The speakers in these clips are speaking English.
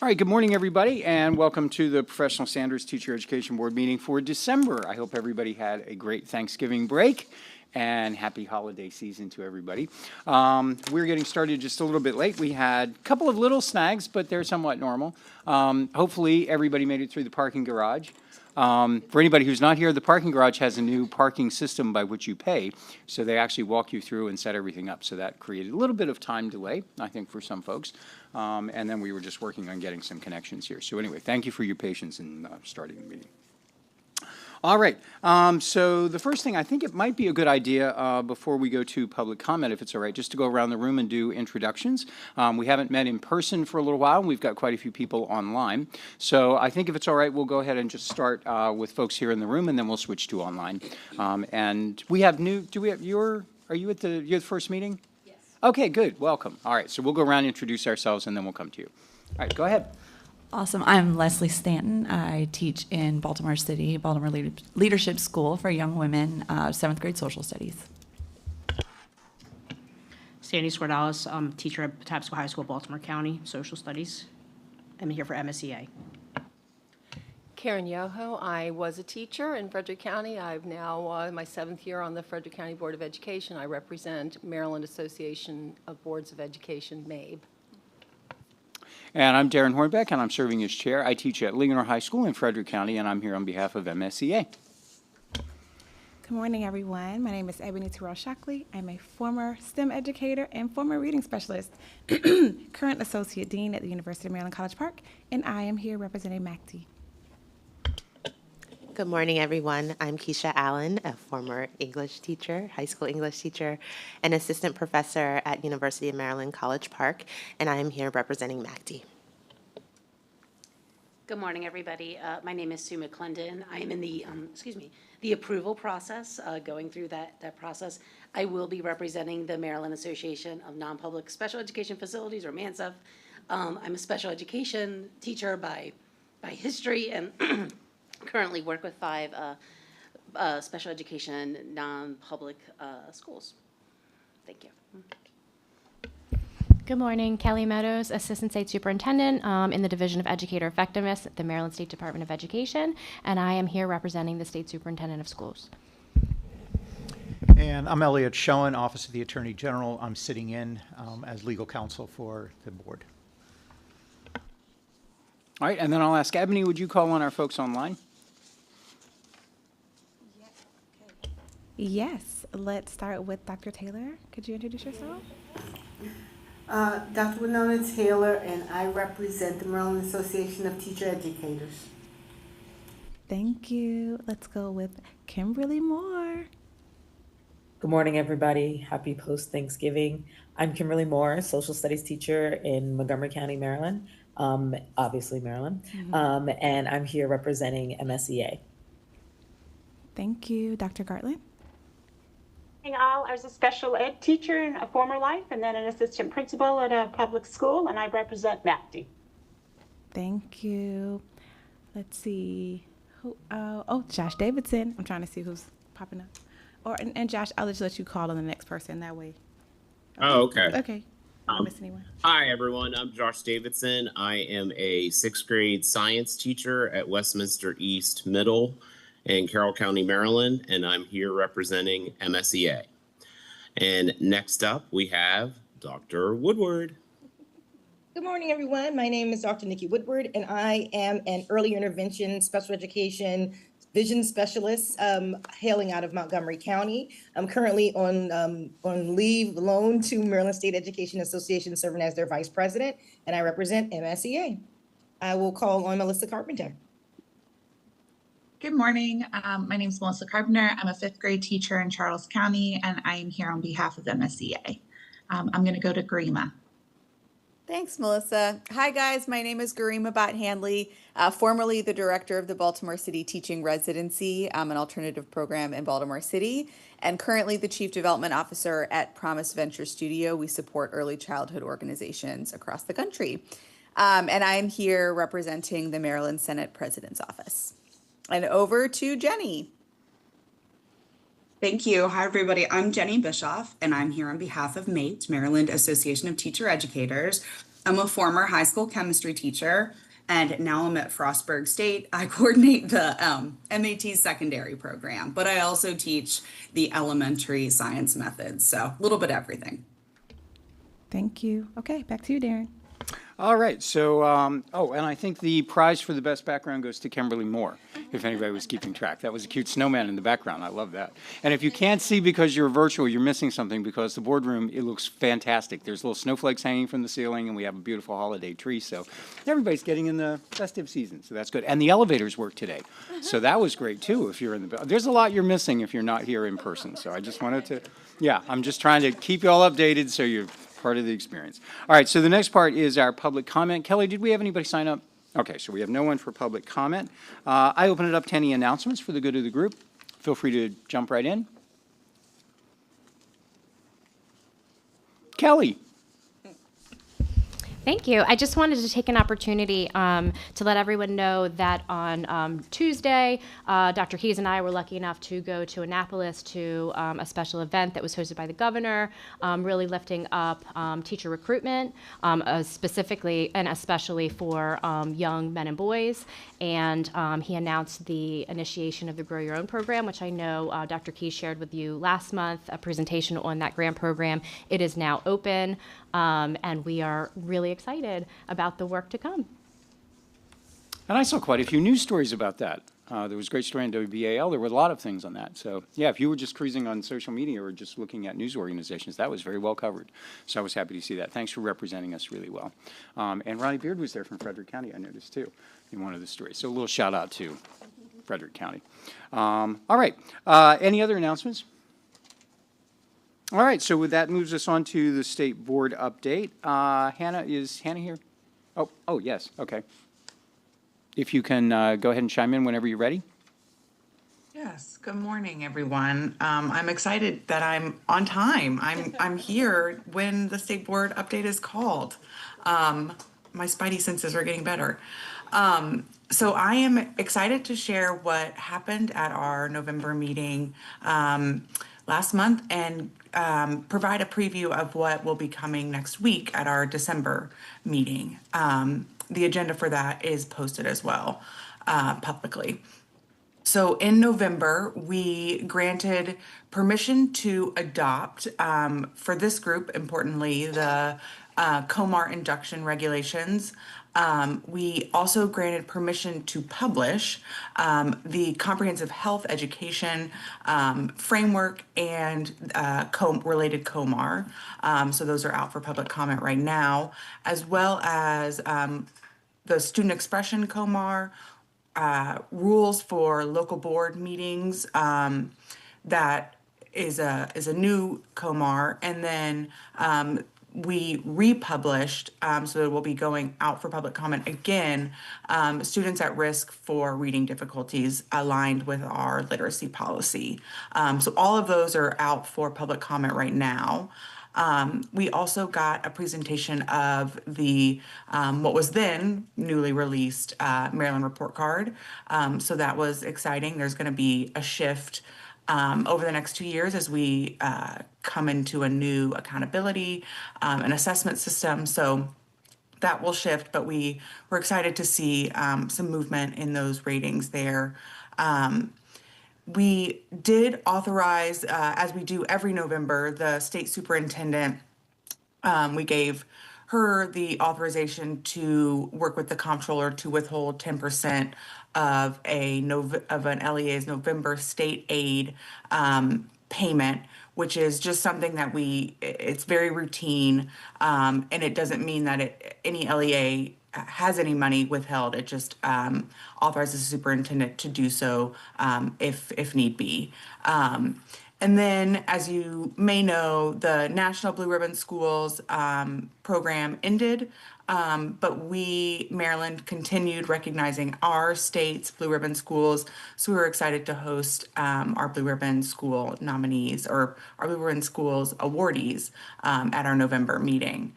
All right, good morning, everybody, and welcome to the Professional Standards Teacher Education Board meeting for December. I hope everybody had a great Thanksgiving break, and happy holiday season to everybody. We're getting started just a little bit late. We had a couple of little snags, but they're somewhat normal. Hopefully, everybody made it through the parking garage. For anybody who's not here, the parking garage has a new parking system by which you pay. So they actually walk you through and set everything up. So that created a little bit of time delay, I think, for some folks. And then we were just working on getting some connections here. So anyway, thank you for your patience in starting the meeting. All right, so the first thing, I think it might be a good idea before we go to public comment, if it's all right, just to go around the room and do introductions. We haven't met in person for a little while, and we've got quite a few people online. So I think if it's all right, we'll go ahead and just start with folks here in the room, and then we'll switch to online. And we have are you at the first meeting? Yes. Okay, good, welcome. All right, so we'll go around and introduce ourselves, and then we'll come to you. All right, go ahead. Awesome. I'm Leslie Stanton. I teach in Baltimore City, Baltimore Leadership School for young women, 7th grade social studies. Sandy Swardalis, teacher at Patapsco High School, Baltimore County, social studies. I'm here for MSEA. Karen Yoho, I was a teacher in Frederick County. I'm now my 7th year on the Frederick County Board of Education. I represent Maryland Association of Boards of Education, MABE. And I'm Darren Hornbeck, and I'm serving as chair. I teach at Linganore High School in Frederick County, and I'm here on behalf of MSEA. Good morning, everyone. My name is Ebony Terrell-Shockley. I'm a former STEM educator and former reading specialist, current associate dean at the University of Maryland College Park, and I am here representing MACD. Good morning, everyone. I'm Keisha Allen, a former English teacher, high school English teacher, and assistant professor at University of Maryland College Park, and I am here representing MACD. Good morning, everybody. My name is Sue McClendon. I am in the approval process, going through that process. I will be representing the Maryland Association of Non-Public Special Education Facilities, or MANSEF. I'm a special education teacher by history, and currently work with 5 special education non-public schools. Thank you. Good morning, Kelly Meadows, Assistant State Superintendent in the Division of Educator Effectiveness at the Maryland State Department of Education, and I am here representing the State Superintendent of Schools. And I'm Elliot Schoen, Office of the Attorney General. I'm sitting in as legal counsel for the board. All right, and then I'll ask Ebony, would you call on our folks online? Yes, let's start with Dr. Taylor. Could you introduce yourself? Dr. Winona Taylor, and I represent the Maryland Association of Teacher Educators. Thank you. Let's go with Kimberly Moore. Good morning, everybody. Happy post-Thanksgiving. I'm Kimberly Moore, social studies teacher in Montgomery County, Maryland, obviously Maryland, and I'm here representing MSEA. Thank you. Dr. Gartland. I was a special ed teacher in a former life and then an assistant principal at a public school, and I represent MACD. Thank you. Let's see. Josh Davidson. I'm trying to see who's popping up. And Josh, I'll just let you call on the next person that way. Okay. Okay. I don't miss anyone. Hi, everyone. I'm Josh Davidson. I am a 6th grade science teacher at Westminster East Middle in Carroll County, Maryland, and I'm here representing MSEA. And next up, we have Dr. Woodward. Good morning, everyone. My name is Dr. Nikki Woodward, and I am an early intervention special education vision specialist hailing out of Montgomery County. I'm currently on leave loan to Maryland State Education Association, serving as their vice president, and I represent MSEA. I will call on Melissa Carpenter. Good morning. My name is Melissa Carpenter. I'm a 5th grade teacher in Charles County, and I am here on behalf of MSEA. I'm going to go to Garima. Thanks, Melissa. Hi, guys. My name is Garima Bott-Handley, formerly the director of the Baltimore City Teaching Residency, an alternative program in Baltimore City, and currently the Chief Development Officer at Promise Venture Studio. We support early childhood organizations across the country. And I am here representing the Maryland Senate President's Office. And over to Jenny. Thank you. Hi, everybody. I'm Jenny Bischoff, and I'm here on behalf of MATE, Maryland Association of Teacher Educators. I'm a former high school chemistry teacher, and now I'm at Frostburg State. I coordinate the MAT secondary program, but I also teach the elementary science methods, so a little bit of everything. Thank you. Okay, back to you, Darren. All right, so, oh, and I think the prize for the best background goes to Kimberly Moore, if anybody was keeping track. That was a cute snowman in the background. I love that. And if you can't see because you're virtual, you're missing something, because the boardroom, it looks fantastic. There's little snowflakes hanging from the ceiling, and we have a beautiful holiday tree, so everybody's getting in the festive season, so that's good. And the elevators work today, so that was great, too, if you're in the, there's a lot you're missing if you're not here in person, so I just wanted to, yeah, I'm just trying to keep you all updated so you're part of the experience. All right, so the next part is our public comment. Kelly, did we have anybody sign up? Okay, so we have no one for public comment. I open it up to any announcements for the good of the group. Feel free to jump right in. Kelly. Thank you. I just wanted to take an opportunity to let everyone know that on Tuesday, Dr. Keyes and I were lucky enough to go to Annapolis to a special event that was hosted by the governor, really lifting up teacher recruitment, specifically and especially for young men and boys. And he announced the initiation of the Grow Your Own program, which I know Dr. Keyes shared with you last month, a presentation on that grant program. It is now open. And we are really excited about the work to come. And I saw quite a few news stories about that. There was a great story on WBAL. There were a lot of things on that. So, yeah, if you were just cruising on social media or just looking at news organizations, that was very well covered. So I was happy to see that. Thanks for representing us really well. And Ronnie Beard was there from Frederick County, I noticed, too, in one of the stories. So a little shout out to Frederick County. All right. Any other announcements? All right, so with that moves us on to the state board update. Hannah, is Hannah here? Oh, yes, okay. If you can go ahead and chime in whenever you're ready. Yes, good morning, everyone. I'm excited that I'm on time. I'm here when the state board update is called. My spidey senses are getting better. So I am excited to share what happened at our November meeting last month and provide a preview of what will be coming next week at our December meeting. The agenda for that is posted as well publicly. So in November, we granted permission to adopt, for this group, importantly, the COMAR induction regulations. We also granted permission to publish the comprehensive health education framework and related COMAR. So those are out for public comment right now, as well as the student expression COMAR, rules for local board meetings, that is a new COMAR, and then we republished, so it will be going out for public comment again, students at risk for reading difficulties aligned with our literacy policy. So all of those are out for public comment right now. We also got a presentation of the what was then newly released Maryland report card. So that was exciting. There's going to be a shift over the next 2 years as we come into a new accountability and assessment system. So that will shift, but we're excited to see some movement in those ratings there. We did authorize, as we do every November, the state superintendent, we gave her the authorization to work with the comptroller to withhold 10% of an LEA's November state aid payment, which is just something that it's very routine, and it doesn't mean that any LEA has any money withheld. It just authorizes the superintendent to do so if need be. And then, as you may know, the National Blue Ribbon Schools program ended, but Maryland, continued recognizing our state's Blue Ribbon schools. So we were excited to host our Blue Ribbon School nominees, or our Blue Ribbon Schools awardees, at our November meeting.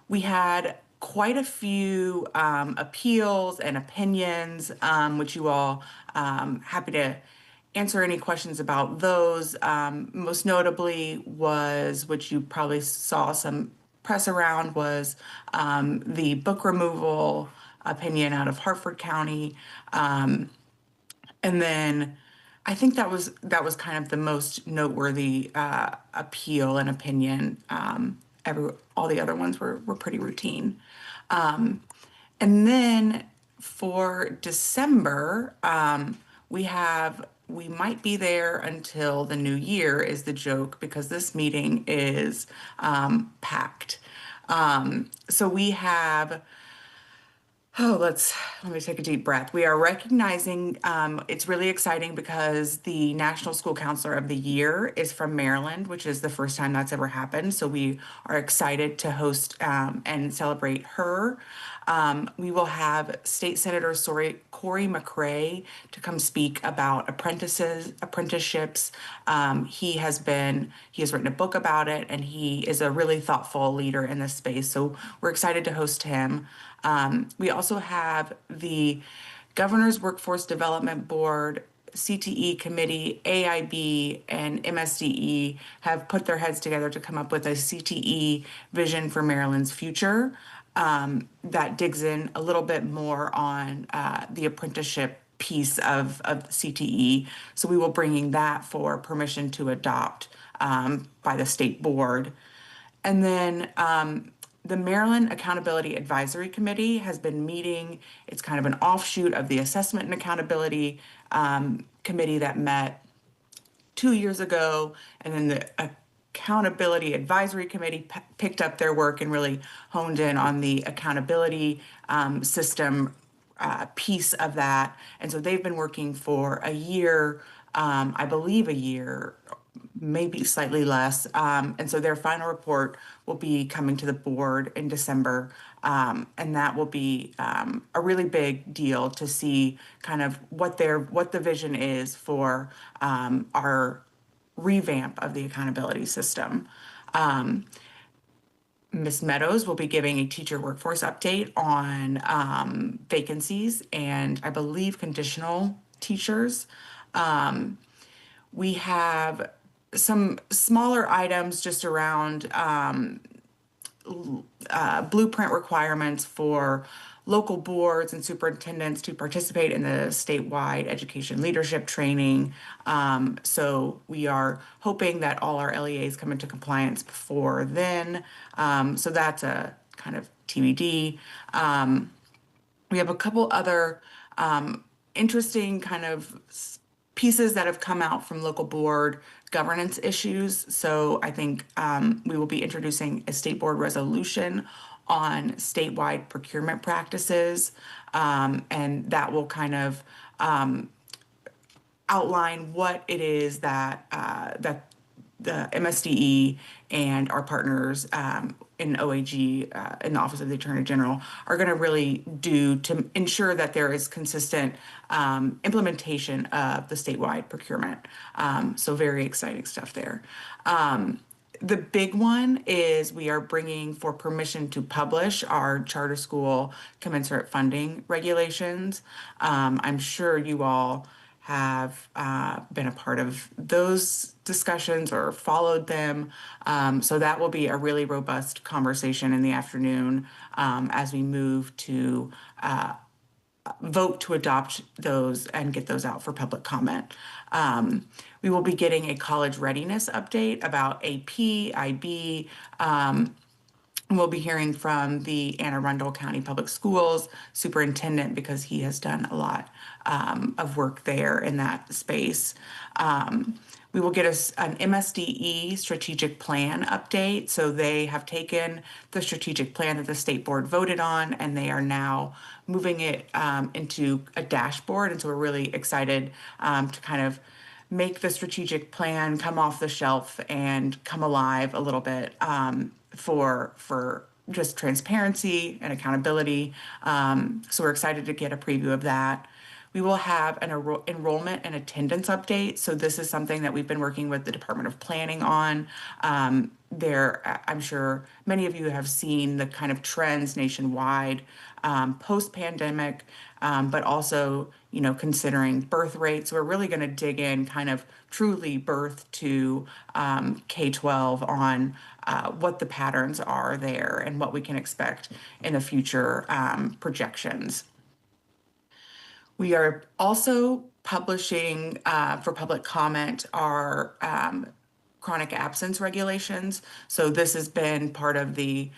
We had quite a few appeals and opinions, which you all happy to answer any questions about those. Most notably was, which you probably saw some press around was the book removal opinion out of Hartford County. And then I think that was kind of the most noteworthy appeal and opinion. All the other ones were pretty routine. And then for December, we might be there until the new year is the joke because this meeting is packed. So we have, let me take a deep breath. We are recognizing, it's really exciting because the National School Counselor of the Year is from Maryland, which is the first time that's ever happened. So we are excited to host and celebrate her. We will have State Senator Corey McRae to come speak about apprenticeships. He has written a book about it, and he is a really thoughtful leader in this space. So we're excited to host him. We also have the Governor's Workforce Development Board, CTE Committee, AIB, and MSDE have put their heads together to come up with a CTE vision for Maryland's future that digs in a little bit more on the apprenticeship piece of CTE. So we will bringing that for permission to adopt by the state board. And then the Maryland Accountability Advisory Committee has been meeting. It's kind of an offshoot of the Assessment and Accountability Committee that met 2 years ago. And then the Accountability Advisory Committee picked up their work and really honed in on the accountability system piece of that. And so they've been working for a year, I believe a year, maybe slightly less. And so their final report will be coming to the board in December. And that will be a really big deal to see kind of what the vision is for our revamp of the accountability system. Ms. Meadows will be giving a teacher workforce update on vacancies and I believe conditional teachers. We have some smaller items just around blueprint requirements for local boards and superintendents to participate in the statewide education leadership training. So we are hoping that all our LEAs come into compliance before then. So that's a kind of TBD. We have a couple other interesting kind of pieces that have come out from local board governance issues. So I think we will be introducing a state board resolution on statewide procurement practices, and that will kind of outline what it is that that the MSDE and our partners in OAG, in the Office of the Attorney General, are going to really do to ensure that there is consistent implementation of the statewide procurement. So very exciting stuff there. The big one is we are bringing for permission to publish our charter school commensurate funding regulations. I'm sure you all have been a part of those discussions or followed them. So that will be a really robust conversation in the afternoon as we move to vote to adopt those and get those out for public comment. We will be getting a college readiness update about AP, IB. We'll be hearing from the Anne Arundel County Public Schools superintendent because he has done a lot of work there in that space. We will get an MSDE strategic plan update. So they have taken the strategic plan that the state board voted on, and they are now moving it into a dashboard. And so we're really excited to kind of make the strategic plan come off the shelf and come alive a little bit for just transparency and accountability. So we're excited to get a preview of that. we will have an enrollment and attendance update. So this is something that we've been working with the Department of Planning on. I'm sure many of you have seen the kind of trends nationwide post-pandemic, but also, considering birth rates. We're really going to dig in kind of truly birth to K-12 on what the patterns are there and what we can expect in the future projections. We are also publishing for public comment our chronic absence regulations. So this has been part of the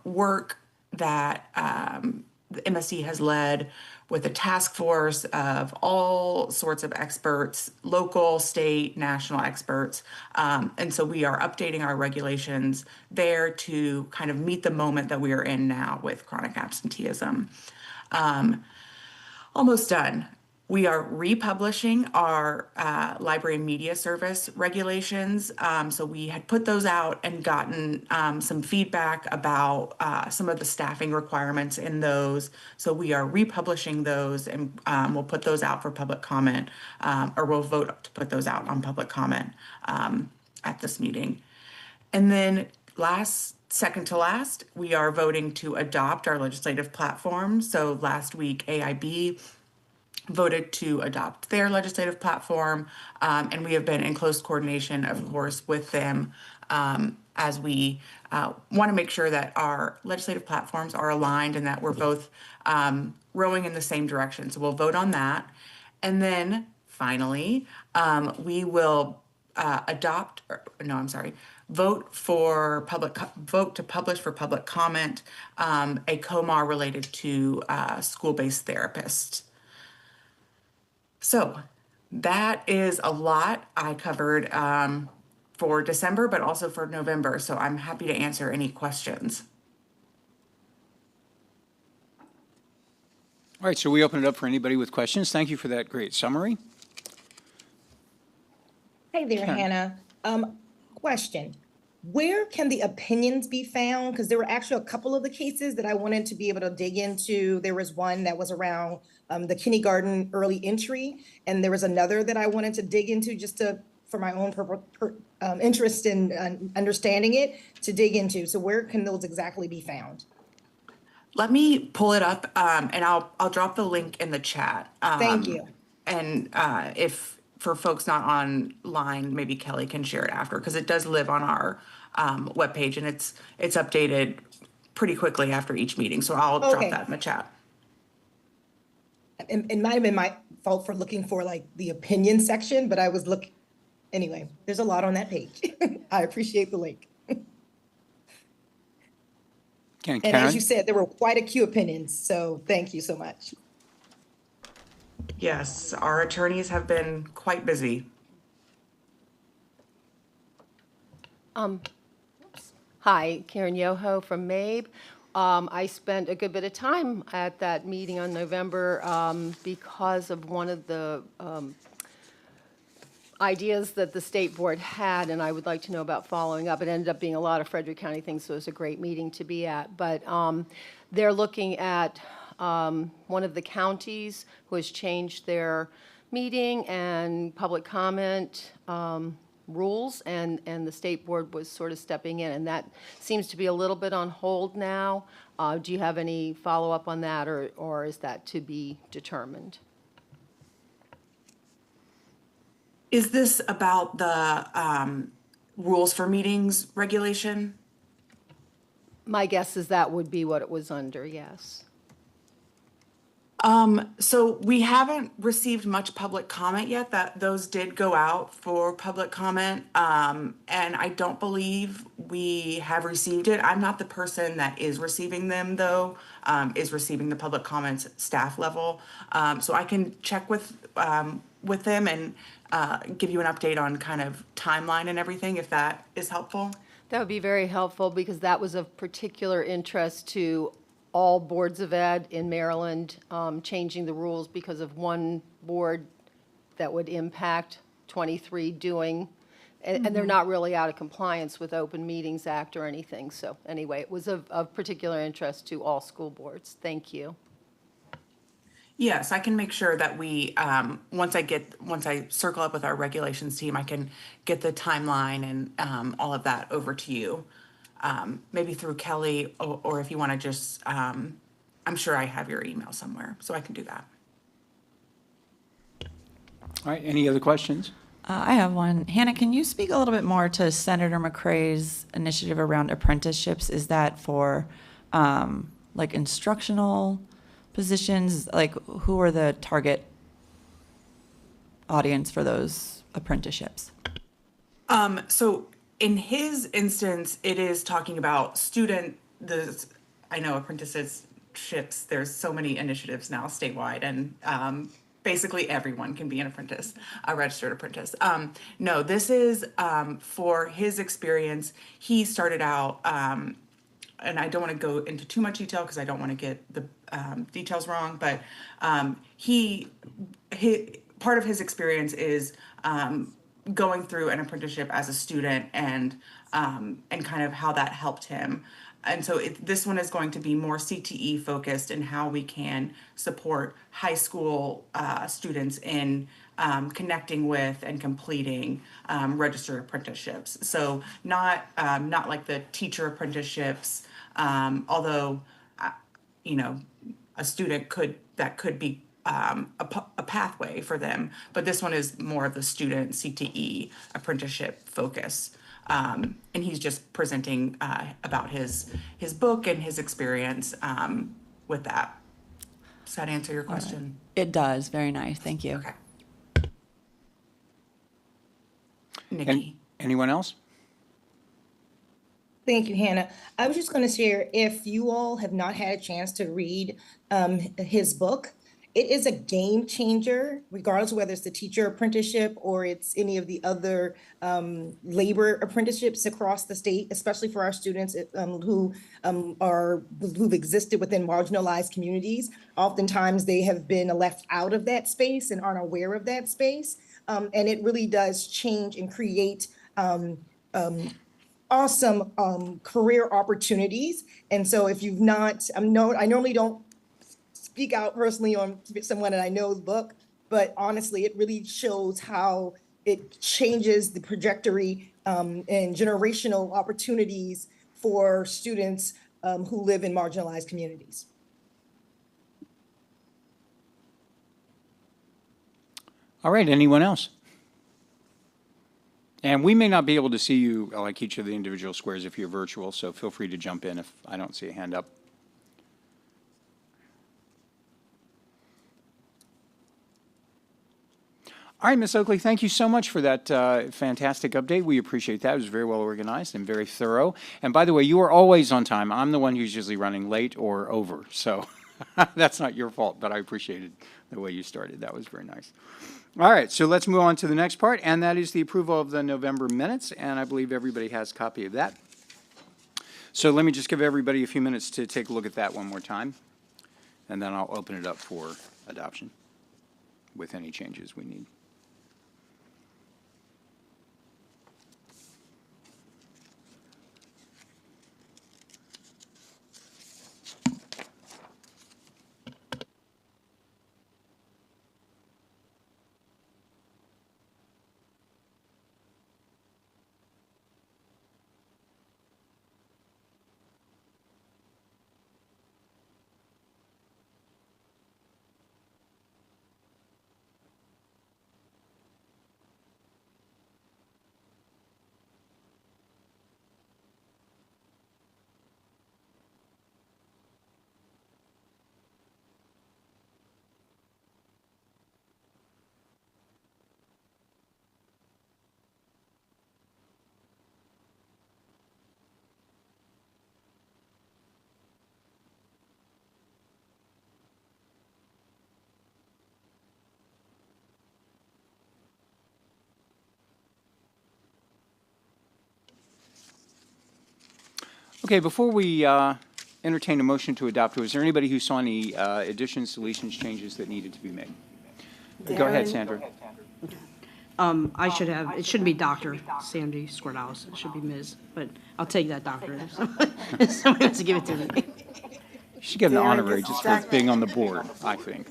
work that the MSC has led with a task force of all sorts of experts, local, state, national experts. And so we are updating our regulations there to kind of meet the moment that we are in now with chronic absenteeism. Almost done. We are republishing our library and media service regulations. So we had put those out and gotten some feedback about some of the staffing requirements in those. So we are republishing those, and we'll put those out for public comment, or we'll vote to put those out on public comment at this meeting. And then second to last, we are voting to adopt our legislative platform. So last week, AIB voted to adopt their legislative platform, and we have been in close coordination, of course, with them as we want to make sure that our legislative platforms are aligned and that we're both rowing in the same direction. So we'll vote on that. And then finally, we will vote to publish for public comment a COMAR related to school-based therapists. So that is a lot I covered for December, but also for November. So I'm happy to answer any questions. All right, so we open it up for anybody with questions. Thank you for that great summary. Hey there, Karen. Hannah. Question. Where can the opinions be found? Because there were actually a couple of the cases that I wanted to be able to dig into. There was one that was around the kindergarten early entry, and there was another that I wanted to dig into just for my own interest in understanding it, to dig into. So where can those exactly be found? Let me pull it up, and I'll drop the link in the chat. Thank you. And if for folks not online, maybe Kelly can share it after, because it does live on our webpage, and it's updated pretty quickly after each meeting. So I'll drop that in the chat. It might have been my fault for looking for like the opinion section, but I was anyway, there's a lot on that page. I appreciate the link. And as you said, there were quite a few opinions, so thank you so much. Yes, our attorneys have been quite busy. Hi, Karen Yoho from MABE. I spent a good bit of time at that meeting on November because of one of the ideas that the state board had, and I would like to know about following up. It ended up being a lot of Frederick County things, so it was a great meeting to be at. But they're looking at one of the counties who has changed their meeting and public comment rules, and the state board was sort of stepping in, and that seems to be a little bit on hold now. Do you have any follow-up on that, or is that to be determined? Is this about the rules for meetings regulation? My guess is that would be what it was under, yes. So we haven't received much public comment yet. Those did go out for public comment, and I don't believe we have received it. I'm not the person that is receiving them, though, is receiving the public comments at staff level. So I can check with them and give you an update on kind of timeline and everything, if that is helpful. That would be very helpful, because that was of particular interest to all boards of ed in Maryland, changing the rules because of one board that would impact 23 doing, and they're not really out of compliance with Open Meetings Act or anything. So anyway, it was of particular interest to all school boards. Thank you. Yes, I can make sure that we, once I circle up with our regulations team, I can get the timeline and all of that over to you. Maybe through Kelly, or if you want to just, I'm sure I have your email somewhere, so I can do that. All right, any other questions? I have one. Hannah, can you speak a little bit more to Senator McCrae's initiative around apprenticeships? Is that for like instructional positions? Like, who are the target audience for those apprenticeships? So in his instance, it is talking about I know apprenticeships, there's so many initiatives now statewide, and basically everyone can be an apprentice, a registered apprentice. No, this is for his experience. He started out, and I don't want to go into too much detail because I don't want to get the details wrong, but part of his experience is going through an apprenticeship as a student, and kind of how that helped him. And so this one is going to be more CTE focused in how we can support high school students in connecting with and completing registered apprenticeships. So not like the teacher apprenticeships, although a student could be a pathway for them, but this one is more of the student CTE apprenticeship focus. And he's just presenting about his book and his experience with that. Does that answer your question? It does. Very nice. Thank you. Okay. Nikki. Anyone else? Thank you, Hannah. I was just going to share, if you all have not had a chance to read his book, it is a game changer, regardless of whether it's the teacher apprenticeship or it's any of the other labor apprenticeships across the state, especially for our students who've existed within marginalized communities. Oftentimes they have been left out of that space and aren't aware of that space. And it really does change and create awesome career opportunities. And so if you've not, I normally don't speak out personally on someone that I know's book, but honestly, it really shows how it changes the trajectory and generational opportunities for students who live in marginalized communities. All right, anyone else? And we may not be able to see you like each of the individual squares if you're virtual, so feel free to jump in if I don't see a hand up. All right, Ms. Oakley, thank you so much for that fantastic update. We appreciate that. It was very well organized and very thorough. And by the way, you are always on time. I'm the one who's usually running late or over, so that's not your fault, but I appreciated the way you started. That was very nice. All right, so let's move on to the next part, and that is the approval of the November minutes, and I believe everybody has a copy of that. So let me just give everybody a few minutes to take a look at that one more time, and then I'll open it up for adoption with any changes we need. Okay, before we entertain a motion to adopt, was there anybody who saw any additions, deletions, changes that needed to be made? Go ahead, Sandra. It shouldn't be Dr. Sandy Squirdalis. It should be Ms., but I'll take that doctor if somebody wants to give it to me. You should get an honorary just for being on the board, I think.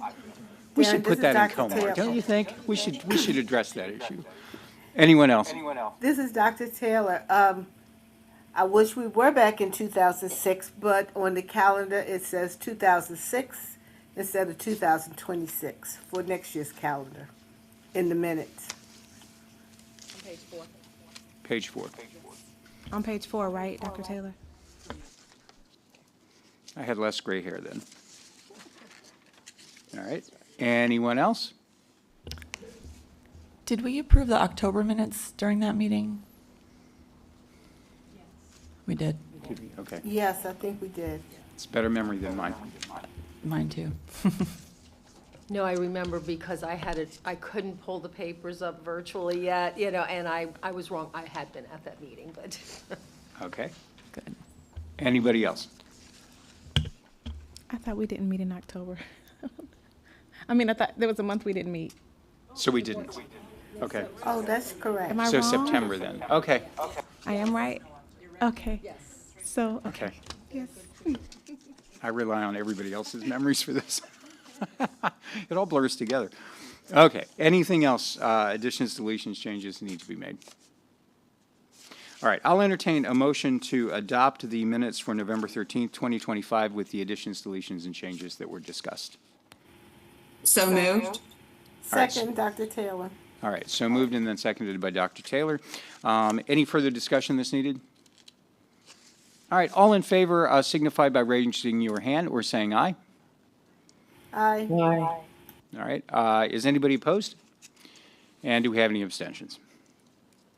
We Darren, should this put is that in Dr. Comar, Taylor. don't you think? We should address that issue. Anyone else? This is Dr. Taylor. I wish we were back in 2006, but on the calendar it says 2006 instead of 2026 for next year's calendar in the minutes. Page 4. On page 4, right, Dr. Taylor? I had less gray hair then. All right. Anyone else? Did we approve the October minutes during that meeting? We did. Okay. Yes, I think we did. It's better memory than mine. Mine too. No, I remember because I couldn't pull the papers up virtually yet, and I was wrong. I had been at that meeting, but. Okay. Good. Anybody else? I thought we didn't meet in October. I mean, I thought there was a month we didn't meet. So we didn't. Okay. Oh, that's correct. Am I So wrong? September then. Okay. I am right? Okay. So, Okay. yes. I rely on everybody else's memories for this. It all blurs together. Okay. Anything else? Additions, deletions, changes need to be made. All right. I'll entertain a motion to adopt the minutes for November 13th, 2025 with the additions, deletions, and changes that were discussed. So moved. Second, Dr. Taylor. All right. So moved and then seconded by Dr. Taylor. Any further discussion that's needed? All right. All in favor signify by raising your hand or saying aye. Aye. All right. Is anybody opposed? And do we have any abstentions?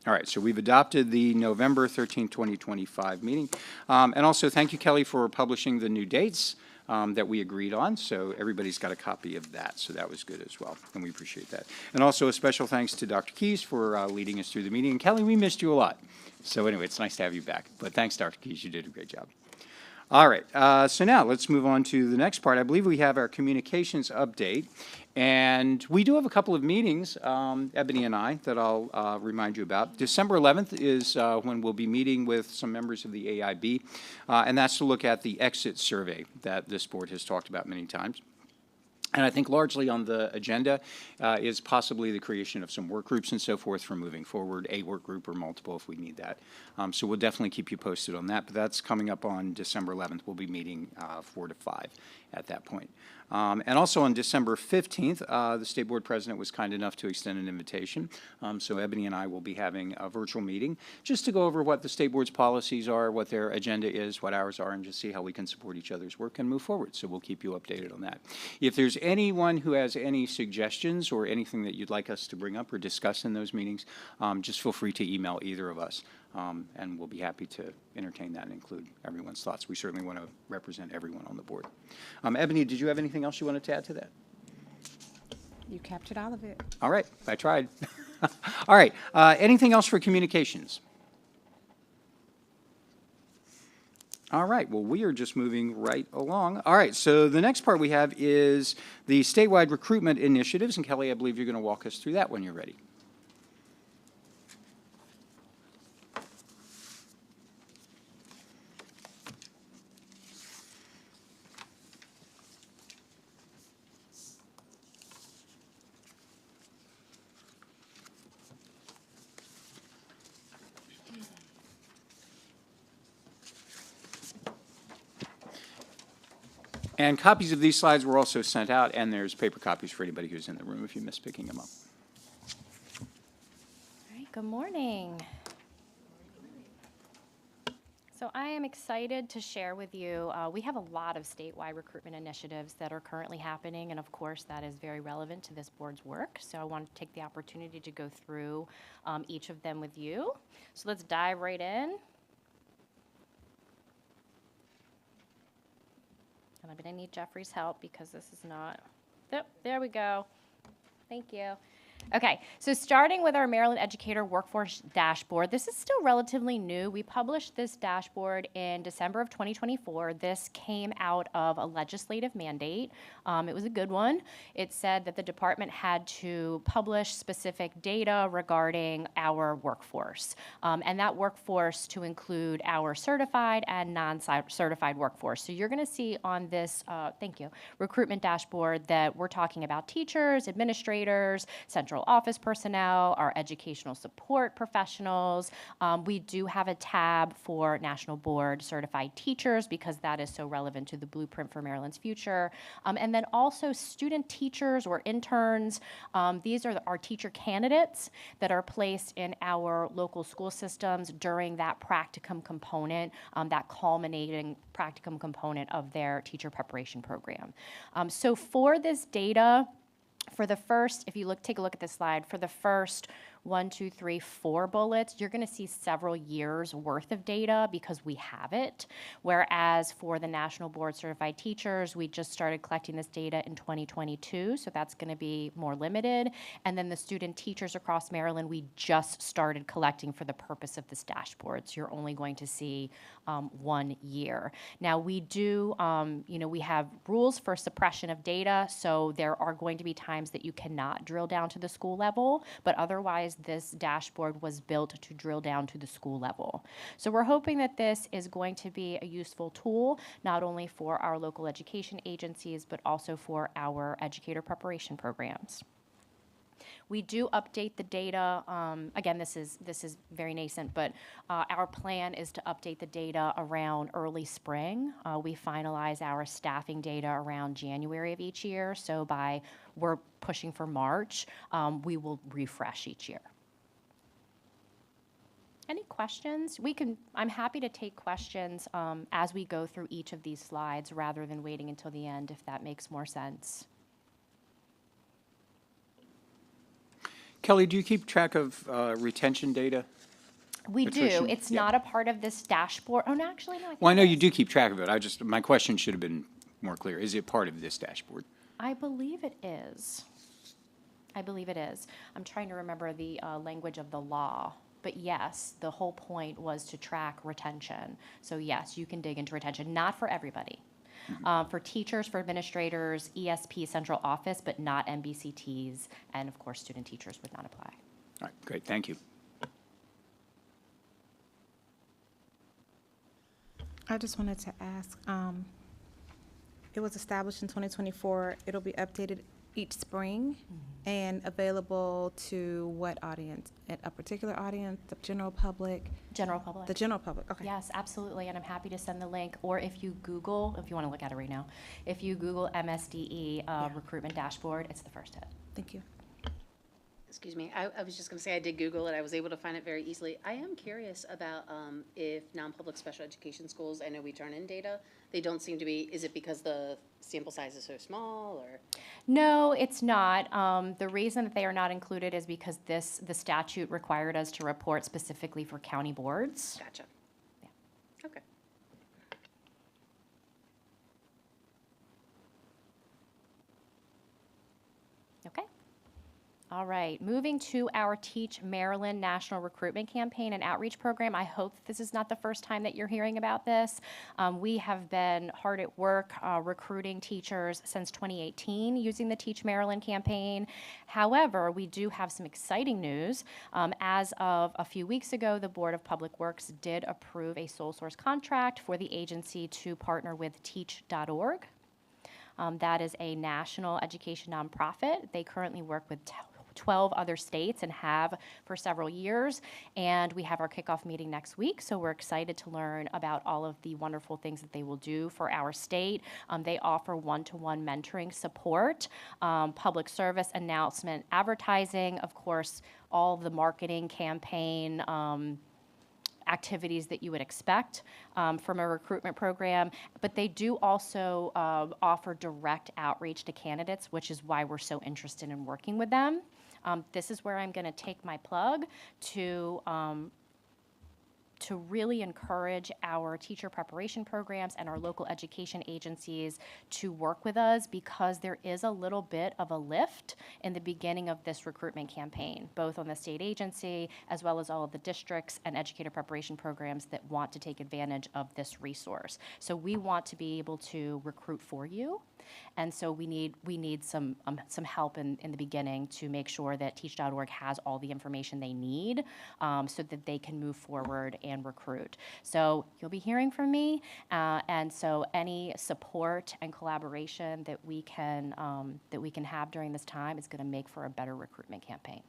All right, so we've adopted the November 13, 2025 meeting. And also, thank you, Kelly, for publishing the new dates that we agreed on. So everybody's got a copy of that, so that was good as well, and we appreciate that. And also, a special thanks to Dr. Keyes for leading us through the meeting. And Kelly, we missed you a lot. So anyway, it's nice to have you back. But thanks, Dr. Keyes, you did a great job. All right, so now let's move on to the next part. I believe we have our communications update. And we do have a couple of meetings, Ebony and I, that I'll remind you about. December 11th is when we'll be meeting with some members of the AIB, and that's to look at the exit survey that this board has talked about many times. And I think largely on the agenda is possibly the creation of some work groups and so forth for moving forward, a work group or multiple if we need that. So we'll definitely keep you posted on that, but that's coming up on December 11th. We'll be meeting 4 to 5 at that point. And also on December 15th, the State Board President was kind enough to extend an invitation. So Ebony and I will be having a virtual meeting just to go over what the State Board's policies are, what their agenda is, what ours are, and just see how we can support each other's work and move forward. So we'll keep you updated on that. If there's anyone who has any suggestions or anything that you'd like us to bring up or discuss in those meetings, just feel free to email either of us. And we'll be happy to entertain that and include everyone's thoughts. We certainly want to represent everyone on the board. Ebony, did you have anything else you wanted to add to that? You captured all of it. All right, I tried. All right, anything else for communications? All right, well, we are just moving right along. All right, so the next part we have is the statewide recruitment initiatives. And Kelly, I believe you're going to walk us through that when you're ready. And copies of these slides were also sent out, and there's paper copies for anybody who's in the room if you missed picking them up. All right, good morning. So I am excited to share with you, we have a lot of statewide recruitment initiatives that are currently happening, and of course that is very relevant to this board's work. So I want to take the opportunity to go through each of them with you. So let's dive right in. And I'm going to need Jeffrey's help because this is not, oh, there we go. Thank you. Okay, so starting with our Maryland Educator Workforce Dashboard, this is still relatively new. We published this dashboard in December of 2024. This came out of a legislative mandate. It was a good one. It said that the department had to publish specific data regarding our workforce, and that workforce to include our certified and non-certified workforce. So you're going to see on this, thank you, recruitment dashboard that we're talking about teachers, administrators, central office personnel, our educational support professionals. We do have a tab for National Board Certified Teachers because that is so relevant to the blueprint for Maryland's future. And then also student teachers or interns. These are our teacher candidates that are placed in our local school systems during that practicum component, that culminating practicum component of their teacher preparation program. So for this data, for the first, if you take a look at this slide, for the first 1, 2, 3, 4 bullets, you're going to see several years worth of data because we have it. Whereas for the National Board Certified Teachers, we just started collecting this data in 2022, so that's going to be more limited. And then the student teachers across Maryland, we just started collecting for the purpose of this dashboard. So you're only going to see 1 year. Now we do, we have rules for suppression of data, so there are going to be times that you cannot drill down to the school level, but otherwise this dashboard was built to drill down to the school level. So we're hoping that this is going to be a useful tool, not only for our local education agencies, but also for our educator preparation programs. We do update the data. Again, this is very nascent, but our plan is to update the data around early spring. We finalize our staffing data around January of each year. So we're pushing for March. We will refresh each year. Any questions? I'm happy to take questions as we go through each of these slides rather than waiting until the end, if that makes more sense. Kelly, do you keep track of retention data? We Attrition? do. It's Yeah. not a part of this dashboard. Oh, no, actually, no. I think Well, I know it you is. do keep track of it. My question should have been more clear. Is it part of this dashboard? I believe it is. I believe it is. I'm trying to remember the language of the law. But yes, the whole point was to track retention. So yes, you can dig into retention. Not for everybody. For teachers, for administrators, ESP central office, but not MBCTs, and of course, student teachers would not apply. All right, great, thank you. I just wanted to ask, it was established in 2024. It'll be updated each spring and available to what audience? A particular audience, the general public? General public. The general public, okay. Yes, absolutely, and I'm happy to send the link, or if you Google, if you want to look at it right now, if you Google MSDE recruitment dashboard, it's the first hit. Thank you. Excuse me, I was just going to say I did Google it. I was able to find it very easily. I am curious about if non-public special education schools, I know we turn in data, they don't seem to be, is it because the sample size is so small or? No, it's not. The reason that they are not included is because the statute required us to report specifically for county boards. Gotcha. Yeah. Okay. Okay. All right, moving to our Teach Maryland National Recruitment Campaign and Outreach Program. I hope that this is not the first time that you're hearing about this. We have been hard at work recruiting teachers since 2018 using the Teach Maryland campaign. However, we do have some exciting news. As of a few weeks ago, the Board of Public Works did approve a sole source contract for the agency to partner with teach.org. That is a national education nonprofit. They currently work with 12 other states and have for several years. And we have our kickoff meeting next week, so we're excited to learn about all of the wonderful things that they will do for our state. They offer one-to-one mentoring support, public service announcement, advertising, of course, all the marketing campaign, activities that you would expect from a recruitment program, but they do also offer direct outreach to candidates, which is why we're so interested in working with them. This is where I'm going to take my plug to to really encourage our teacher preparation programs and our local education agencies to work with us, because there is a little bit of a lift in the beginning of this recruitment campaign, both on the state agency as well as all of the districts and educator preparation programs that want to take advantage of this resource. So we want to be able to recruit for you. And so we need some help in the beginning to make sure that Teach.org has all the information they need so that they can move forward and recruit. So you'll be hearing from me, and so any support and collaboration that we can have during this time is going to make for a better recruitment campaign.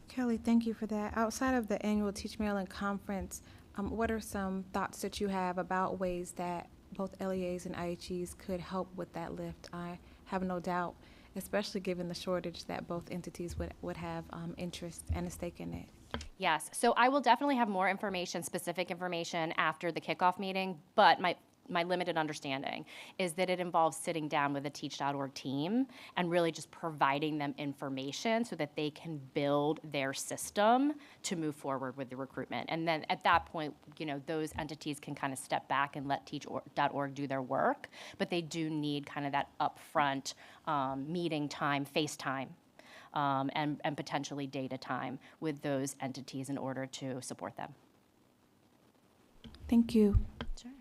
Kelly, thank you for that. Outside of the annual Teach Maryland conference, what are some thoughts that you have about ways that both LEAs and IHEs could help with that lift? I have no doubt, especially given the shortage, that both entities would have interest and a stake in it. Yes, so I will definitely have more information, specific information, after the kickoff meeting, but my limited understanding is that it involves sitting down with the Teach.org team and really just providing them information so that they can build their system to move forward with the recruitment. And then at that point, those entities can kind of step back and let Teach.org do their work, but they do need kind of that upfront meeting time, FaceTime, and potentially data time with those entities in order to support them. Thank you. Sure.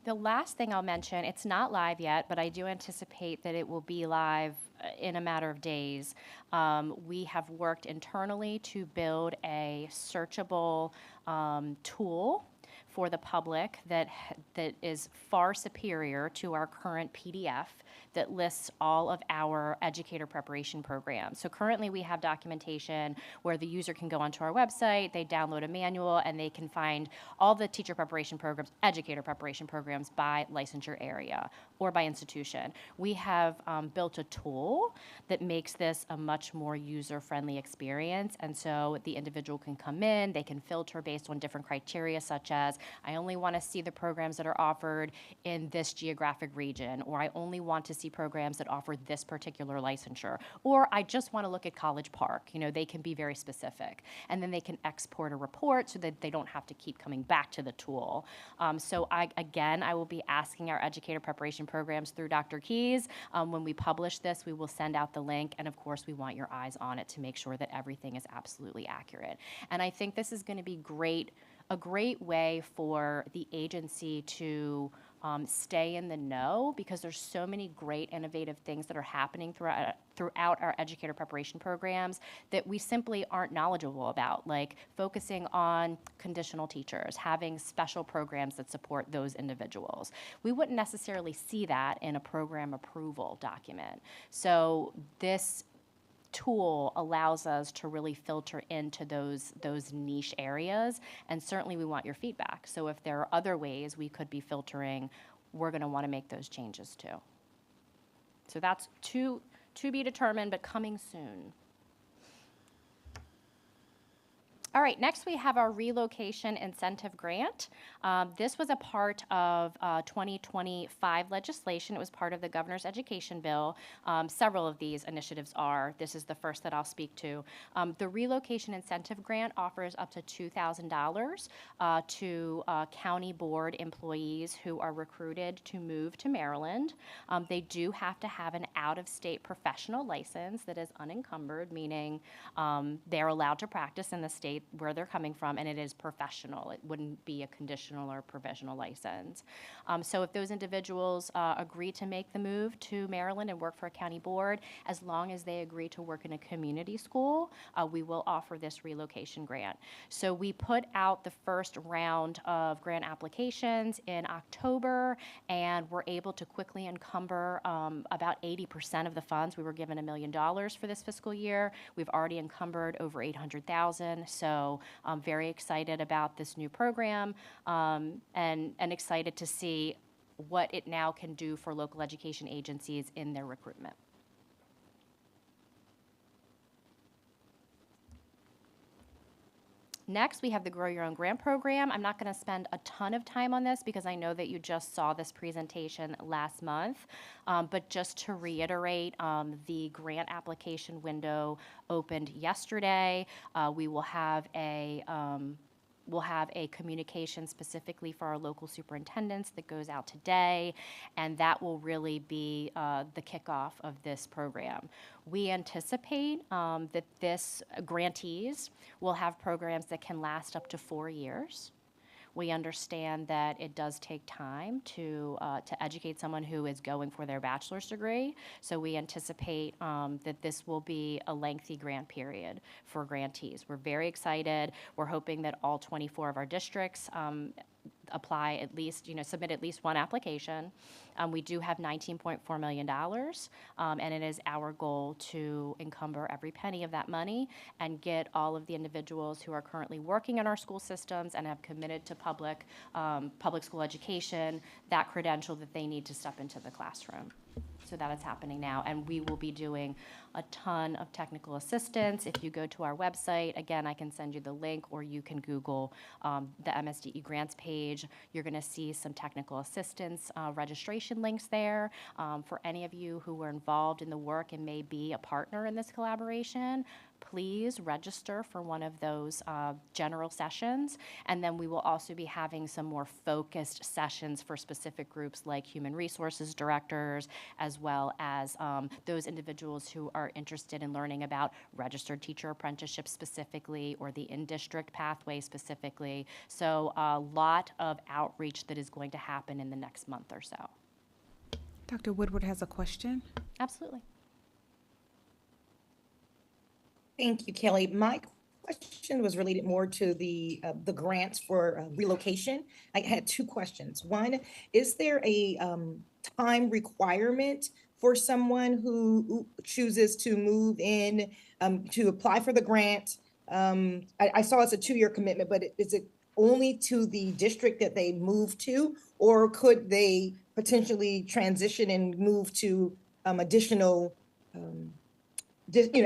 The last thing I'll mention, it's not live yet, but I do anticipate that it will be live in a matter of days. We have worked internally to build a searchable tool for the public that is far superior to our current PDF that lists all of our educator preparation programs. So currently we have documentation where the user can go onto our website, they download a manual, and they can find all the teacher preparation programs, educator preparation programs by licensure area or by institution. We have built a tool that makes this a much more user-friendly experience, and so the individual can come in, they can filter based on different criteria, such as I only want to see the programs that are offered in this geographic region, or I only want to see programs that offer this particular licensure, or I just want to look at College Park. They can be very specific. And then they can export a report so that they don't have to keep coming back to the tool. So I will be asking our educator preparation programs through Dr. Keys. When we publish this, we will send out the link, and of course we want your eyes on it to make sure that everything is absolutely accurate. And I think this is going to be a great way for the agency to stay in the know, because there's so many great innovative things that are happening throughout our educator preparation programs that we simply aren't knowledgeable about, like focusing on conditional teachers, having special programs that support those individuals. We wouldn't necessarily see that in a program approval document. So this tool allows us to really filter into those niche areas, and certainly we want your feedback. So if there are other ways we could be filtering, we're going to want to make those changes too. So that's to be determined, but coming soon. All right, next we have our relocation incentive grant. This was a part of 2025 legislation. It was part of the governor's education bill. Several of these initiatives are. This is the first that I'll speak to. The relocation incentive grant offers up to $2,000 to county board employees who are recruited to move to Maryland. They do have to have an out-of-state professional license that is unencumbered, meaning they're allowed to practice in the state where they're coming from, and it is professional. It wouldn't be a conditional or provisional license. So if those individuals agree to make the move to Maryland and work for a county board, as long as they agree to work in a community school, we will offer this relocation grant. So we put out the first round of grant applications in October, and we're able to quickly encumber about 80% of the funds. We were given $1 million for this fiscal year. We've already encumbered over $800,000. So I'm very excited about this new program, and excited to see what it now can do for local education agencies in their recruitment. Next, we have the Grow Your Own Grant Program. I'm not going to spend a ton of time on this because I know that you just saw this presentation last month. But just to reiterate, the grant application window opened yesterday. We will have a We'll have a communication specifically for our local superintendents that goes out today, and that will really be the kickoff of this program. We anticipate that this grantees will have programs that can last up to 4 years. We understand that it does take time to educate someone who is going for their bachelor's degree. So we anticipate that this will be a lengthy grant period for grantees. We're very excited. We're hoping that all 24 of our districts apply at least, submit at least one application. We do have $19.4 million, and it is our goal to encumber every penny of that money and get all of the individuals who are currently working in our school systems and have committed to public school education that credential that they need to step into the classroom. So that is happening now, and we will be doing a ton of technical assistance. If you go to our website, again, I can send you the link, or you can Google the MSDE grants page. You're going to see some technical assistance registration links there. For any of you who were involved in the work and may be a partner in this collaboration, please register for one of those general sessions, and then we will also be having some more focused sessions for specific groups like human resources directors, as well as those individuals who are interested in learning about registered teacher apprenticeship specifically, or the in-district pathway specifically. So a lot of outreach that is going to happen in the next month or so. Dr. Woodward has a question. Absolutely. Thank you, Kelly. My question was related more to the grants for relocation. I had two questions. One, is there a time requirement for someone who chooses to move in to apply for the grant? I saw it's a 2-year commitment, but is it only to the district that they move to, or could they potentially transition and move to additional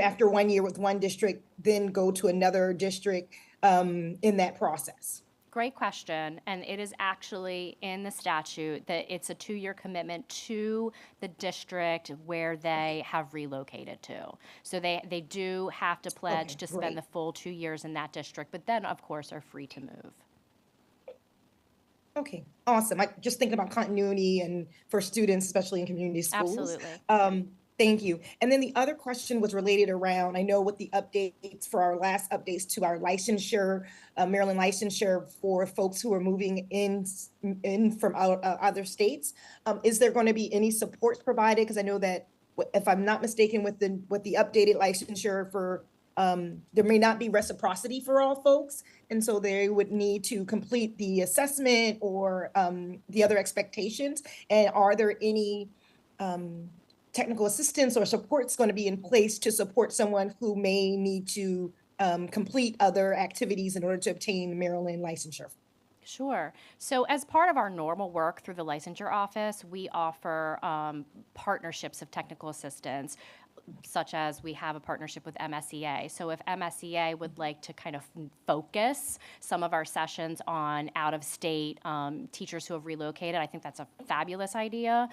after 1 year with one district, then go to another district in that process? Great question, and it is actually in the statute that it's a 2-year commitment to the district where they have relocated to. So they do have to pledge to spend the full 2 years in that district, but then, of course, are free to move. Okay, awesome. I just thinking about continuity and for students, especially in community schools. Absolutely. Thank you. And then the other question was related around, I know with the updates for our last updates to our licensure, Maryland licensure for folks who are moving in from other states, is there going to be any supports provided? Because I know that, if I'm not mistaken, with the updated licensure for, there may not be reciprocity for all folks. And so they would need to complete the assessment or the other expectations. And are there any technical assistance or supports going to be in place to support someone who may need to complete other activities in order to obtain Maryland licensure? Sure. So as part of our normal work through the licensure office, we offer partnerships of technical assistance, such as we have a partnership with MSEA. So if MSEA would like to kind of focus some of our sessions on out-of-state teachers who have relocated, I think that's a fabulous idea.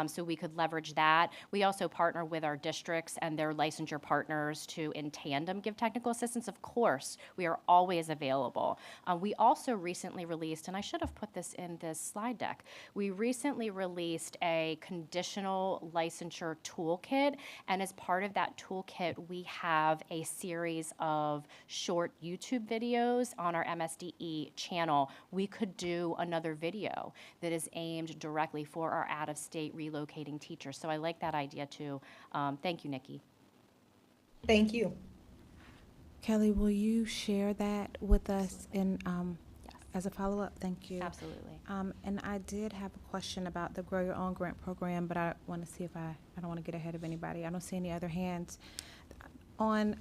So we could leverage that. We also partner with our districts and their licensure partners to, in tandem, give technical assistance. Of course, we are always available. We also recently released, and I should have put this in this slide deck, we recently released a conditional licensure toolkit, and as part of that toolkit, we have a series of short YouTube videos on our MSDE channel. We could do another video that is aimed directly for our out-of-state relocating teachers. So I like that idea too. Thank you, Nikki. Thank you. Kelly, will you share that with us in as a follow-up? Thank you. Absolutely. And I did have a question about the Grow Your Own Grant Program, but I want to see if I don't want to get ahead of anybody. I don't see any other hands. On,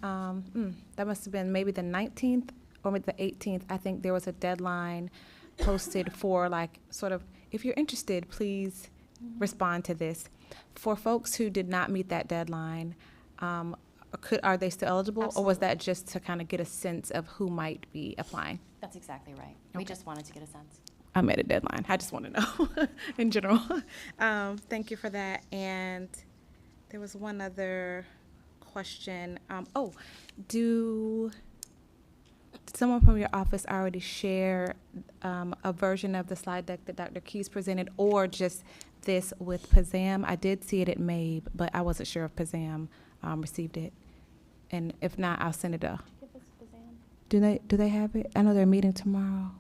that must have been maybe the 19th or the 18th, I think there was a deadline posted for if you're interested, please respond to this. For folks who did not meet that deadline, are they still eligible? Or was Absolutely. that just to kind of get a sense of who might be applying? That's exactly right. We just wanted to get a sense. I'm at a deadline. I just want to know in general. Thank you for that. And there was one other question. Did someone from your office already share a version of the slide deck that Dr. Keys presented, or just this with PZAM? I did see it at MABE, but I wasn't sure if PZAM received it. And if not, I'll send it up. Do they have it? I know they're meeting tomorrow.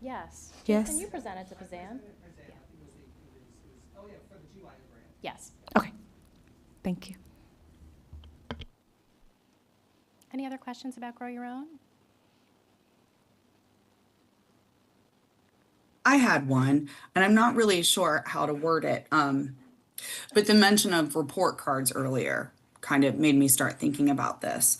Yes. Yes. Can you present it to PZAM? Yes. Okay. Thank you. Any other questions about Grow Your Own? I had one, and I'm not really sure how to word it. But the mention of report cards earlier kind of made me start thinking about this.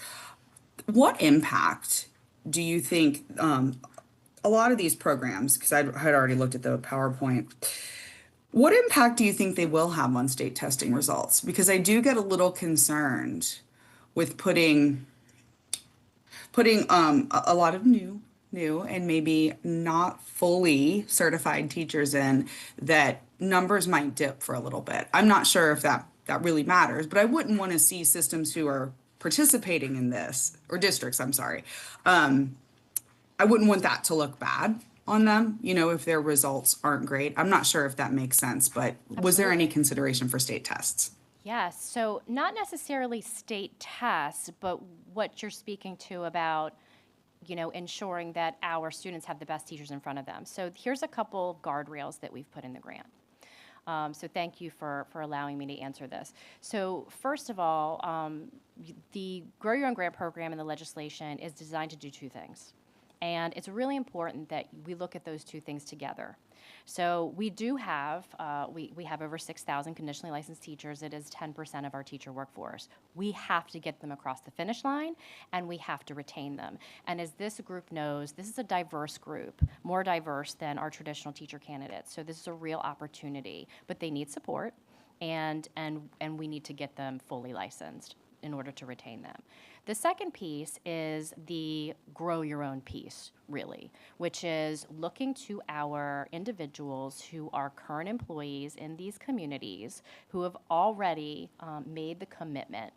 What impact do you think a lot of these programs, because I had already looked at the PowerPoint, what impact do you think they will have on state testing results? Because I do get a little concerned with putting a lot of new and maybe not fully certified teachers in, that numbers might dip for a little bit. I'm not sure if that really matters, but I wouldn't want to see systems who are participating in this, or districts, I'm sorry. I wouldn't want that to look bad on them, if their results aren't great. I'm not sure if that makes sense, but was there any consideration for state tests? Yes, so not necessarily state tests, but what you're speaking to about, ensuring that our students have the best teachers in front of them. So here's a couple of guardrails that we've put in the grant. So thank you for allowing me to answer this. So first of all, the Grow Your Own Grant program in the legislation is designed to do two things. And it's really important that we look at those two things together. So we do have, we have over 6,000 conditionally licensed teachers. It is 10% of our teacher workforce. We have to get them across the finish line, and we have to retain them. And as this group knows, this is a diverse group, more diverse than our traditional teacher candidates. So this is a real opportunity, but they need support, and we need to get them fully licensed in order to retain them. The second piece is the grow your own piece, really, which is looking to our individuals who are current employees in these communities who have already made the commitment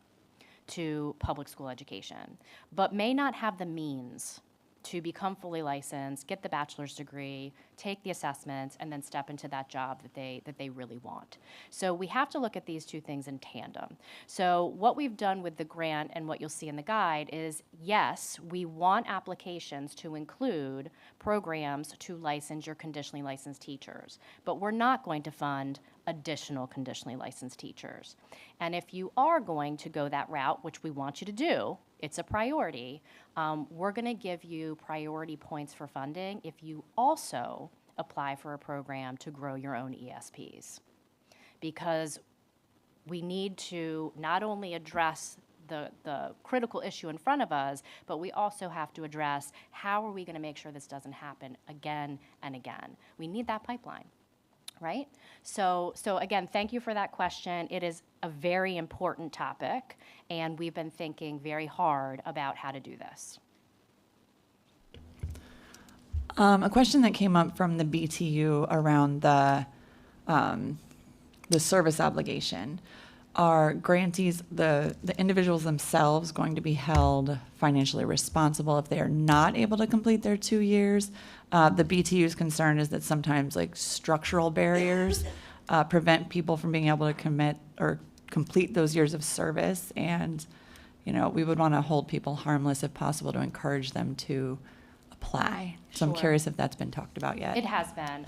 to public school education, but may not have the means to become fully licensed, get the bachelor's degree, take the assessments, and then step into that job that they really want. So we have to look at these two things in tandem. So what we've done with the grant and what you'll see in the guide is, yes, we want applications to include programs to license your conditionally licensed teachers, but we're not going to fund additional conditionally licensed teachers. And if you are going to go that route, which we want you to do, it's a priority, we're going to give you priority points for funding if you also apply for a program to grow your own ESPs. Because we need to not only address the critical issue in front of us, but we also have to address how are we going to make sure this doesn't happen again and again. We need that pipeline. Right? So again, thank you for that question. It is a very important topic, and we've been thinking very hard about how to do this. A question that came up from the BTU around the service obligation. Are grantees, the individuals themselves, going to be held financially responsible if they are not able to complete their 2 years? The BTU's concern is that sometimes structural barriers prevent people from being able to commit or complete those years of service. And, we would want to hold people harmless if possible to encourage them to apply. So I'm curious if that's been talked about yet. It has been.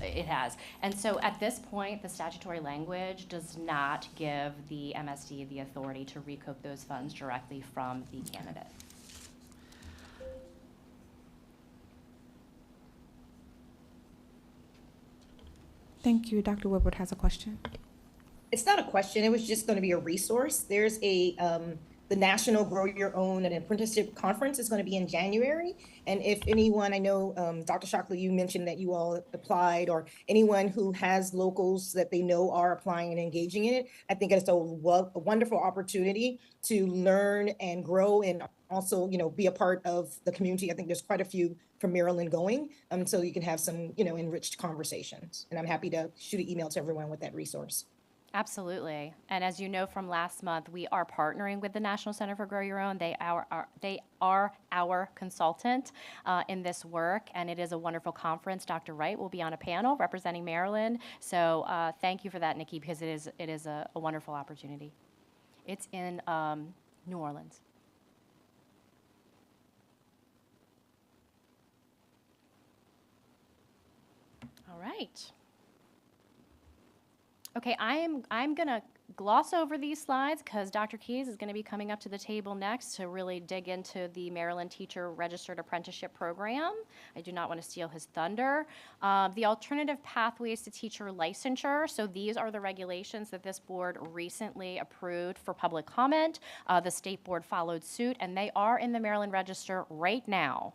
It has. And so at this point, the statutory language does not give the MSD the authority to recoup those funds directly from the candidate. Thank you. Dr. Woodward has a question. It's not a question. It was just going to be a resource. There's the The National Grow Your Own and Apprenticeship Conference is going to be in January. And if anyone, I know, Dr. Shockley, you mentioned that you all applied, or anyone who has locals that they know are applying and engaging in it, I think it's a wonderful opportunity to learn and grow, and also, be a part of the community. I think there's quite a few from Maryland going, so you can have some, enriched conversations. And I'm happy to shoot an email to everyone with that resource. Absolutely. And as you know from last month, we are partnering with the National Center for Grow Your Own. They are our consultant in this work, and it is a wonderful conference. Dr. Wright will be on a panel representing Maryland. So thank you for that, Nikki, because it is a wonderful opportunity. It's in New Orleans. All right. Okay, I'm going to gloss over these slides because Dr. Keyes is going to be coming up to the table next to really dig into the Maryland Teacher Registered Apprenticeship Program. I do not want to steal his thunder. The alternative pathways to teacher licensure. So these are the regulations that this board recently approved for public comment. The state board followed suit, and they are in the Maryland Register right now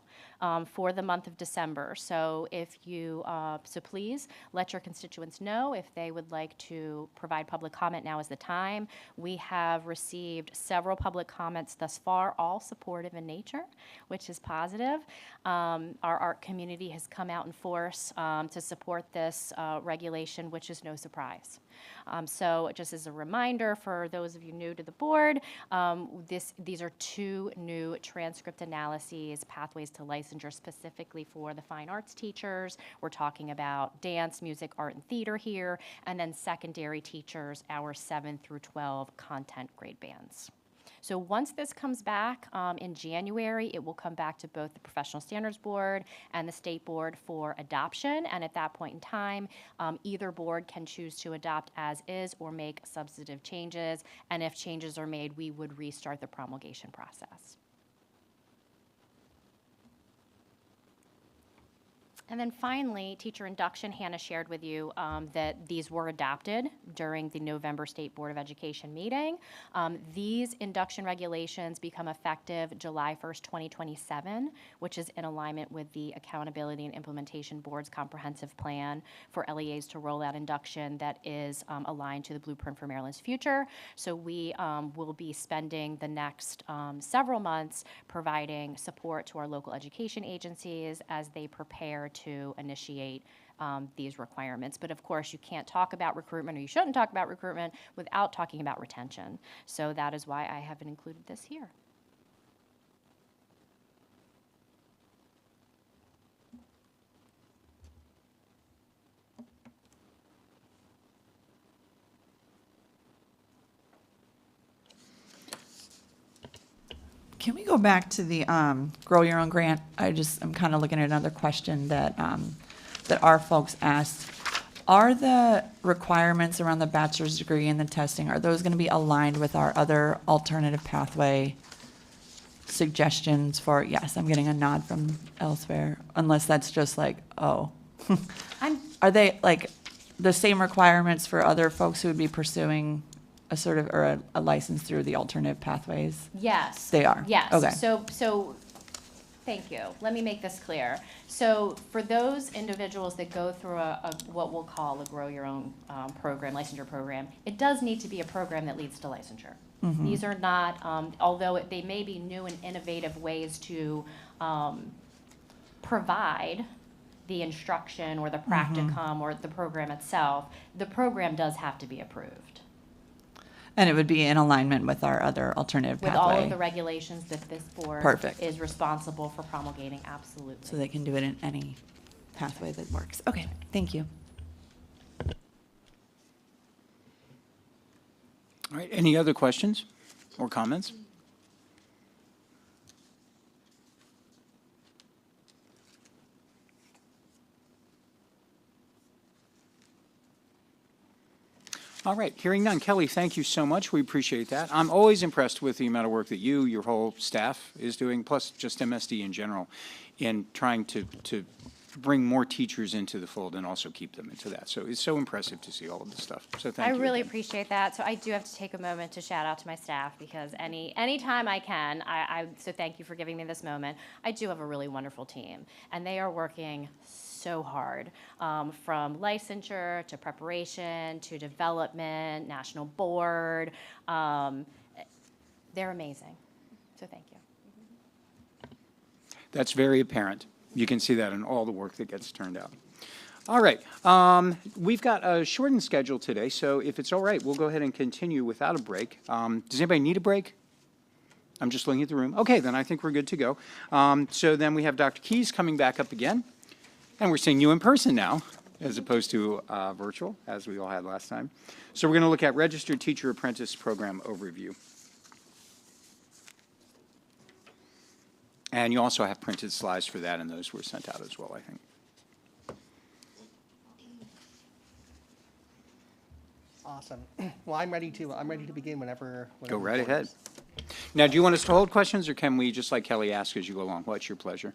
for the month of December. So if you, so please let your constituents know if they would like to provide public comment. Now is the time. We have received several public comments thus far, all supportive in nature, which is positive. Our art community has come out in force to support this regulation, which is no surprise. So just as a reminder for those of you new to the board, these are two new transcript analyses, pathways to licensure specifically for the fine arts teachers. We're talking about dance, music, art, and theater here, and then secondary teachers, our 7 through 12 content grade bands. So once this comes back in January, it will come back to both the Professional Standards Board and the State Board for adoption. And at that point in time, either board can choose to adopt as is or make substantive changes. And if changes are made, we would restart the promulgation process. And then finally, teacher induction. Hannah shared with you that these were adopted during the November State Board of Education meeting. These induction regulations become effective July 1st, 2027, which is in alignment with the Accountability and Implementation Board's comprehensive plan for LEAs to roll out induction that is aligned to the Blueprint for Maryland's Future. So we will be spending the next several months providing support to our local education agencies as they prepare to initiate these requirements. But of course, you can't talk about recruitment, or you shouldn't talk about recruitment without talking about retention. So that is why I haven't included this here. Can we go back to the Grow Your Own grant? I'm kind of looking at another question that that our folks asked. Are the requirements around the bachelor's degree and the testing, are those going to be aligned with our other alternative pathway suggestions for, yes, I'm getting a nod from elsewhere, unless that's just like, oh. Are they like the same requirements for other folks who would be pursuing a sort of, or a license through the alternative pathways? Yes. They are? Yes. Okay. So thank you. Let me make this clear. So for those individuals that go through what we'll call a Grow Your Own program, licensure program, it does need to be a program that leads to licensure. Mhm. These are not, although they may be new and innovative ways to provide the instruction or the practicum or the program itself, the program does have to be approved. And it would be in alignment with our other alternative With pathway. all of the regulations that this board Perfect. is responsible for promulgating, absolutely. So they can do it in any pathway that works. Okay, thank you. All right, any other questions or comments? All right, hearing none. Kelly, thank you so much. We appreciate that. I'm always impressed with the amount of work that your whole staff is doing, plus just MSD in general, in trying to bring more teachers into the fold and also keep them into that. So it's so impressive to see all of this stuff. So thank you. I really again. appreciate that. So I do have to take a moment to shout out to my staff because anytime I can, so thank you for giving me this moment. I do have a really wonderful team, and they are working so hard, from licensure to preparation to development, national board. They're amazing. So thank you. That's very apparent. You can see that in all the work that gets turned out. All right, we've got a shortened schedule today, so if it's all right, we'll go ahead and continue without a break. Does anybody need a break? I'm just looking at the room. Okay, then I think we're good to go. So then we have Dr. Keyes coming back up again, and we're seeing you in person now, as opposed to virtual, as we all had last time. So we're going to look at Registered Teacher Apprentice Program Overview. And you also have printed slides for that, and those were sent out as well, I think. Awesome. Well, I'm ready to begin whenever Go right the board ahead. is. Now, do you want us to hold questions, or can we, just like Kelly, ask as you go along? What's your pleasure?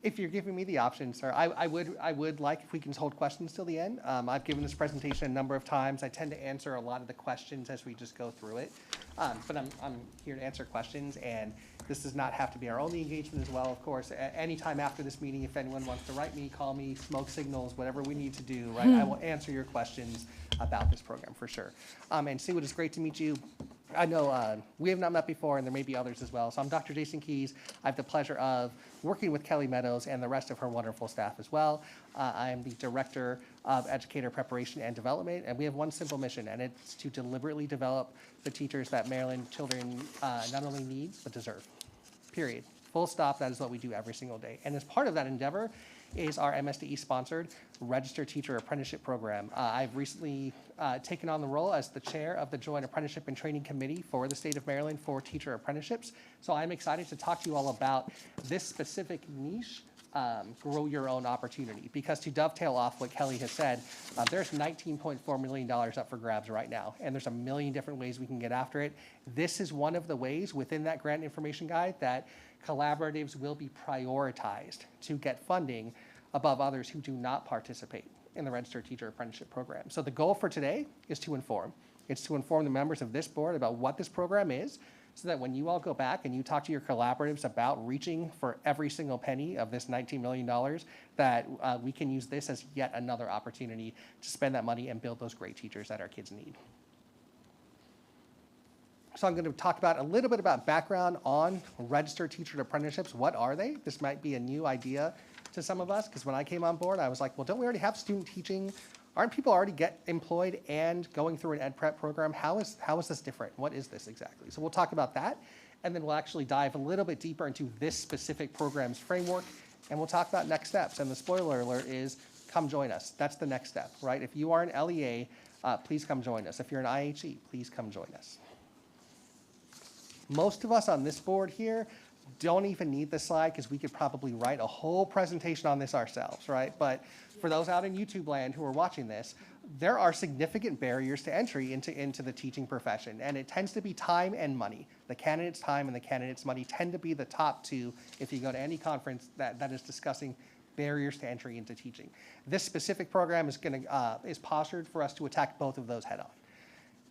If you're giving me the option, sir, I would like if we can hold questions till the end. I've given this presentation a number of times. I tend to answer a lot of the questions as we just go through it. But I'm here to answer questions, and this does not have to be our only engagement as well, of course. Anytime after this meeting, if anyone wants to write me, call me, smoke signals, whatever we need to do, right? I will answer your questions about this program for sure. And Sue, it is great to meet you. I know we have not met before, and there may be others as well. So I'm Dr. Jason Keyes. I have the pleasure of working with Kelly Meadows and the rest of her wonderful staff as well. I am the Director of Educator Preparation and Development, and we have one simple mission, and it's to deliberately develop the teachers that Maryland children not only need, but deserve. Period. Full stop. That is what we do every single day. And as part of that endeavor is our MSTE-sponsored Registered Teacher Apprenticeship Program. I've recently taken on the role as the chair of the Joint Apprenticeship and Training Committee for the state of Maryland for teacher apprenticeships. So I'm excited to talk to you all about this specific niche, grow your own opportunity. Because to dovetail off what Kelly has said, there's $19.4 million up for grabs right now, and there's a million different ways we can get after it. This is one of the ways within that grant information guide that collaboratives will be prioritized to get funding above others who do not participate in the Registered Teacher Apprenticeship Program. So the goal for today is to inform. It's to inform the members of this board about what this program is, so that when you all go back and you talk to your collaboratives about reaching for every single penny of this $19 million, that we can use this as yet another opportunity to spend that money and build those great teachers that our kids need. So I'm going to talk about a little bit about background on registered teacher apprenticeships. What are they? This might be a new idea to some of us, because when I came on board, I was like, well, don't we already have student teaching? Aren't people already get employed and going through an ed prep program? How is this different? What is this exactly? So we'll talk about that, and then we'll actually dive a little bit deeper into this specific program's framework, and we'll talk about next steps. And the spoiler alert is, come join us. That's the next step, right? If you are an LEA, please come join us. If you're an IHE, please come join us. Most of us on this board here don't even need this slide, because we could probably write a whole presentation on this ourselves, right? But for those out in YouTube land who are watching this, there are significant barriers to entry into the teaching profession, and it tends to be time and money. The candidate's time and the candidate's money tend to be the top two if you go to any conference that is discussing barriers to entry into teaching. This specific program is postured for us to attack both of those head on.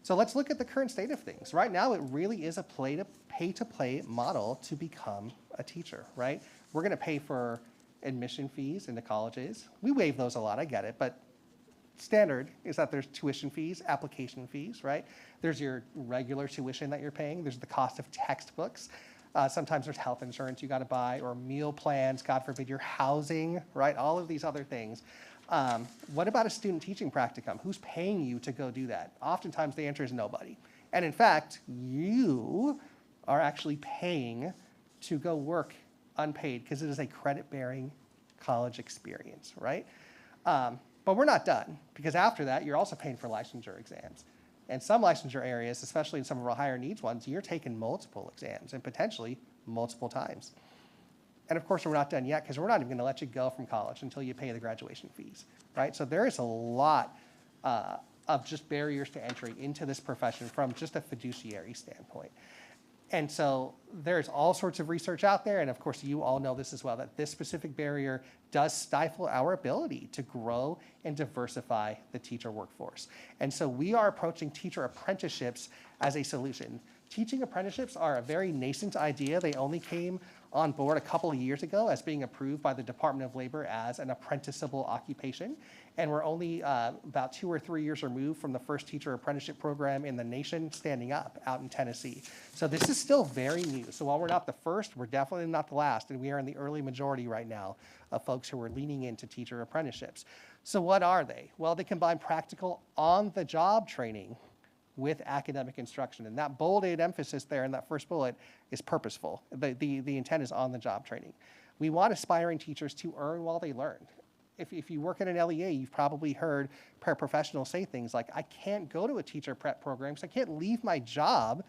So let's look at the current state of things. Right now, it really is a pay-to-play model to become a teacher, right? We're going to pay for admission fees into colleges. We waive those a lot, I get it, but standard is that there's tuition fees, application fees, right? There's your regular tuition that you're paying. There's the cost of textbooks. Sometimes there's health insurance you got to buy, or meal plans, God forbid, your housing, right? All of these other things. What about a student teaching practicum? Who's paying you to go do that? Oftentimes the answer is nobody. And in fact, you are actually paying to go work unpaid, because it is a credit-bearing college experience, right? But we're not done, because after that, you're also paying for licensure exams. And some licensure areas, especially in some of our higher needs ones, you're taking multiple exams, and potentially multiple times. And of course, we're not done yet, because we're not even going to let you go from college until you pay the graduation fees, right? So there is a lot of just barriers to entry into this profession from just a fiduciary standpoint. And so there's all sorts of research out there, and of course you all know this as well, that this specific barrier does stifle our ability to grow and diversify the teacher workforce. And so we are approaching teacher apprenticeships as a solution. Teaching apprenticeships are a very nascent idea. They only came on board a couple of years ago as being approved by the Department of Labor as an apprenticeable occupation. And we're only about 2 or 3 years removed from the first teacher apprenticeship program in the nation standing up out in Tennessee. So this is still very new. So while we're not the first, we're definitely not the last. And we are in the early majority right now of folks who are leaning into teacher apprenticeships. So what are they? Well, they combine practical on-the-job training with academic instruction. And that bolded emphasis there in that first bullet is purposeful. The intent is on-the-job training. We want aspiring teachers to earn while they learn. If you work at an LEA, you've probably heard paraprofessionals say things like, I can't go to a teacher prep program, so I can't leave my job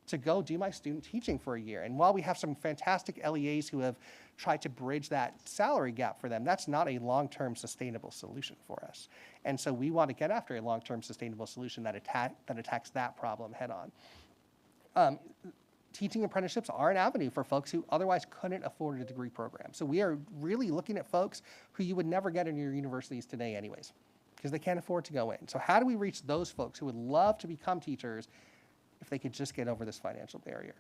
to go do my student teaching for a year. And while we have some fantastic LEAs who have tried to bridge that salary gap for them, that's not a long-term sustainable solution for us. And so we want to get after a long-term sustainable solution that attacks that problem head on. Teaching apprenticeships are an avenue for folks who otherwise couldn't afford a degree program. So we are really looking at folks who you would never get in your universities today anyways, because they can't afford to go in. So how do we reach those folks who would love to become teachers if they could just get over this financial barrier?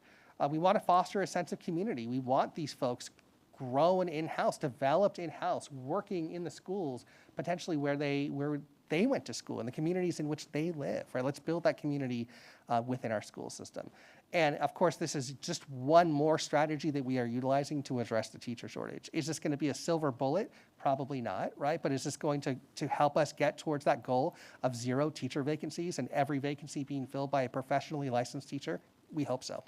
We want to foster a sense of community. We want these folks grown in-house, developed in-house, working in the schools, potentially where they went to school, in the communities in which they live, right? Let's build that community within our school system. And of course, this is just one more strategy that we are utilizing to address the teacher shortage. Is this going to be a silver bullet? Probably not, right? But is this going to help us get towards that goal of 0 teacher vacancies and every vacancy being filled by a professionally licensed teacher? We hope so.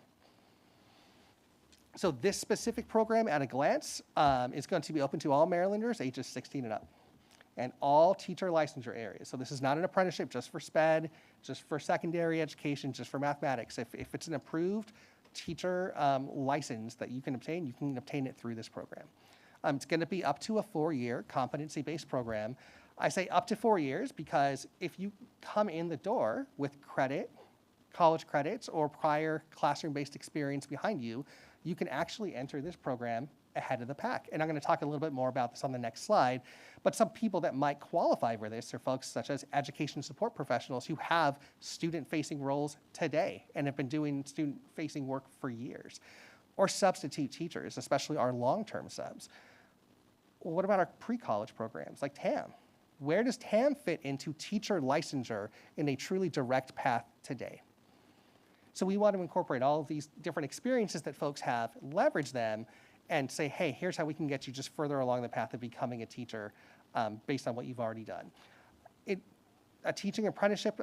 So this specific program at a glance is going to be open to all Marylanders ages 16 and up, and all teacher licensure areas. So this is not an apprenticeship just for SPED, just for secondary education, just for mathematics. If it's an approved teacher license that you can obtain it through this program. It's going to be up to a 4-year competency-based program. I say up to 4 years because if you come in the door with college credits, or prior classroom-based experience behind you, you can actually enter this program ahead of the pack. And I'm going to talk a little bit more about this on the next slide, but some people that might qualify for this are folks such as education support professionals who have student-facing roles today and have been doing student-facing work for years, or substitute teachers, especially our long-term subs. Well, what about our pre-college programs like TAM? Where does TAM fit into teacher licensure in a truly direct path today? So we want to incorporate all of these different experiences that folks have, leverage them, and say, hey, here's how we can get you just further along the path of becoming a teacher based on what you've already done. A teaching apprenticeship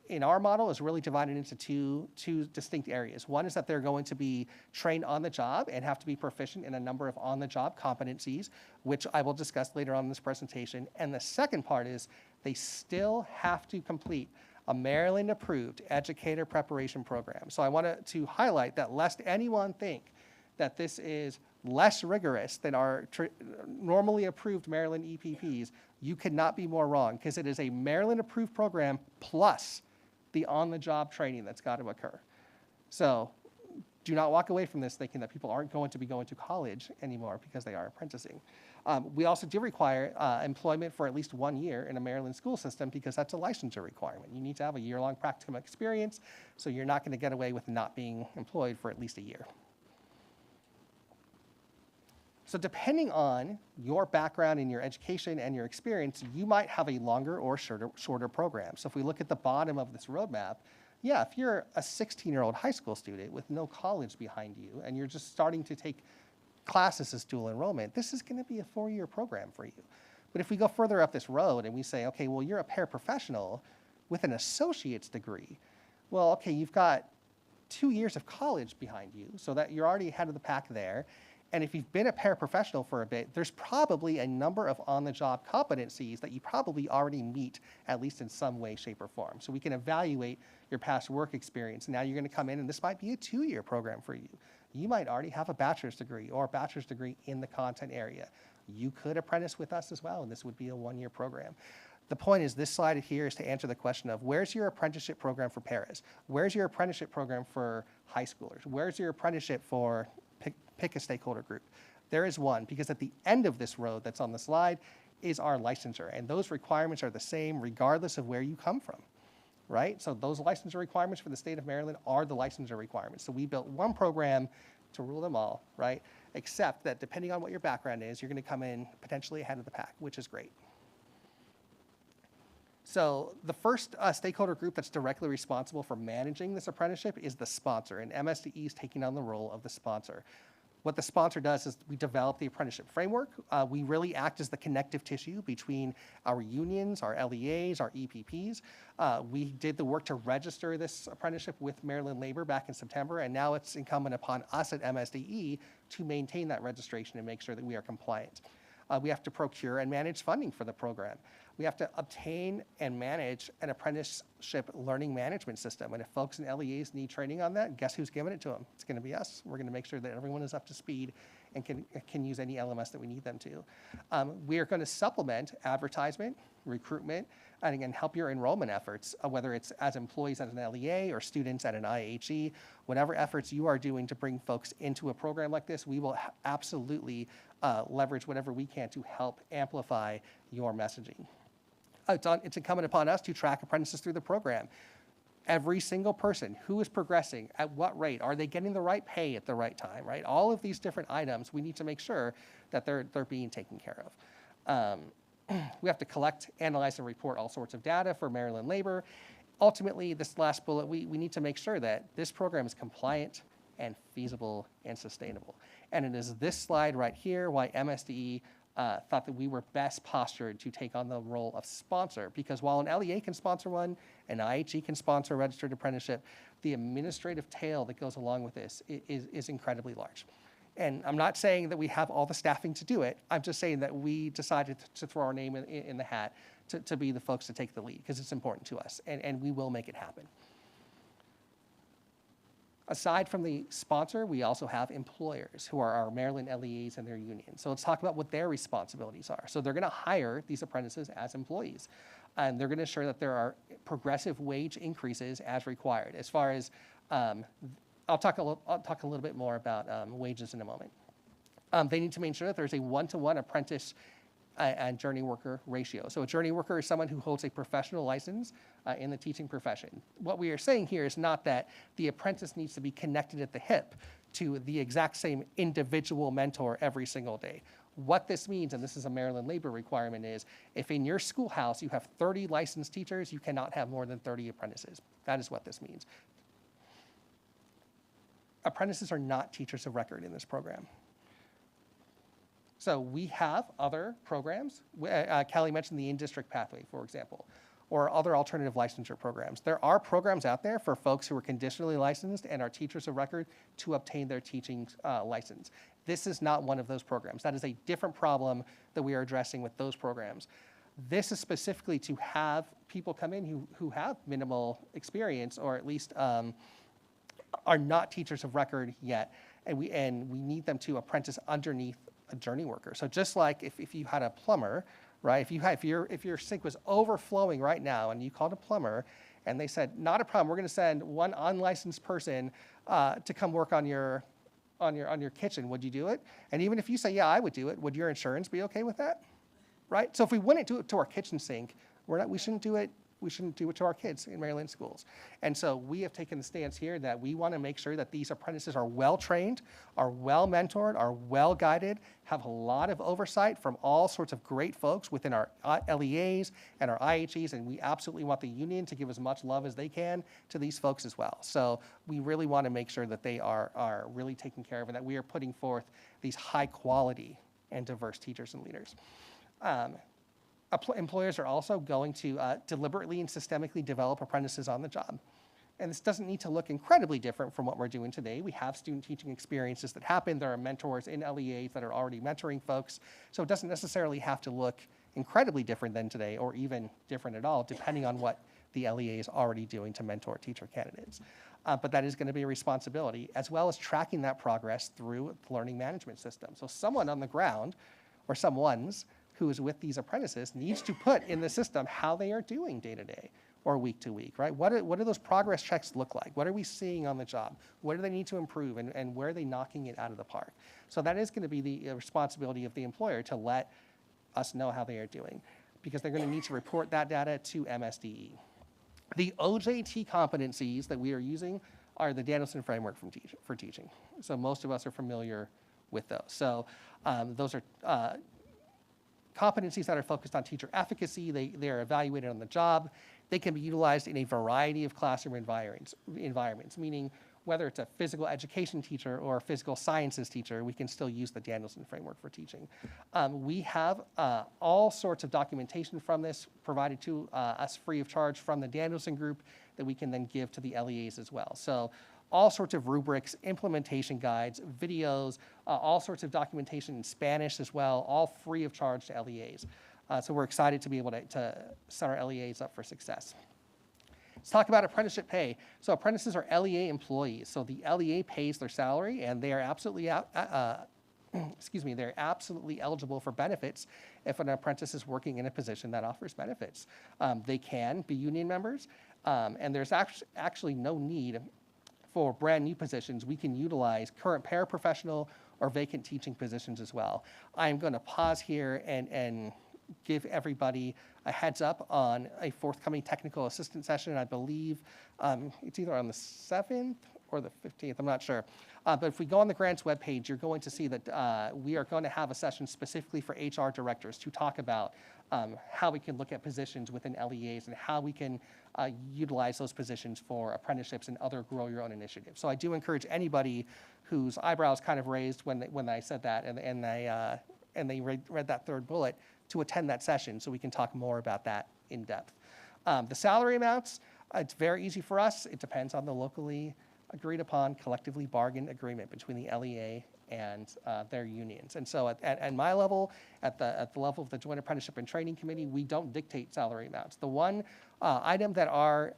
in our model is really divided into two distinct areas. One is that they're going to be trained on the job and have to be proficient in a number of on-the-job competencies, which I will discuss later on in this presentation. And the second part is they still have to complete a Maryland-approved educator preparation program. So I wanted to highlight that lest anyone think that this is less rigorous than our normally approved Maryland EPPs, you could not be more wrong, because it is a Maryland-approved program plus the on-the-job training that's got to occur. So do not walk away from this thinking that people aren't going to be going to college anymore because they are apprenticing. We also do require employment for at least 1 year in a Maryland school system because that's a licensure requirement. You need to have a year-long practicum experience, so you're not going to get away with not being employed for at least a year. So depending on your background and your education and your experience, you might have a longer or shorter program. So if we look at the bottom of this roadmap, yeah, if you're a 16-year-old high school student with no college behind you and you're just starting to take classes as dual enrollment, this is going to be a 4-year program for you. But if we go further up this road and we say, okay, well, you're a paraprofessional with an associate's degree, well, okay, you've got 2 years of college behind you, so that you're already ahead of the pack there. And if you've been a paraprofessional for a bit, there's probably a number of on-the-job competencies that you probably already meet, at least in some way, shape, or form. So we can evaluate your past work experience. Now you're going to come in, and this might be a 2-year program for you. You might already have a bachelor's degree or a bachelor's degree in the content area. You could apprentice with us as well, and this would be a 1-year program. The point is, this slide here is to answer the question of where's your apprenticeship program for paras? Where's your apprenticeship program for high schoolers? Where's your apprenticeship for, pick a stakeholder group? There is one, because at the end of this road that's on the slide is our licensure, and those requirements are the same regardless of where you come from, right? So those licensure requirements for the state of Maryland are the licensure requirements. So we built one program to rule them all, right? Except that depending on what your background is, you're going to come in potentially ahead of the pack, which is great. So the first stakeholder group that's directly responsible for managing this apprenticeship is the sponsor, and MSDE is taking on the role of the sponsor. What the sponsor does is we develop the apprenticeship framework. We really act as the connective tissue between our unions, our LEAs, our EPPs. We did the work to register this apprenticeship with Maryland Labor back in September, and now it's incumbent upon us at MSDE to maintain that registration and make sure that we are compliant. We have to procure and manage funding for the program. We have to obtain and manage an apprenticeship learning management system. And if folks in LEAs need training on that, guess who's giving it to them? It's going to be us. We're going to make sure that everyone is up to speed and can use any LMS that we need them to. We are going to supplement advertisement, recruitment, and again, help your enrollment efforts, whether it's as employees at an LEA or students at an IHE. Whatever efforts you are doing to bring folks into a program like this, we will absolutely leverage whatever we can to help amplify your messaging. It's incumbent upon us to track apprentices through the program. Every single person who is progressing, at what rate, are they getting the right pay at the right time, right? All of these different items, we need to make sure that they're being taken care of. We have to collect, analyze, and report all sorts of data for Maryland Labor. Ultimately, this last bullet, we need to make sure that this program is compliant and feasible and sustainable. And it is this slide right here why MSDE thought that we were best postured to take on the role of sponsor, because while an LEA can sponsor one, an IHE can sponsor a registered apprenticeship, the administrative tail that goes along with this is incredibly large. And I'm not saying that we have all the staffing to do it. I'm just saying that we decided to throw our name in the hat to be the folks to take the lead, because it's important to us, and we will make it happen. Aside from the sponsor, we also have employers who are our Maryland LEAs and their unions. So let's talk about what their responsibilities are. So they're going to hire these apprentices as employees, and they're going to ensure that there are progressive wage increases as required. As far as, I'll talk a little bit more about wages in a moment. They need to make sure that there's a one-to-one apprentice and journey worker ratio. So a journey worker is someone who holds a professional license in the teaching profession. What we are saying here is not that the apprentice needs to be connected at the hip to the exact same individual mentor every single day. What this means, and this is a Maryland Labor requirement, is if in your schoolhouse you have 30 licensed teachers, you cannot have more than 30 apprentices. That is what this means. Apprentices are not teachers of record in this program. So we have other programs. Callie mentioned the in-district pathway, for example, or other alternative licensure programs. There are programs out there for folks who are conditionally licensed and are teachers of record to obtain their teaching license. This is not one of those programs. That is a different problem that we are addressing with those programs. This is specifically to have people come in who have minimal experience, or at least are not teachers of record yet, and we need them to apprentice underneath a journey worker. So just like if you had a plumber, right? If your sink was overflowing right now and you called a plumber and they said, not a problem, we're going to send one unlicensed person to come work on your kitchen, would you do it? And even if you say, yeah, I would do it, would your insurance be okay with that? Right? So if we wouldn't do it to our kitchen sink, we shouldn't do it. We shouldn't do it to our kids in Maryland schools. And so we have taken the stance here that we want to make sure that these apprentices are well trained, are well mentored, are well guided, have a lot of oversight from all sorts of great folks within our LEAs and our IHEs, and we absolutely want the union to give as much love as they can to these folks as well. So we really want to make sure that they are really taken care of and that we are putting forth these high quality and diverse teachers and leaders. Employers are also going to deliberately and systemically develop apprentices on the job. And this doesn't need to look incredibly different from what we're doing today. We have student teaching experiences that happen. There are mentors in LEAs that are already mentoring folks. So it doesn't necessarily have to look incredibly different than today, or even different at all, depending on what the LEA is already doing to mentor teacher candidates. But that is going to be a responsibility, as well as tracking that progress through the learning management system. So someone on the ground, or someone's, who is with these apprentices needs to put in the system how they are doing day to day. or week to week, right? What do those progress checks look like? What are we seeing on the job? What do they need to improve, and where are they knocking it out of the park? So that is going to be the responsibility of the employer to let us know how they are doing, because they're going to need to report that data to MSDE. The OJT competencies that we are using are the Danielson framework for teaching. So most of us are familiar with those. So those are competencies that are focused on teacher efficacy. They are evaluated on the job. They can be utilized in a variety of classroom environments, meaning whether it's a physical education teacher or a physical sciences teacher, we can still use the Danielson framework for teaching. We have all sorts of documentation from this provided to us free of charge from the Danielson group that we can then give to the LEAs as well. So all sorts of rubrics, implementation guides, videos, all sorts of documentation in Spanish as well, all free of charge to LEAs. So we're excited to be able to set our LEAs up for success. Let's talk about apprenticeship pay. So apprentices are LEA employees. So the LEA pays their salary, and they are absolutely they're absolutely eligible for benefits if an apprentice is working in a position that offers benefits. They can be union members, and there's actually no need for brand new positions. We can utilize current paraprofessional or vacant teaching positions as well. I'm going to pause here and give everybody a heads up on a forthcoming technical assistant session. I believe it's either on the 7th or the 15th, I'm not sure. But if we go on the grants webpage, you're going to see that we are going to have a session specifically for HR directors to talk about how we can look at positions within LEAs and how we can utilize those positions for apprenticeships and other grow your own initiatives. So I do encourage anybody whose eyebrows kind of raised when I said that and they read that third bullet to attend that session so we can talk more about that in depth. The salary amounts, it's very easy for us. It depends on the locally agreed upon collectively bargained agreement between the LEA and their unions. And so at my level, at the level of the Joint Apprenticeship and Training Committee, we don't dictate salary amounts. The one item that our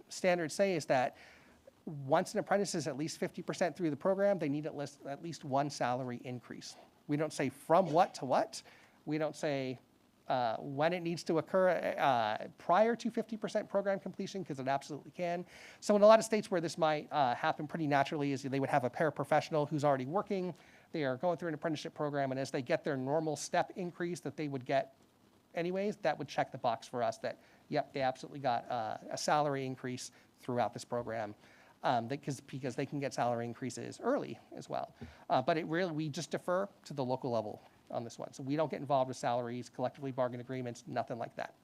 standards say is that once an apprentice is at least 50% through the program, they need at least one salary increase. We don't say from what to what. We don't say when it needs to occur prior to 50% program completion, because it absolutely can. So in a lot of states where this might happen pretty naturally is they would have a paraprofessional who's already working. They are going through an apprenticeship program, and as they get their normal step increase that they would get anyways, that would check the box for us that, yep, they absolutely got a salary increase throughout this program. Because they can get salary increases early as well. But we just defer to the local level on this one. So we don't get involved with salaries, collectively bargained agreements, nothing like that.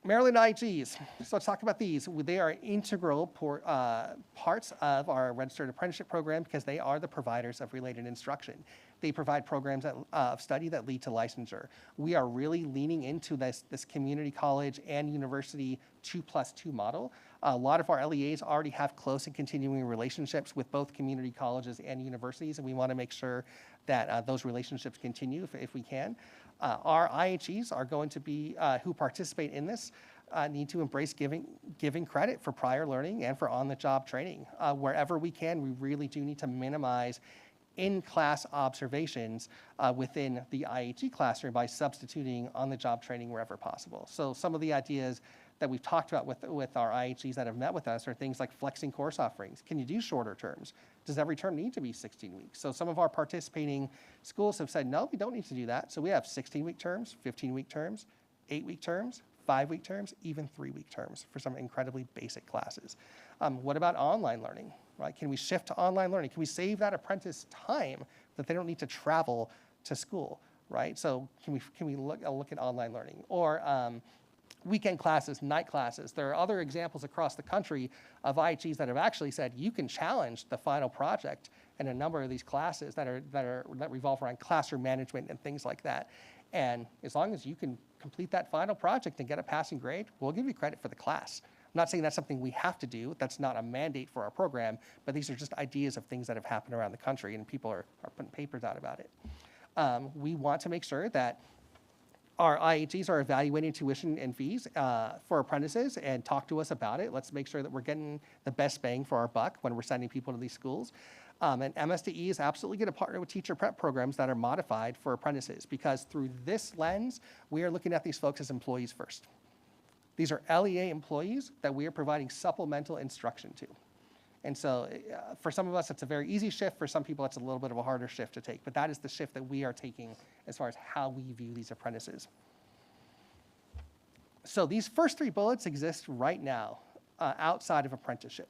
Maryland IHGs. So let's talk about these. They are integral parts of our registered apprenticeship program because they are the providers of related instruction. They provide programs of study that lead to licensure. We are really leaning into this community college and university 2+2 model. A lot of our LEAs already have close and continuing relationships with both community colleges and universities, and we want to make sure that those relationships continue if we can. Our IHEs are going to be, who participate in this, need to embrace giving credit for prior learning and for on-the-job training. Wherever we can, we really do need to minimize in-class observations within the IHE classroom by substituting on-the-job training wherever possible. So some of the ideas that we've talked about with our IHEs that have met with us are things like flexing course offerings. Can you do shorter terms? Does every term need to be 16 weeks? So some of our participating schools have said, no, we don't need to do that. So we have 16-week terms, 15-week terms, 8-week terms, 5-week terms, even 3-week terms for some incredibly basic classes. What about online learning? Right? Can we shift to online learning? Can we save that apprentice time that they don't need to travel to school? Right? So can we look at online learning or weekend classes, night classes? There are other examples across the country of IHEs that have actually said you can challenge the final project in a number of these classes that revolve around classroom management and things like that. And as long as you can complete that final project and get a passing grade, we'll give you credit for the class. I'm not saying that's something we have to do. That's not a mandate for our program, but these are just ideas of things that have happened around the country, and people are putting papers out about it. We want to make sure that our IHEs are evaluating tuition and fees for apprentices and talk to us about it. Let's make sure that we're getting the best bang for our buck when we're sending people to these schools. And MSDE is absolutely going to partner with teacher prep programs that are modified for apprentices because through this lens, we are looking at these folks as employees first. These are LEA employees that we are providing supplemental instruction to. And so for some of us, it's a very easy shift. For some people, it's a little bit of a harder shift to take. But that is the shift that we are taking as far as how we view these apprentices. So these first 3 bullets exist right now outside of apprenticeship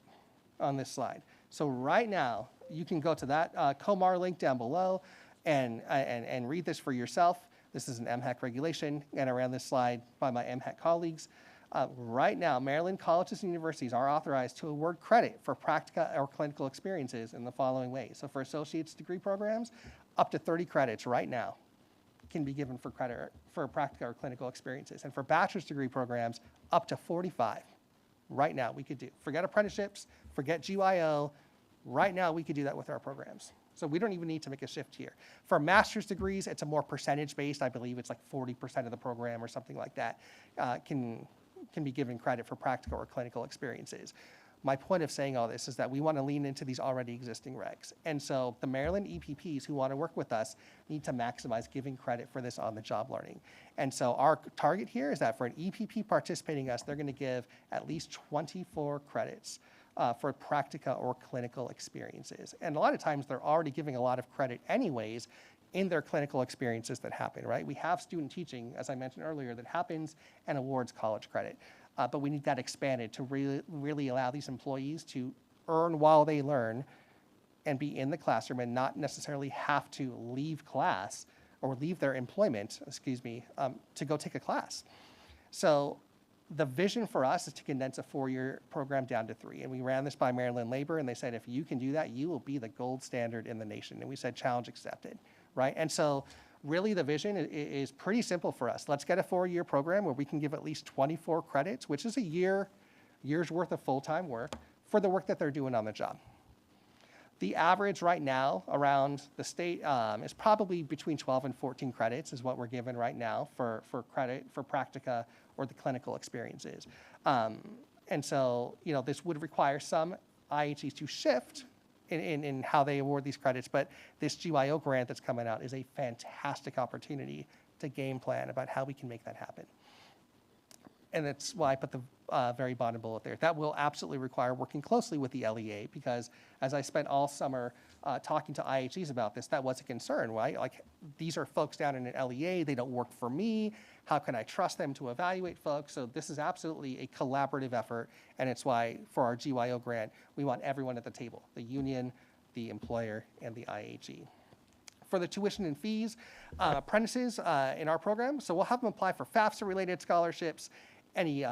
on this slide. So right now, you can go to that COMAR link down below and read this for yourself. This is an MHEC regulation, and around this slide by my MHEC colleagues. Right now, Maryland colleges and universities are authorized to award credit for practical or clinical experiences in the following ways. So for associate's degree programs, up to 30 credits right now can be given for credit for practical or clinical experiences. And for bachelor's degree programs, up to 45 right now we could do. Forget apprenticeships, forget GYO. Right now we could do that with our programs. So we don't even need to make a shift here. For master's degrees, it's a more percentage-based. I believe it's like 40% of the program or something like that can be given credit for practical or clinical experiences. My point of saying all this is that we want to lean into these already existing regs. And so the Maryland EPPs who want to work with us need to maximize giving credit for this on-the-job learning. And so our target here is that for an EPP participating us, they're going to give at least 24 credits for practica or clinical experiences. And a lot of times they're already giving a lot of credit anyways in their clinical experiences that happen, right? We have student teaching, as I mentioned earlier, that happens and awards college credit. But we need that expanded to really allow these employees to earn while they learn and be in the classroom and not necessarily have to leave class or leave their employment, to go take a class. So the vision for us is to condense a 4-year program down to 3. And we ran this by Maryland Labor, and they said, if you can do that, you will be the gold standard in the nation. And we said, challenge accepted, right? And so really the vision is pretty simple for us. Let's get a 4-year program where we can give at least 24 credits, which is a year's worth of full-time work for the work that they're doing on the job. The average right now around the state is probably between 12 and 14 credits is what we're given right now for credit for practica or the clinical experiences. And so, this would require some IHEs to shift in how they award these credits, but this GYO grant that's coming out is a fantastic opportunity to game plan about how we can make that happen. And that's why I put the very bottom bullet there. That will absolutely require working closely with the LEA because as I spent all summer talking to IHEs about this, that was a concern, right? Like, these are folks down in an LEA, they don't work for me. How can I trust them to evaluate folks? So this is absolutely a collaborative effort, and it's why for our GYO grant, we want everyone at the table, the union, the employer, and the IHE. For the tuition and fees, apprentices in our program, so we'll have them apply for FAFSA-related scholarships, any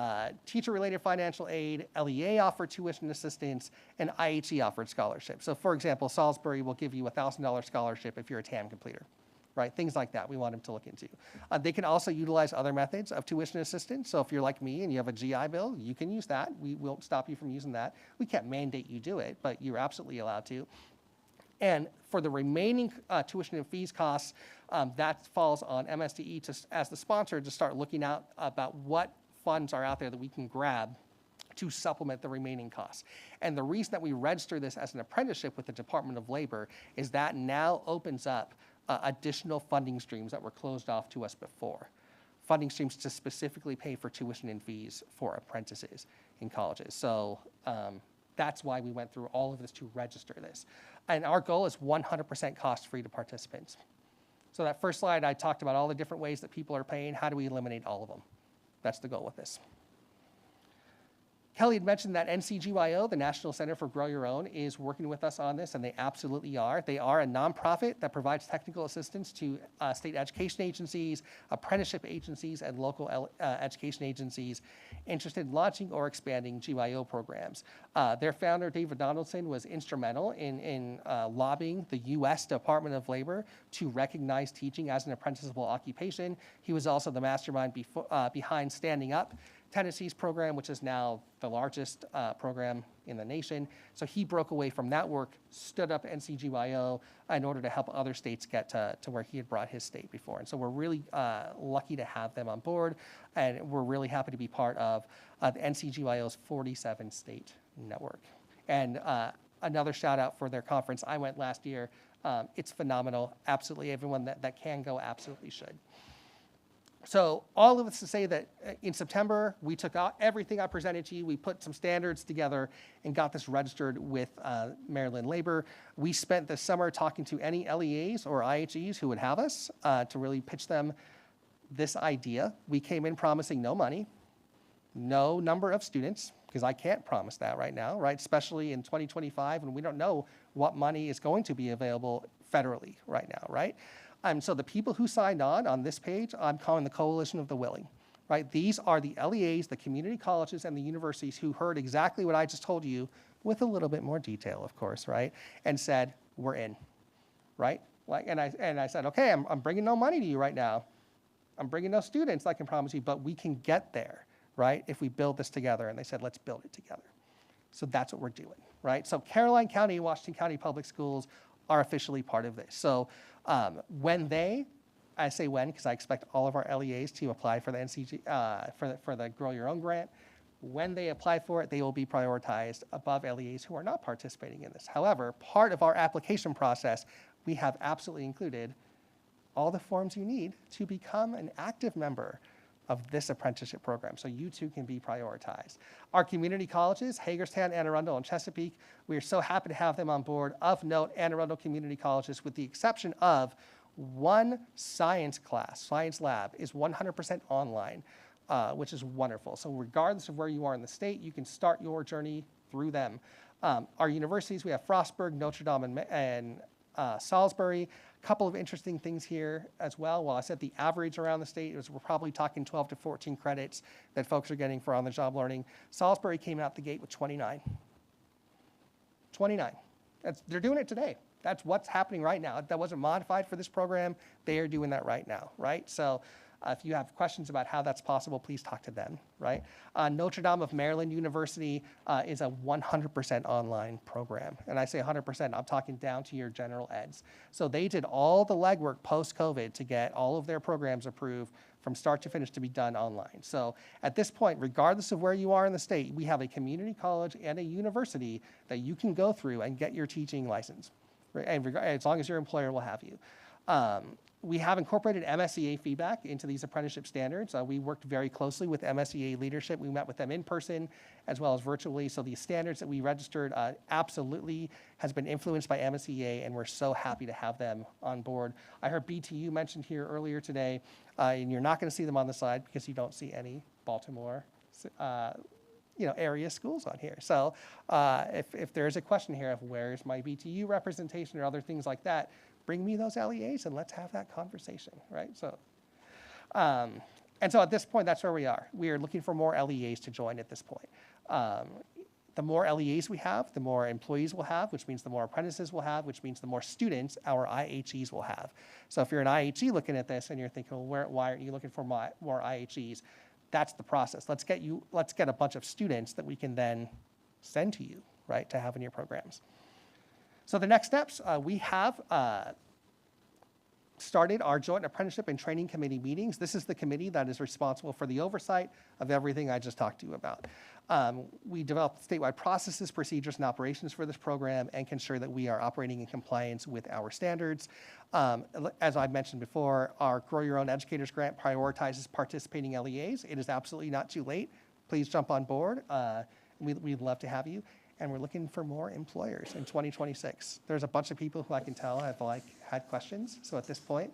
teacher-related financial aid, LEA offered tuition assistance, and IHE offered scholarships. So for example, Salisbury will give you a $1,000 scholarship if you're a TAM completer, right? Things like that we want them to look into. They can also utilize other methods of tuition assistance. So if you're like me and you have a GI Bill, you can use that. We won't stop you from using that. We can't mandate you do it, but you're absolutely allowed to. And for the remaining tuition and fees costs, that falls on MSDE as the sponsor to start looking out about what funds are out there that we can grab to supplement the remaining costs. And the reason that we register this as an apprenticeship with the Department of Labor is that now opens up additional funding streams that were closed off to us before. Funding streams to specifically pay for tuition and fees for apprentices in colleges. So that's why we went through all of this to register this. And our goal is 100% cost-free to participants. So that first slide, I talked about all the different ways that people are paying. How do we eliminate all of them? That's the goal with this. Kelly had mentioned that NCGYO, the National Center for Grow Your Own, is working with us on this, and they absolutely are. They are a nonprofit that provides technical assistance to state education agencies, apprenticeship agencies, and local education agencies interested in launching or expanding GYO programs. Their founder, David Donaldson, was instrumental in lobbying the U.S. Department of Labor to recognize teaching as an apprenticeable occupation. He was also the mastermind behind Standing Up, Tennessee's program, which is now the largest program in the nation. So he broke away from that work, stood up NCGYO in order to help other states get to where he had brought his state before. And so we're really lucky to have them on board, and we're really happy to be part of the NCGYO's 47-state network. And another shout out for their conference. I went last year. It's phenomenal. Absolutely everyone that can go absolutely should. So all of this to say that in September, we took out everything I presented to you. We put some standards together and got this registered with Maryland Labor. We spent the summer talking to any LEAs or IHEs who would have us to really pitch them this idea. We came in promising no money, no number of students, because I can't promise that right now, right? Especially in 2025, and we don't know what money is going to be available federally right now, right? So the people who signed on this page, I'm calling the Coalition of the Willing, right? These are the LEAs, the community colleges, and the universities who heard exactly what I just told you with a little bit more detail, of course, right? And said, we're in, right? Like, and I said, okay, I'm bringing no money to you right now. I'm bringing no students, I can promise you, but we can get there, right? If we build this together. And they said, let's build it together. So that's what we're doing, right? So Caroline County and Washington County Public Schools are officially part of this. So I say when because I expect all of our LEAs to apply for the NCG, for the Grow Your Own grant. When they apply for it, they will be prioritized above LEAs who are not participating in this. However, part of our application process, we have absolutely included all the forms you need to become an active member of this apprenticeship program, so you too can be prioritized. Our community colleges, Hagerstown, Anne Arundel, and Chesapeake, we are so happy to have them on board. Of note, Anne Arundel Community Colleges, with the exception of one science class, science lab, is 100% online, which is wonderful. So regardless of where you are in the state, you can start your journey through them. Our universities, we have Frostburg, Notre Dame, and Salisbury. A couple of interesting things here as well. While I said the average around the state is we're probably talking 12 to 14 credits that folks are getting for on-the-job learning. Salisbury came out the gate with 29. 29. They're doing it today. That's what's happening right now. That wasn't modified for this program. They are doing that right now, right? So if you have questions about how that's possible, please talk to them, right? Notre Dame of Maryland University is a 100% online program. And I say 100%, I'm talking down to your general eds. So they did all the legwork post-COVID to get all of their programs approved from start to finish to be done online. So at this point, regardless of where you are in the state, we have a community college and a university that you can go through and get your teaching license, right? And as long as your employer will have you. We have incorporated MSEA feedback into these apprenticeship standards. We worked very closely with MSEA leadership. We met with them in person as well as virtually. So the standards that we registered absolutely has been influenced by MSEA, and we're so happy to have them on board. I heard BTU mentioned here earlier today, and you're not going to see them on the slide because you don't see any Baltimore area schools on here. So if there's a question here of where's my BTU representation or other things like that, bring me those LEAs and let's have that conversation, right? So, and so at this point, that's where we are. We are looking for more LEAs to join at this point. The more LEAs we have, the more employees we'll have, which means the more apprentices we'll have, which means the more students our IHEs will have. So if you're an IHE looking at this and you're thinking, well, why aren't you looking for more IHEs? That's the process. Let's get a bunch of students that we can then send to you, right, to have in your programs. So the next steps, we have started our joint apprenticeship and training committee meetings. This is the committee that is responsible for the oversight of everything I just talked to you about. We developed statewide processes, procedures, and operations for this program and can ensure that we are operating in compliance with our standards. As I mentioned before, our Grow Your Own Educators Grant prioritizes participating LEAs. It is absolutely not too late. Please jump on board. We'd love to have you. And we're looking for more employers in 2026. There's a bunch of people who I can tell have had questions. So at this point,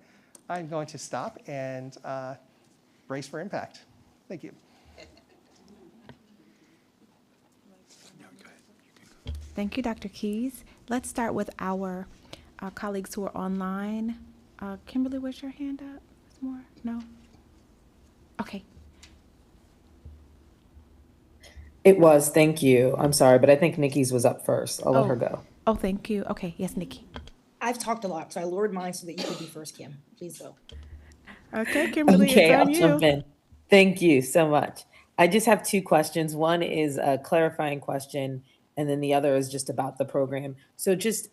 I'm going to stop and brace for impact. Thank you. Thank you, Dr. Keys. Let's start with our colleagues who are online. Kimberly, where's your hand up? Is more? No? Okay. It was, thank you. I'm sorry, but I think Nikki's was up first. I'll let her go. Oh, thank you. Okay, yes, Nikki. I've talked a lot, so I lowered mine so that you could be first, Kim. Please go. Okay, Kimberly, Okay, it's on I'll you. jump in. Thank you so much. I just have two questions. One is a clarifying question, and then the other is just about the program. So just,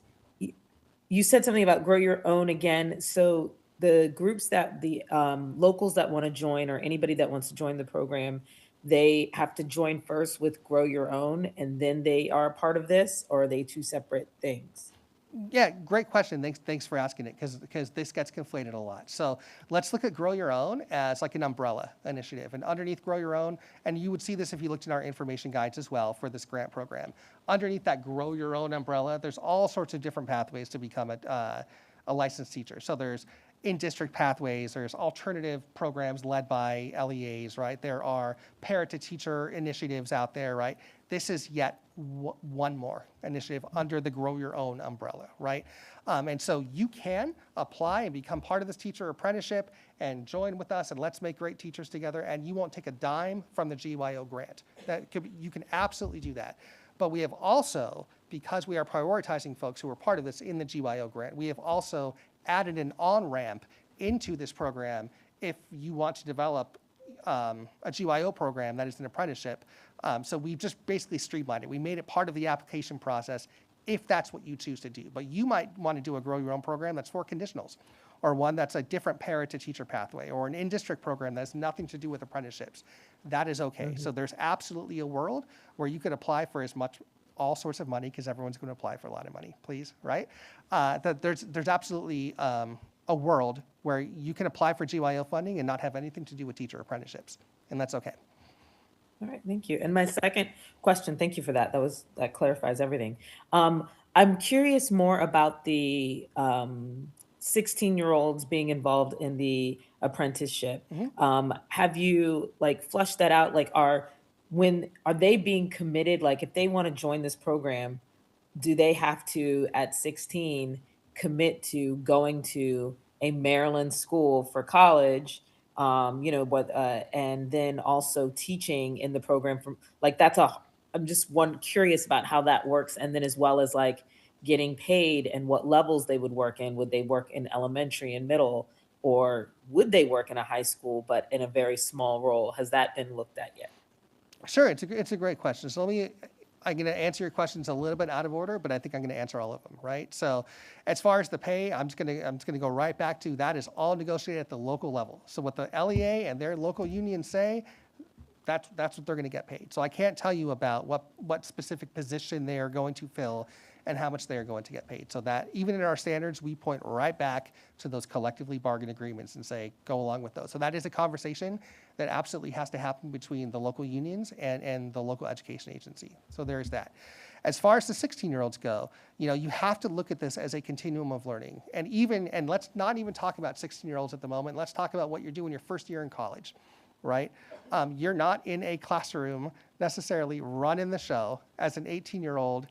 you said something about Grow Your Own again. So the groups that the locals that want to join, or anybody that wants to join the program, they have to join first with Grow Your Own and then they are a part of this, or are they two separate things? Yeah, great question. Thanks for asking it, because this gets conflated a lot. So let's look at Grow Your Own as like an umbrella initiative. And underneath Grow Your Own, and you would see this if you looked in our information guides as well for this grant program. Underneath that Grow Your Own umbrella, there's all sorts of different pathways to become a licensed teacher. So there's in-district pathways, there's alternative programs led by LEAs, right? There are parent-to-teacher initiatives out there, right? This is yet one more initiative under the Grow Your Own umbrella, right? And so you can apply and become part of this teacher apprenticeship and join with us, and let's make great teachers together, and you won't take a dime from the GYO grant. You can absolutely do that. But we have also, because we are prioritizing folks who are part of this in the GYO grant, we have also added an on-ramp into this program if you want to develop a GYO program that is an apprenticeship. So we've just basically streamlined it. We made it part of the application process if that's what you choose to do. But you might want to do a Grow Your Own program that's for conditionals, or one that's a different parent-to-teacher pathway, or an in-district program that has nothing to do with apprenticeships. That is okay. So there's absolutely a world where you could apply for all sorts of money, because everyone's going to apply for a lot of money, please, right? That there's absolutely a world where you can apply for GYO funding and not have anything to do with teacher apprenticeships, and that's okay. All right, thank you. And my second question, thank you for that. That clarifies everything. I'm curious more about the 16-year-olds being involved in the apprenticeship. Have you flushed that out? Are they being committed? If they want to join this program, do they have to at 16 commit to going to a Maryland school for college? And then also teaching in the program I'm just curious about how that works. And then as well as getting paid and what levels they would work in. Would they work in elementary and middle, or would they work in a high school, but in a very small role? Has that been looked at yet? Sure, it's a great question. So I'm going to answer your questions a little bit out of order, but I think I'm going to answer all of them, right? So as far as the pay, I'm just going to go right back to that is all negotiated at the local level. So what the LEA and their local unions say, that's what they're going to get paid. So I can't tell you about what specific position they are going to fill and how much they are going to get paid. So that even in our standards, we point right back to those collectively bargained agreements and say, go along with those. So that is a conversation that absolutely has to happen between the local unions and the local education agency. So there's that. As far as the 16-year-olds go, you have to look at this as a continuum of learning. And let's not even talk about 16-year-olds at the moment. Let's talk about what you're doing your first year in college, right? You're not in a classroom necessarily running the show as an 18-year-old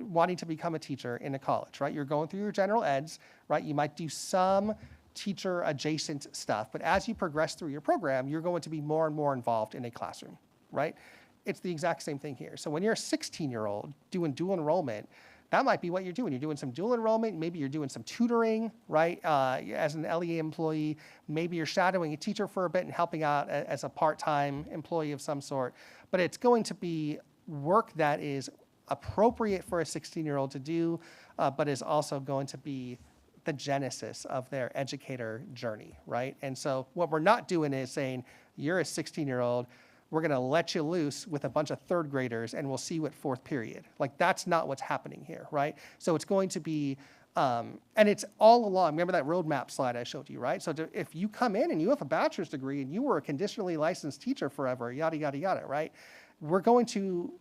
wanting to become a teacher in a college, right? You're going through your general eds, right? You might do some teacher adjacent stuff, but as you progress through your program, you're going to be more and more involved in a classroom, right? It's the exact same thing here. So when you're a 16-year-old doing dual enrollment, that might be what you're doing. You're doing some dual enrollment, maybe you're doing some tutoring, right? As an LEA employee, maybe you're shadowing a teacher for a bit and helping out as a part-time employee of some sort, but it's going to be work that is appropriate for a 16-year-old to do, but is also going to be the genesis of their educator journey, right? And so what we're not doing is saying, you're a 16-year-old, we're going to let you loose with a bunch of third graders and we'll see you at fourth period. That's not what's happening here, right? So it's going to be, and it's all along, remember that roadmap slide I showed you, right? So if you come in and you have a bachelor's degree and you were a conditionally licensed teacher forever, yada, yada, yada, right? We're going to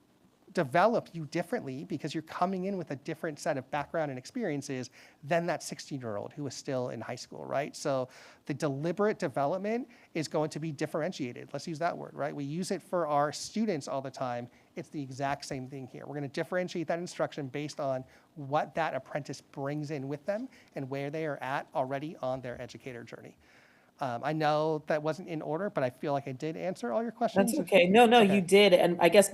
develop you differently because you're coming in with a different set of background and experiences than that 16-year-old who is still in high school, right? So the deliberate development is going to be differentiated. Let's use that word, right? We use it for our students all the time. It's the exact same thing here. We're going to differentiate that instruction based on what that apprentice brings in with them and where they are at already on their educator journey. I know that wasn't in order, but I feel like I did answer all your questions. That's okay. No, Okay. you did. And I guess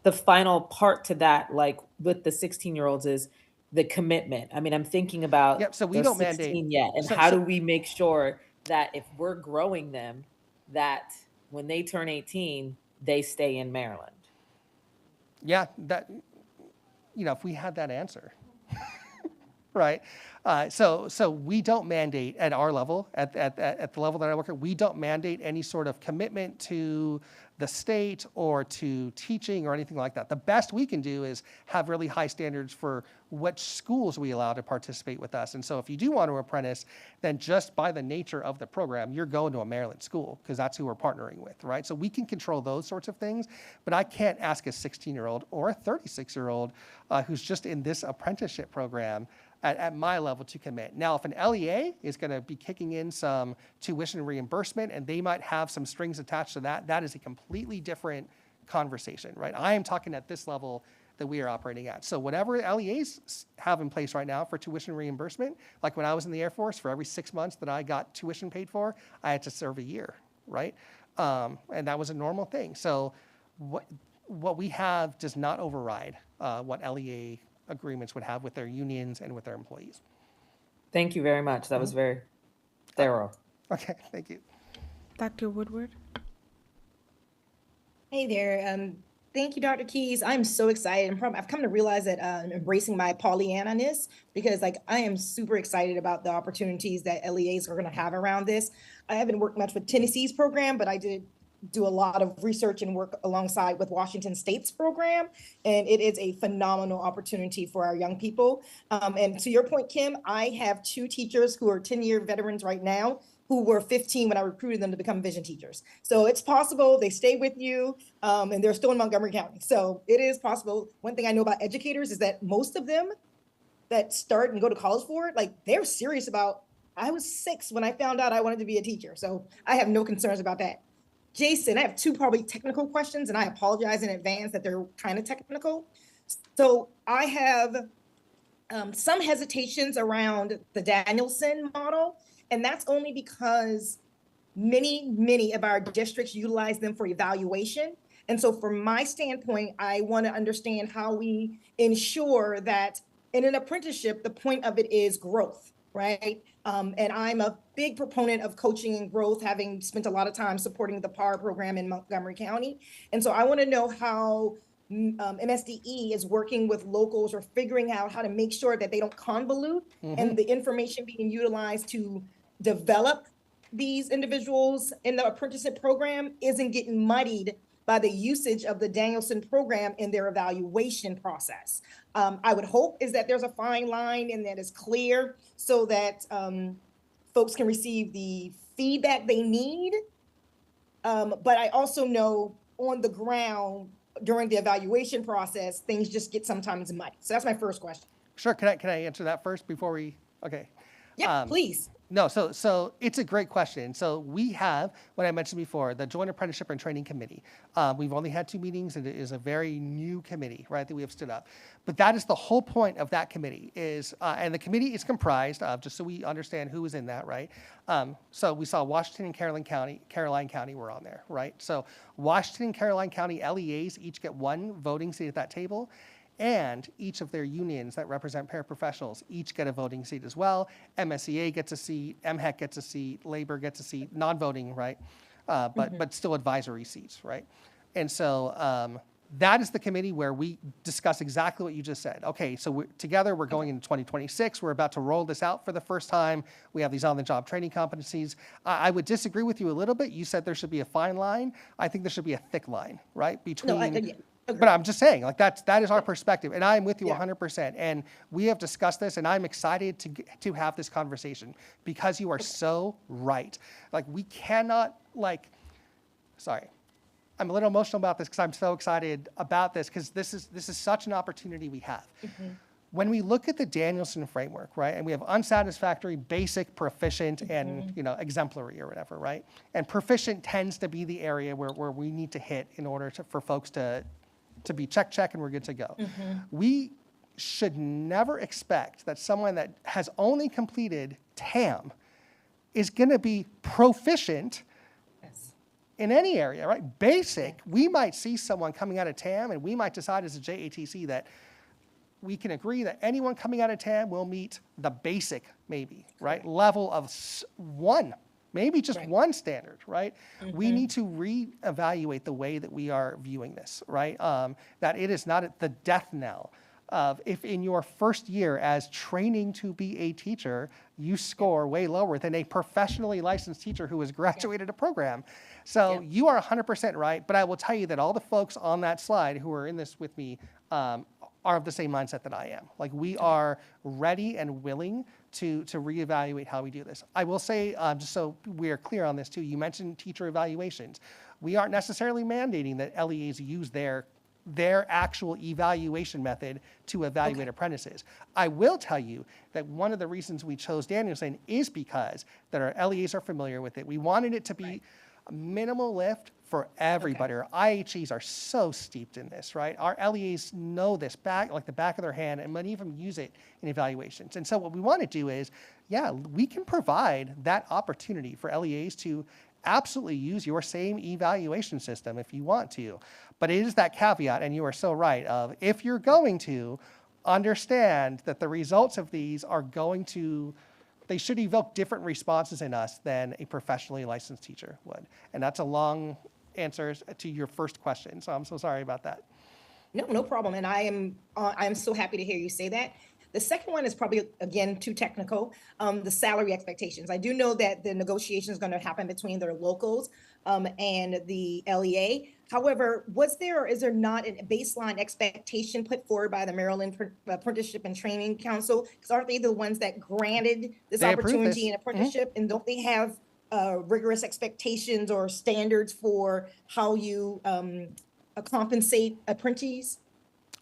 the final part to that, with the 16-year-olds, is the commitment. I mean, I'm thinking about Yep, so we they're don't 16 mandate. yet, and So- how so- do we make sure that if we're growing them, that when they turn 18, they stay in Maryland? Yeah, if we had that answer. right? So we don't mandate at our level, at the level that I work at, we don't mandate any sort of commitment to the state or to teaching or anything like that. The best we can do is have really high standards for which schools we allow to participate with us. And so if you do want to apprentice, then just by the nature of the program, you're going to a Maryland school because that's who we're partnering with, right? So we can control those sorts of things, but I can't ask a 16-year-old or a 36-year-old who's just in this apprenticeship program at my level to commit. Now, if an LEA is going to be kicking in some tuition reimbursement and they might have some strings attached to that, that is a completely different conversation, right? I am talking at this level that we are operating at. So whatever LEAs have in place right now for tuition reimbursement, like when I was in the Air Force, for every 6 months that I got tuition paid for, I had to serve a year, right? And that was a normal thing. So what we have does not override what LEA agreements would have with their unions and with their employees. Thank you very much. That was very thorough. Okay, thank you. Dr. Woodward? Hey there. Thank you, Dr. Keys. I'm so excited. I've come to realize that I'm embracing my Pollyanna-ness because I am super excited about the opportunities that LEAs are going to have around this. I haven't worked much with Tennessee's program, but I did do a lot of research and work alongside with Washington State's program. And it is a phenomenal opportunity for our young people. And to your point, Kim, I have 2 teachers who are 10-year veterans right now who were 15 when I recruited them to become vision teachers. So it's possible they stay with you and they're still in Montgomery County. So it is possible. One thing I know about educators is that most of them that start and go to college for it, they're serious about, I was 6 when I found out I wanted to be a teacher. So I have no concerns about that. Jason, I have 2 probably technical questions, and I apologize in advance that they're kind of technical. So I have some hesitations around the Danielson model, and that's only because many of our districts utilize them for evaluation. And so from my standpoint, I want to understand how we ensure that in an apprenticeship, the point of it is growth, right? And I'm a big proponent of coaching and growth, having spent a lot of time supporting the PAR program in Montgomery County. And so I want to know how MSDE is working with locals or figuring out how to make sure that they don't convolute and the information being utilized to develop these individuals in the apprenticeship program isn't getting muddied by the usage of the Danielson program in their evaluation process. I would hope is that there's a fine line and that is clear so that folks can receive the feedback they need. But I also know on the ground during the evaluation process, things just get sometimes muddy. So that's my first question. Sure, can I answer that first before we, okay. Yeah, please. No, so it's a great question. So we have, what I mentioned before, the Joint Apprenticeship and Training Committee. We've only had 2 meetings, and it is a very new committee, right, that we have stood up. But that is the whole point of that committee is, and the committee is comprised of, just so we understand who is in that, right? So we saw Washington and Caroline County were on there, right? So Washington and Caroline County LEAs each get 1 voting seat at that table. And each of their unions that represent paraprofessionals each get a voting seat as well. MSEA gets a seat, MHEC gets a seat, Labor gets a seat, non-voting, right? But still advisory seats, right? And so that is the committee where we discuss exactly what you just said. Okay, so together we're going into 2026. We're about to roll this out for the first time. We have these on-the-job training competencies. I would disagree with you a little bit. You said there should be a fine line. I think there should be a thick line, right? Between. But I'm just saying, that is our perspective, and I'm with you 100%. And we have discussed this, and I'm excited to have this conversation because you are so right. We cannot sorry, I'm a little emotional about this because I'm so excited about this because this is such an opportunity we have. When we look at the Danielson framework, right, and we have unsatisfactory, basic, proficient, and exemplary or whatever, right? And proficient tends to be the area where we need to hit in order for folks to be check, and we're good to go. We should never expect that someone that has only completed TAM is going to be proficient in any area, right? Basic, we might see someone coming out of TAM and we might decide as a JATC that we can agree that anyone coming out of TAM will meet the basic, maybe, right? Level of 1. Maybe just 1 standard, right? We need to reevaluate the way that we are viewing this, right? That it is not the death knell of if in your first year as training to be a teacher, you score way lower than a professionally licensed teacher who has graduated a program. So you are 100% right, but I will tell you that all the folks on that slide who are in this with me are of the same mindset that I am. Like, we are ready and willing to reevaluate how we do this. I will say, just so we are clear on this too, you mentioned teacher evaluations. We aren't necessarily mandating that LEAs use their actual evaluation method to evaluate apprentices. I will tell you that one of the reasons we chose Danielson is because that our LEAs are familiar with it. We wanted it to be a minimal lift for everybody. Our IHEs are so steeped in this, right? Our LEAs know this like the back of their hand, and might even use it in evaluations. And so what we want to do is, we can provide that opportunity for LEAs to absolutely use your same evaluation system if you want to. But it is that caveat, and you are so right, of if you're going to understand that the results of these are going to, they should evoke different responses in us than a professionally licensed teacher would. And that's a long answer to your first question, so I'm so sorry about that. No problem. And I'm so happy to hear you say that. The second one is probably, again, too technical, the salary expectations. I do know that the negotiation is going to happen between their locals and the LEA. However, is there not a baseline expectation put forward by the Maryland Apprenticeship and Training Council? Because aren't they the ones that granted this opportunity in apprenticeship? And don't they have rigorous expectations or standards for how you compensate apprentices?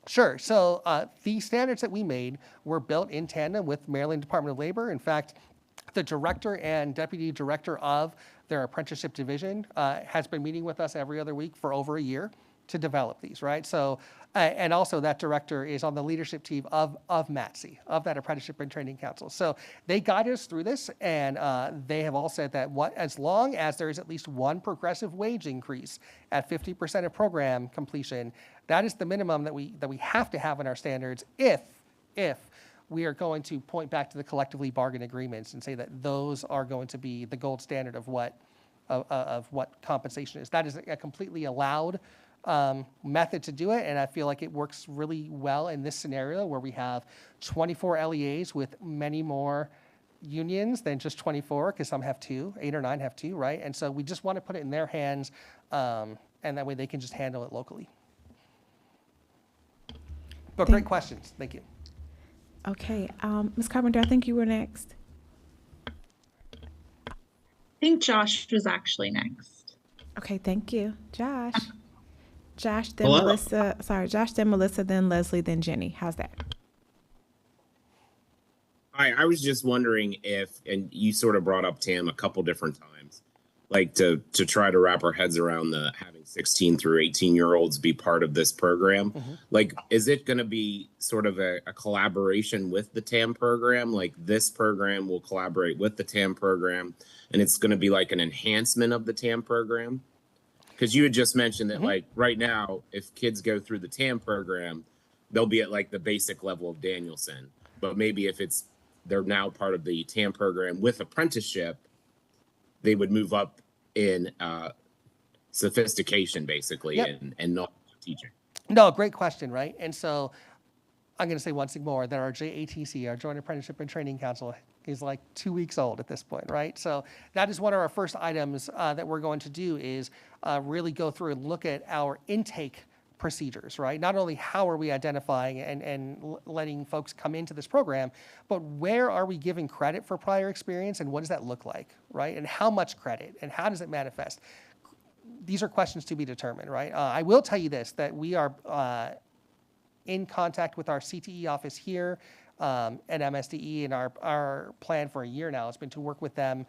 Sure. So the standards that we made were built in tandem with Maryland Department of Labor. In fact, the director and deputy director of their apprenticeship division has been meeting with us every other week for over a year to develop these, right? So, and also that director is on the leadership team of MATC, of that Apprenticeship and Training Council. So they guided us through this, and they have all said that as long as there is at least one progressive wage increase at 50% of program completion, that is the minimum that we have to have in our standards if we are going to point back to the collectively bargained agreements and say that those are going to be the gold standard of what compensation is. That is a completely allowed method to do it, and I feel like it works really well in this scenario where we have 24 LEAs with many more unions than just 24, because some have 2, 8 or 9 have 2, right? And so we just want to put it in their hands, and that way they can just handle it locally. But great questions. Thank you. Okay, Ms. Carpenter, I think you were next. I think Josh was actually next. Okay, thank you. Josh, then Hello. Melissa, Josh, then Melissa, then Leslie, then Jenny. How's that? I was just wondering if, and you sort of brought up TAM a couple different times, like to try to wrap our heads around the having 16 through 18-year-olds be part of this program. Like, is it going to be sort of a collaboration with the TAM program? Like, this program will collaborate with the TAM program, and it's going to be like an enhancement of the TAM program? Because you had just mentioned that, like, right now, if kids go through the TAM program, they'll be at like the basic level of Danielson. But maybe if they're now part of the TAM program with apprenticeship, they would move up in sophistication, basically, and not teaching. No, great question, right? And so I'm going to say one thing more, that our JATC, our Joint Apprenticeship and Training Council, is like 2 weeks old at this point, right? So that is one of our first items that we're going to do is really go through and look at our intake procedures, right? Not only how are we identifying and letting folks come into this program, but where are we giving credit for prior experience, and what does that look like, right? And how much credit, and how does it manifest? These are questions to be determined, right? I will tell you this, that we are in contact with our CTE office here at MSDE, and our plan for a year now has been to work with them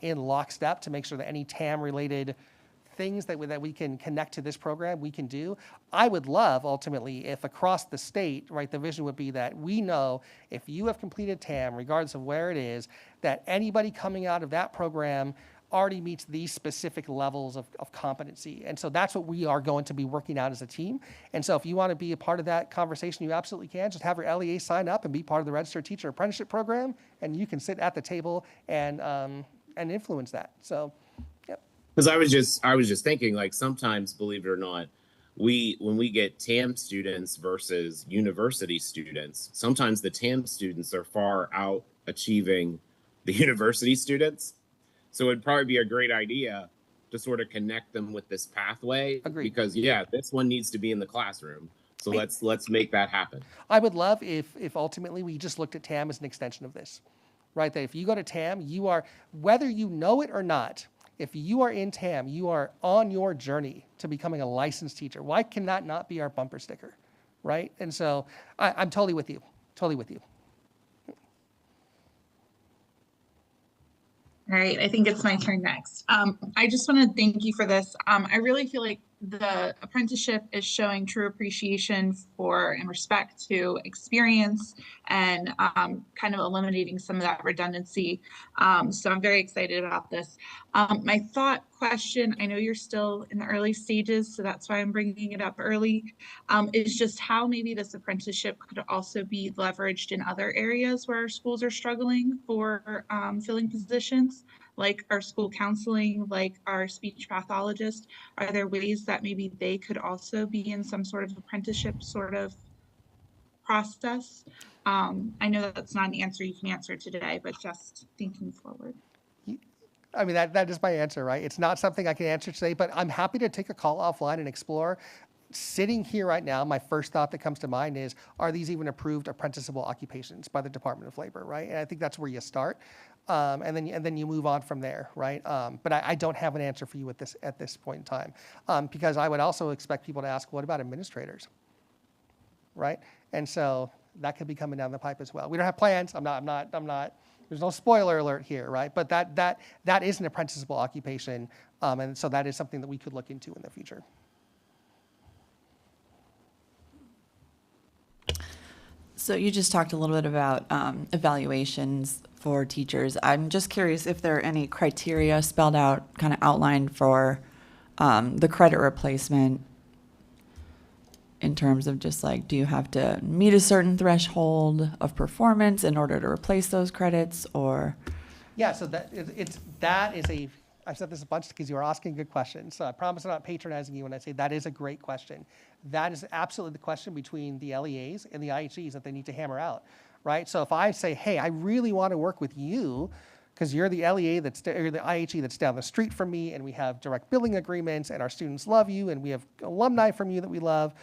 in lockstep to make sure that any TAM-related things that we can connect to this program, we can do. I would love, ultimately, if across the state, right, the vision would be that we know if you have completed TAM, regardless of where it is, that anybody coming out of that program already meets these specific levels of competency. And so that's what we are going to be working out as a team. And so if you want to be a part of that conversation, you absolutely can. Just have your LEA sign up and be part of the Registered Teacher Apprenticeship Program, and you can sit at the table and influence that. So, yep. Because I was just thinking, like, sometimes, believe it or not, when we get TAM students versus university students, sometimes the TAM students are far out achieving the university students. So it'd probably be a great idea to sort of connect them with this pathway. Agreed. Because yeah, this one needs to be in the classroom. So let's make that happen. I would love if ultimately we just looked at TAM as an extension of this, right? That if you go to TAM, you are, whether you know it or not, if you are in TAM, you are on your journey to becoming a licensed teacher. Why can that not be our bumper sticker, right? And so I'm totally with you, totally with you. All right, I think it's my turn next. I just want to thank you for this. I really feel like the apprenticeship is showing true appreciation for and respect to experience and kind of eliminating some of that redundancy. So I'm very excited about this. My thought question, I know you're still in the early stages, so that's why I'm bringing it up early, is just how maybe this apprenticeship could also be leveraged in other areas where our schools are struggling for filling positions, like our school counseling, like our speech pathologist. Are there ways that maybe they could also be in some sort of apprenticeship sort of process? I know that's not an answer you can answer today, but just thinking forward. I mean, that is my answer, right? It's not something I can answer today, but I'm happy to take a call offline and explore. Sitting here right now, my first thought that comes to mind is, are these even approved apprenticeable occupations by the Department of Labor, right? And I think that's where you start. And then you move on from there, right? But I don't have an answer for you at this point in time, because I would also expect people to ask, what about administrators, right? And so that could be coming down the pipe as well. We don't have plans. I'm not. There's no spoiler alert here, right? But that is an apprenticeable occupation, and so that is something that we could look into in the future. So you just talked a little bit about evaluations for teachers. I'm just curious if there are any criteria spelled out, kind of outlined for the credit replacement in terms of just like, do you have to meet a certain threshold of performance in order to replace those credits, or? Yeah, so I've said this a bunch because you are asking good questions. So I promise I'm not patronizing you when I say that is a great question. That is absolutely the question between the LEAs and the IHEs that they need to hammer out, right? So if I say, hey, I really want to work with you because you're the LEA or the IHE that's down the street from me, and we have direct billing agreements, and our students love you, and we have alumni from you that we love,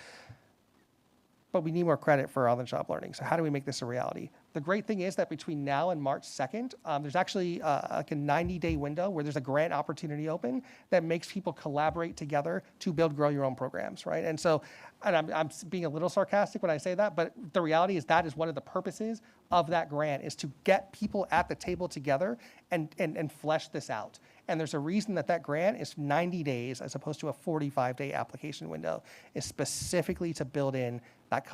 but we need more credit for on-the-job learning. So how do we make this a reality? The great thing is that between now and March 2nd, there's actually like a 90-day window where there's a grant opportunity open that makes people collaborate together to build, grow your own programs, right? And so, and I'm being a little sarcastic when I say that, but the reality is that is one of the purposes of that grant, is to get people at the table together and flesh this out. And there's a reason that grant is 90 days as opposed to a 45-day application window, is specifically to build in that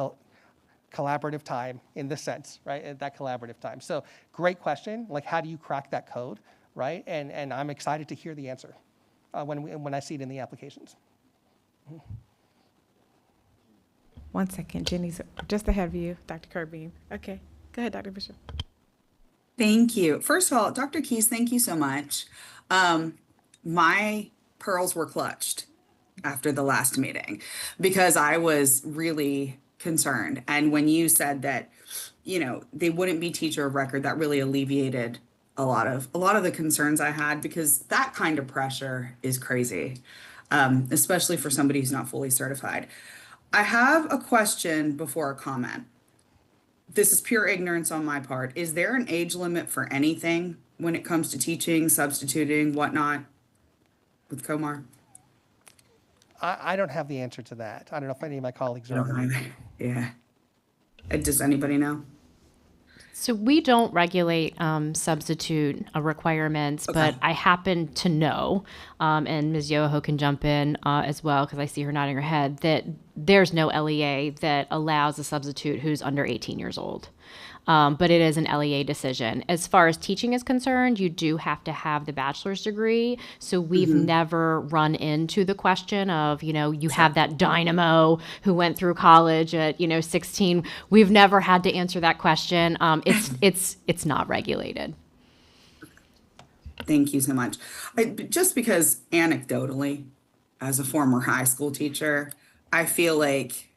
collaborative time in this sense, right? That collaborative time. So great question. Like, how do you crack that code, right? And I'm excited to hear the answer when I see it in the applications. 1 second, Jenny's just ahead of you, Dr. Kirby. Okay, go ahead, Dr. Bishop. Thank you. First of all, Dr. Keys, thank you so much. My pearls were clutched after the last meeting because I was really concerned. And when you said that, they wouldn't be teacher of record, that really alleviated a lot of the concerns I had, because that kind of pressure is crazy, especially for somebody who's not fully certified. I have a question before a comment. This is pure ignorance on my part. Is there an age limit for anything when it comes to teaching, substituting, whatnot with Comar? I don't have the answer to that. I don't know if any of my colleagues are. Yeah. Does anybody know? So we don't regulate substitute requirements, but I happen to know, and Ms. Yoho can jump in as well, because I see her nodding her head, that there's no LEA that allows a substitute who's under 18 years old. But it is an LEA decision. As far as teaching is concerned, you do have to have the bachelor's degree. So we've never run into the question of, you have that dynamo who went through college at, 16. We've never had to answer that question. It's not regulated. Thank you so much. Just because anecdotally, as a former high school teacher, I feel like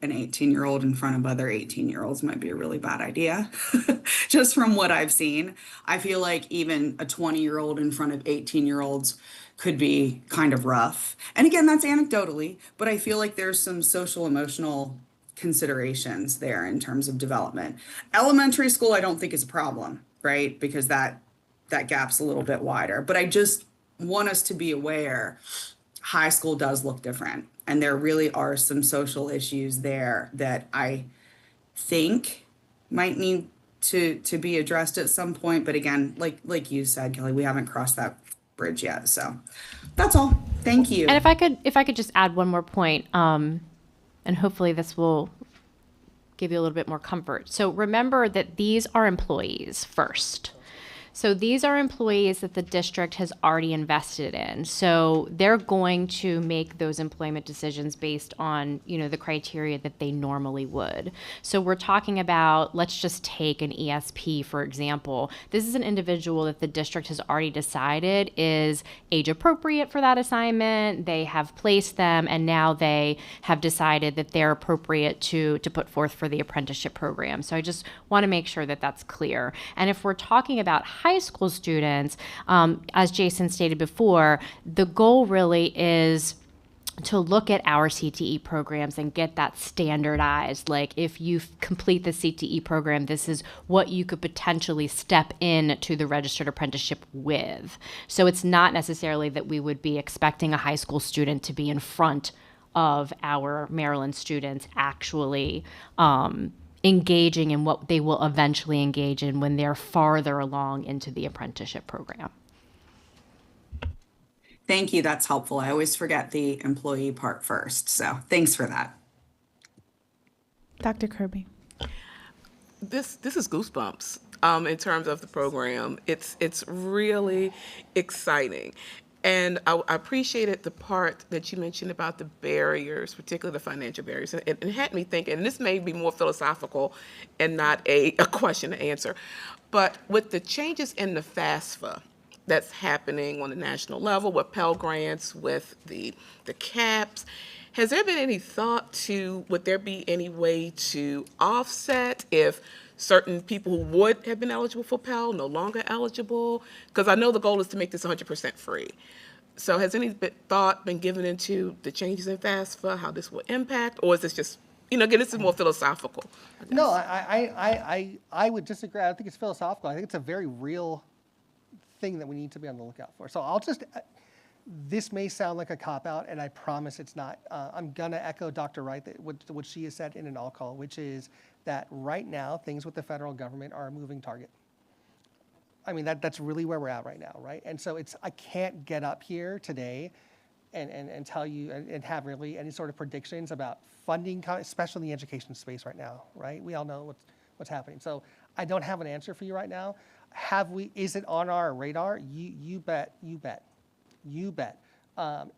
an 18-year-old in front of other 18-year-olds might be a really bad idea, just from what I've seen. I feel like even a 20-year-old in front of 18-year-olds could be kind of rough. And again, that's anecdotally, but I feel like there's some social emotional considerations there in terms of development. Elementary school, I don't think is a problem, right? Because that gap's a little bit wider. But I just want us to be aware high school does look different. And there really are some social issues there that I think might need to be addressed at some point. But again, like you said, Kelly, we haven't crossed that bridge yet. So that's all. Thank you. And if I could just add one more point, and hopefully this will give you a little bit more comfort. So remember that these are employees first. So these are employees that the district has already invested in. So they're going to make those employment decisions based on, the criteria that they normally would. So we're talking about, let's just take an ESP, for example. This is an individual that the district has already decided is age appropriate for that assignment. They have placed them, and now they have decided that they're appropriate to put forth for the apprenticeship program. So I just want to make sure that that's clear. And if we're talking about high school students, as Jason stated before, the goal really is to look at our CTE programs and get that standardized. Like, if you complete the CTE program, this is what you could potentially step in to the registered apprenticeship with. So it's not necessarily that we would be expecting a high school student to be in front of our Maryland students actually engaging in what they will eventually engage in when they're farther along into the apprenticeship program. Thank you. That's helpful. I always forget the employee part first. So thanks for that. Dr. Kirby. This is goosebumps in terms of the program. It's really exciting. And I appreciated the part that you mentioned about the barriers, particularly the financial barriers. And it had me thinking, and this may be more philosophical and not a question to answer, but with the changes in the FAFSA that's happening on the national level with Pell Grants, with the caps, has there been any thought to, would there be any way to offset if certain people who would have been eligible for Pell no longer eligible? Because I know the goal is to make this 100% free. So has any thought been given into the changes in FAFSA, how this will impact, or is this just, again, this is more philosophical? No, I would disagree. I don't think it's philosophical. I think it's a very real thing that we need to be on the lookout for. So this may sound like a cop-out, and I promise it's not. I'm going to echo Dr. Wright, what she has said in an all-call, which is that right now, things with the federal government are a moving target. I mean, that's really where we're at right now, right? And so I can't get up here today and tell you and have really any sort of predictions about funding, especially in the education space right now, right? We all know what's happening. So I don't have an answer for you right now. Is it on our radar? You bet.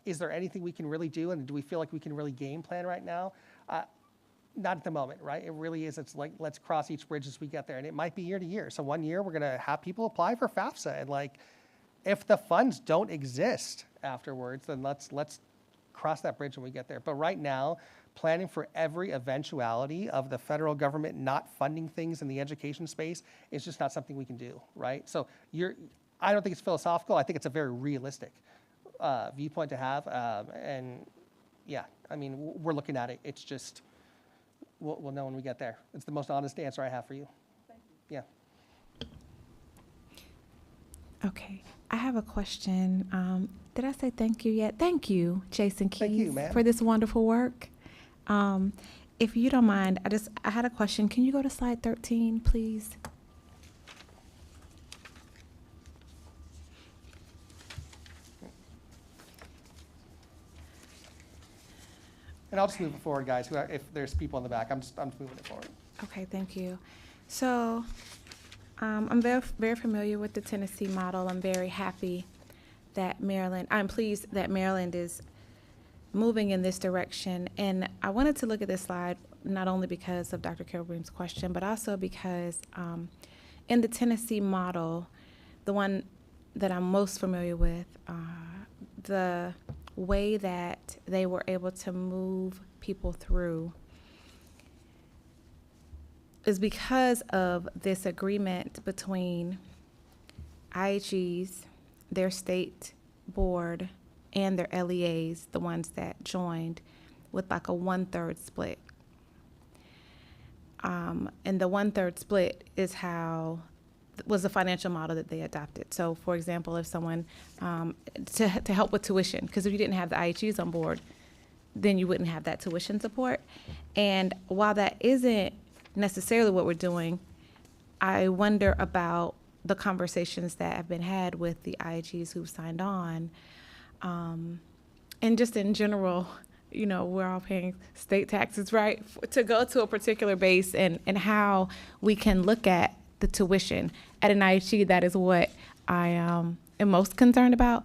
Is there anything we can really do, and do we feel like we can really game plan right now? Not at the moment, right? It really is. It's like, let's cross each bridge as we get there. And it might be year to year. So one year we're going to have people apply for FAFSA. And if the funds don't exist afterwards, then let's cross that bridge when we get there. But right now, planning for every eventuality of the federal government not funding things in the education space is just not something we can do, right? So I don't think it's philosophical. I think it's a very realistic viewpoint to have. And yeah, I mean, we're looking at it. It's just, we'll know when we get there. It's the most honest answer I have for you. Thank you. Yeah. Okay, I have a question. Did I say thank you yet? Thank you, Jason Keys, Thank you, ma'am. for this wonderful work. If you don't mind, I had a question. Can you go to slide 13, please? And I'll just move it forward, guys. If there's people in the back, I'm just moving it forward. Okay, thank you. So I'm very, very familiar with the Tennessee model. I'm very happy that I'm pleased that Maryland is moving in this direction. And I wanted to look at this slide not only because of Dr. Kilbream's question, but also because in the Tennessee model, the one that I'm most familiar with, the way that they were able to move people through is because of this agreement between IHEs, their state board, and their LEAs, the ones that joined, with like a 1/3 split. And the 1/3 split was the financial model that they adopted. So, for example, if someone, to help with tuition, because if you didn't have the IHEs on board, then you wouldn't have that tuition support. And while that isn't necessarily what we're doing, I wonder about the conversations that have been had with the IHEs who've signed on. And just in general, you know, we're all paying state taxes, right? To go to a particular base and how we can look at the tuition at an IHE, that is what I am most concerned about,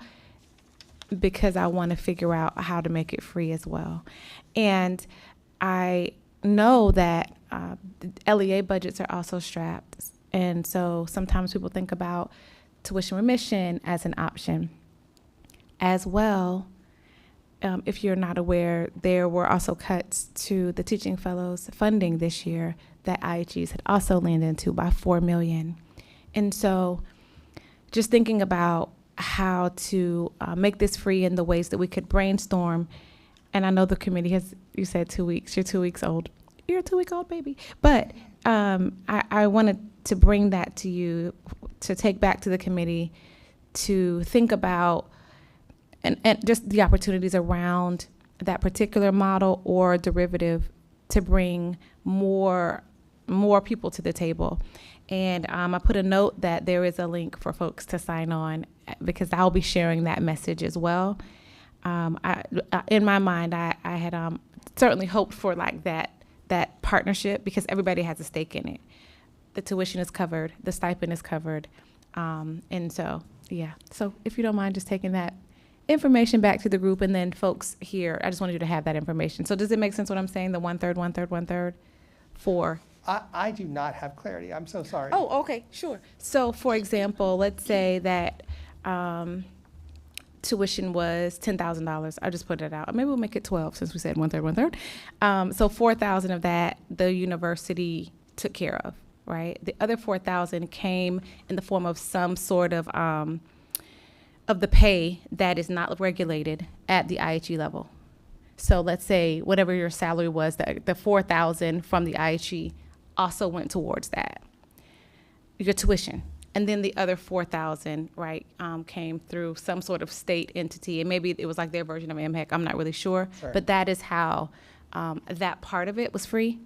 because I want to figure out how to make it free as well. And I know that LEA budgets are also strapped. And so sometimes people think about tuition remission as an option as well. If you're not aware, there were also cuts to the teaching fellows funding this year that IHEs had also leaned into by $4 million. And so just thinking about how to make this free in the ways that we could brainstorm. And I know the committee has, you said 2 weeks, you're 2 weeks old. You're a 2-week-old baby. But I wanted to bring that to you, to take back to the committee, to think about and just the opportunities around that particular model or derivative to bring more people to the table. And I put a note that there is a link for folks to sign on, because I'll be sharing that message as well. In my mind, I had certainly hoped for like that partnership, because everybody has a stake in it. The tuition is covered, the stipend is covered. And so, yeah. So if you don't mind just taking that information back to the group, and then folks here, I just wanted you to have that information. So does it make sense what I'm saying? The 1/3, 1/3, 1/3 for? I do not have clarity. I'm so sorry. Oh, okay, sure. So for example, let's say that tuition was $10,000. I'll just put it out. Maybe we'll make it 12 since we said 1/3, 1/3. So 4,000 of that the university took care of, right? The other 4,000 came in the form of some sort of the pay that is not regulated at the IHE level. So let's say whatever your salary was, the 4,000 from the IHE also went towards that, your tuition. And then the other 4,000, right, came through some sort of state entity. And maybe it was like their version of MHEC, I'm not really sure. But that is how that part of it was free.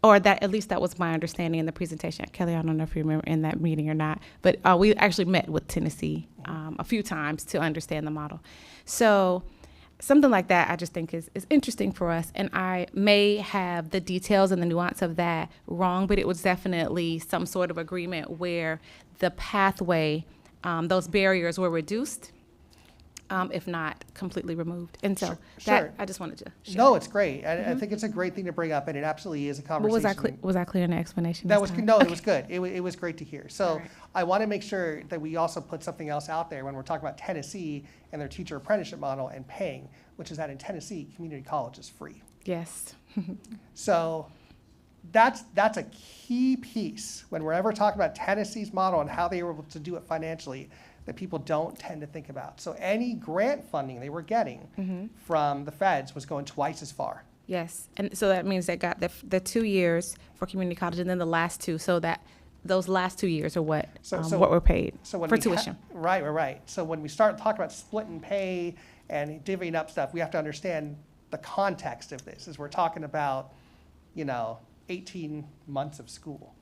Or that, at least that was my understanding in the presentation. Kelly, I don't know if you remember in that meeting or not, but we actually met with Tennessee a few times to understand the model. So something like that I just think is interesting for us. And I may have the details and the nuance of that wrong, but it was definitely some sort of agreement where the pathway, those barriers were reduced, if not completely removed. And so that, I just wanted to share. No, it's great. I think it's a great thing to bring up, and it absolutely is a conversation. Was I clear in the explanation? That was good. No, it was good. It was great to hear. So I want to make sure that we also put something else out there when we're talking about Tennessee and their teacher apprenticeship model and paying, which is that in Tennessee, community college is free. Yes. So that's a key piece when we're ever talking about Tennessee's model and how they were able to do it financially that people don't tend to think about. So any grant funding they were getting from the feds was going twice as far. Yes, and so that means they got the 2 years for community college, and then the last two, so that those last 2 years are what we're paid for tuition. Right. So when we start talking about splitting pay and divvying up stuff, we have to understand the context of this. As we're talking about, 18 months of school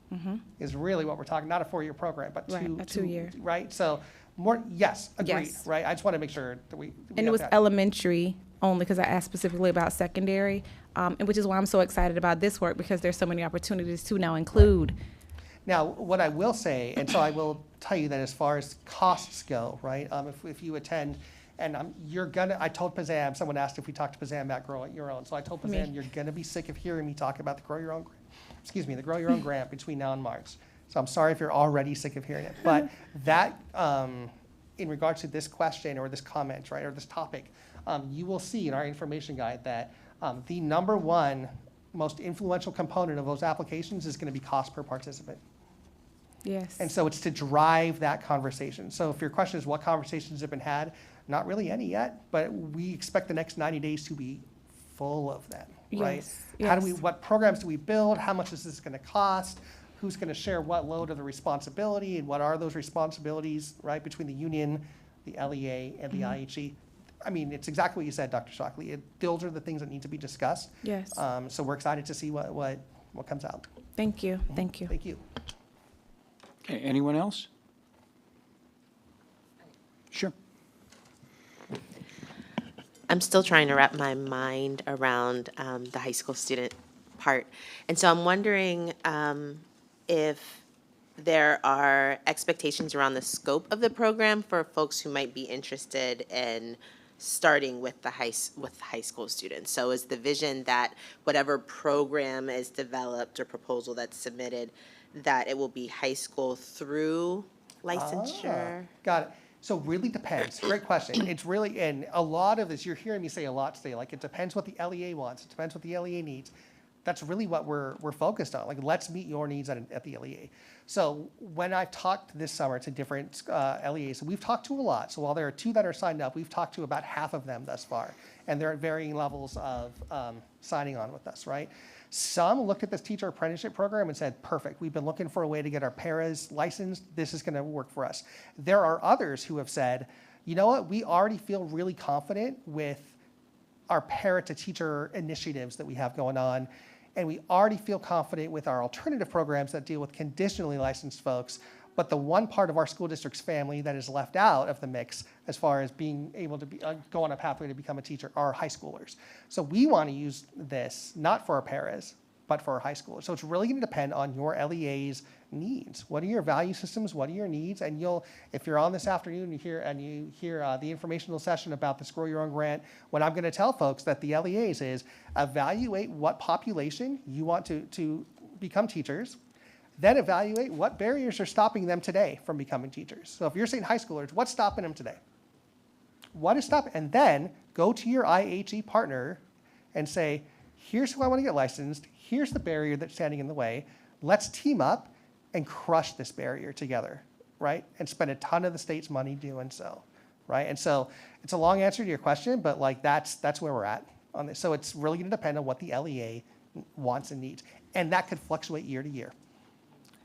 is really what we're talking. Not a 4-year program, but two years. Right. So more, yes, agreed. Yes. Right. I just want to make sure that we and it was elementary only, because I asked specifically about secondary, and which is why I'm so excited about this work, because there's so many opportunities to now include. Right. Now, what I will say, and so I will tell you that as far as costs go, right? If you attend, and I told Pazam, someone asked if we talked to Pazam about Grow Your Own. So I told Pazam, you're gonna be sick of hearing me talk about the Grow Your Own grant between now and March. So I'm sorry if you're already sick of hearing it, but that in regards to this question or this comment, right, or this topic, you will see in our information guide that the number one most influential component of those applications is going to be cost per participant. Yes. And so it's to drive that conversation. So if your question is what conversations have been had, not really any yet, but we expect the next 90 days to be full of them, right? Yes, How do we, yes. what programs do we build? How much is this going to cost? Who's going to share what load of the responsibility, and what are those responsibilities, right, between the union, the LEA, and the IHE? I mean, it's exactly what you said, Dr. Shockley. Those are the things that need to be discussed. Yes. So we're excited to see what comes out. Thank you. Thank you. Thank you. Okay, anyone else? Sure. I'm still trying to wrap my mind around the high school student part. And so I'm wondering if there are expectations around the scope of the program for folks who might be interested in starting with the high school students. So is the vision that whatever program is developed or proposal that's submitted, that it will be high school through licensure? Got it. So really depends. Great question. It's really, and a lot of this, you're hearing me say a lot today, like it depends what the LEA wants. It depends what the LEA needs. That's really what we're focused on. Like, let's meet your needs at the LEA. So when I've talked this summer to different LEAs, we've talked to a lot. So while there are 2 that are signed up, we've talked to about half of them thus far. And they're at varying levels of signing on with us, right? Some looked at this teacher apprenticeship program and said, perfect, we've been looking for a way to get our paras licensed. This is going to work for us. There are others who have said, you know what, we already feel really confident with our para to teacher initiatives that we have going on. And we already feel confident with our alternative programs that deal with conditionally licensed folks. But the one part of our school district's family that is left out of the mix as far as being able to go on a pathway to become a teacher are high schoolers. So we want to use this not for our paras, but for our high schoolers. So it's really going to depend on your LEA's needs. What are your value systems? What are your needs? And if you're on this afternoon, you hear the informational session about the Scroll Your Own grant, what I'm going to tell folks that the LEAs is evaluate what population you want to become teachers. Then evaluate what barriers are stopping them today from becoming teachers. So if you're saying high schoolers, what's stopping them today? What is stopping? And then go to your IHE partner and say, here's who I want to get licensed. Here's the barrier that's standing in the way. Let's team up and crush this barrier together, right? And spend a ton of the state's money doing so, right? And so it's a long answer to your question, but like that's where we're at on this. So it's really going to depend on what the LEA wants and needs. And that could fluctuate year to year.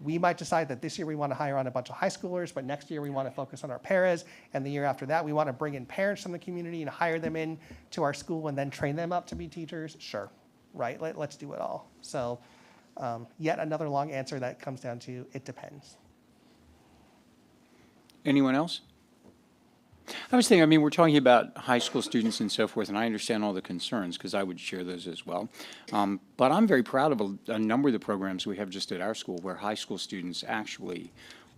We might decide that this year we want to hire on a bunch of high schoolers, but next year we want to focus on our paras, and the year after that we want to bring in parents from the community and hire them in to our school and then train them up to be teachers. Sure, right? Let's do it all. So yet another long answer that comes down to it depends. Anyone else? I was thinking, I mean, we're talking about high school students and so forth, and I understand all the concerns because I would share those as well. But I'm very proud of a number of the programs we have just at our school where high school students actually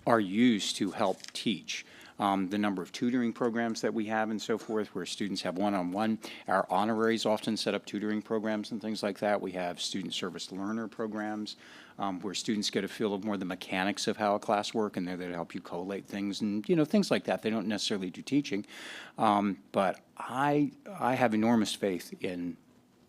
are used to help teach. The number of tutoring programs that we have and so forth, where students have one-on-one. Our honoraries often set up tutoring programs and things like that. We have student service learner programs where students get a feel of more the mechanics of how a class works, and they're there to help you collate things and things like that. They don't necessarily do teaching, but I have enormous faith in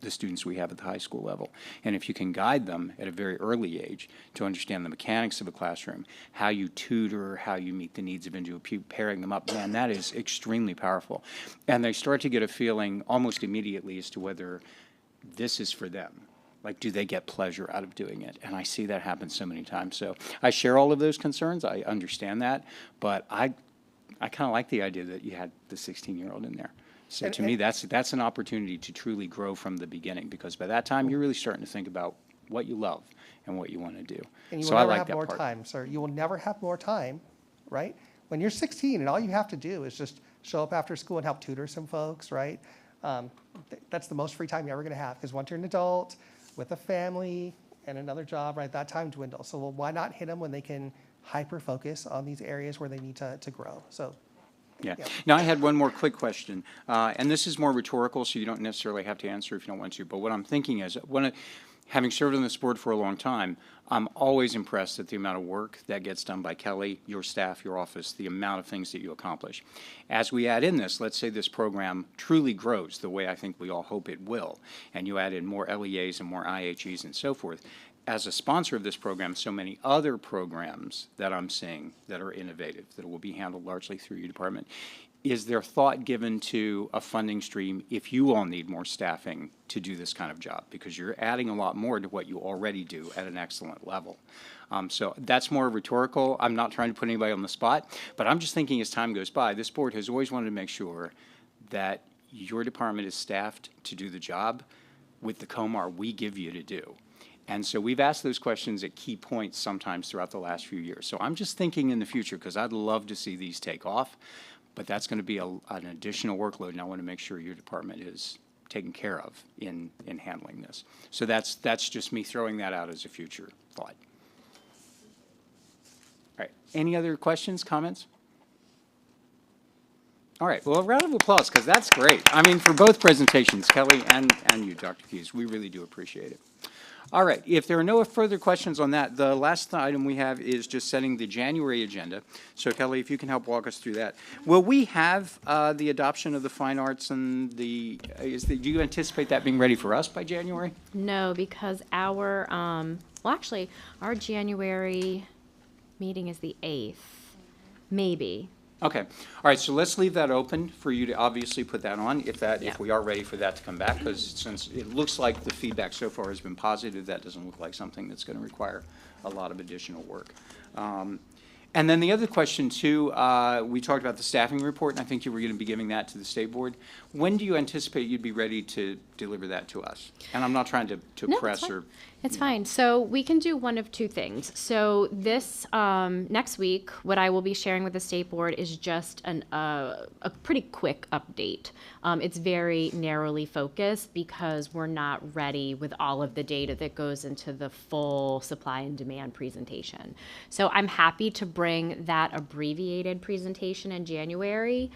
the students we have at the high school level. And if you can guide them at a very early age to understand the mechanics of a classroom, how you tutor, how you meet the needs of individual people, pairing them up, man, that is extremely powerful. And they start to get a feeling almost immediately as to whether this is for them. Like, do they get pleasure out of doing it? And I see that happen so many times. So I share all of those concerns. I understand that. But I kind of like the idea that you had the 16-year-old in there. So to me, that's an opportunity to truly grow from the beginning, because by that time, you're really starting to think about what you love and what you want to do. And you will so I never like have that more part. time, sir. You will never have more time, right? When you're 16 and all you have to do is just show up after school and help tutor some folks, right? That's the most free time you're ever going to have, because once you're an adult with a family and another job, right, that time dwindles. So why not hit them when they can hyper-focus on these areas where they need to grow? So. Yeah. Now, I had one more quick question, and this is more rhetorical, so you don't necessarily have to answer if you don't want to. But what I'm thinking is, having served on this board for a long time, I'm always impressed at the amount of work that gets done by Kelly, your staff, your office, the amount of things that you accomplish. As we add in this, let's say this program truly grows the way I think we all hope it will, and you add in more LEAs and more IHEs and so forth. As a sponsor of this program, so many other programs that I'm seeing that are innovative, that will be handled largely through your department, is there thought given to a funding stream if you all need more staffing to do this kind of job? Because you're adding a lot more to what you already do at an excellent level. So that's more rhetorical. I'm not trying to put anybody on the spot, but I'm just thinking as time goes by, this board has always wanted to make sure that your department is staffed to do the job with the COMAR we give you to do. And so we've asked those questions at key points sometimes throughout the last few years. So I'm just thinking in the future, because I'd love to see these take off, but that's going to be an additional workload, and I want to make sure your department is taken care of in handling this. So that's just me throwing that out as a future thought. All right, any other questions, comments? All right, well, a round of applause, because that's great. I mean, for both presentations, Kelly and you, Dr. Hughes, we really do appreciate it. All right, if there are no further questions on that, the last item we have is just setting the January agenda. So Kelly, if you can help walk us through that. Will we have the adoption of the fine arts and do you anticipate that being ready for us by January? No, because our, well, actually, our January meeting is the 8th, maybe. Okay, all right, so let's leave that open for you to obviously put that on if we are ready for that to come back, because since it looks like the feedback so far has been positive, that doesn't look like something that's going to require a lot of additional work. And then the other question too, we talked about the staffing report, and I think you were going to be giving that to the state board. When do you anticipate you'd be ready to deliver that to us? And I'm not trying to No, press it's fine. or. It's fine. So we can do one of two things. So this next week, what I will be sharing with the state board is just a pretty quick update. It's very narrowly focused because we're not ready with all of the data that goes into the full supply and demand presentation. So I'm happy to bring that abbreviated presentation in January.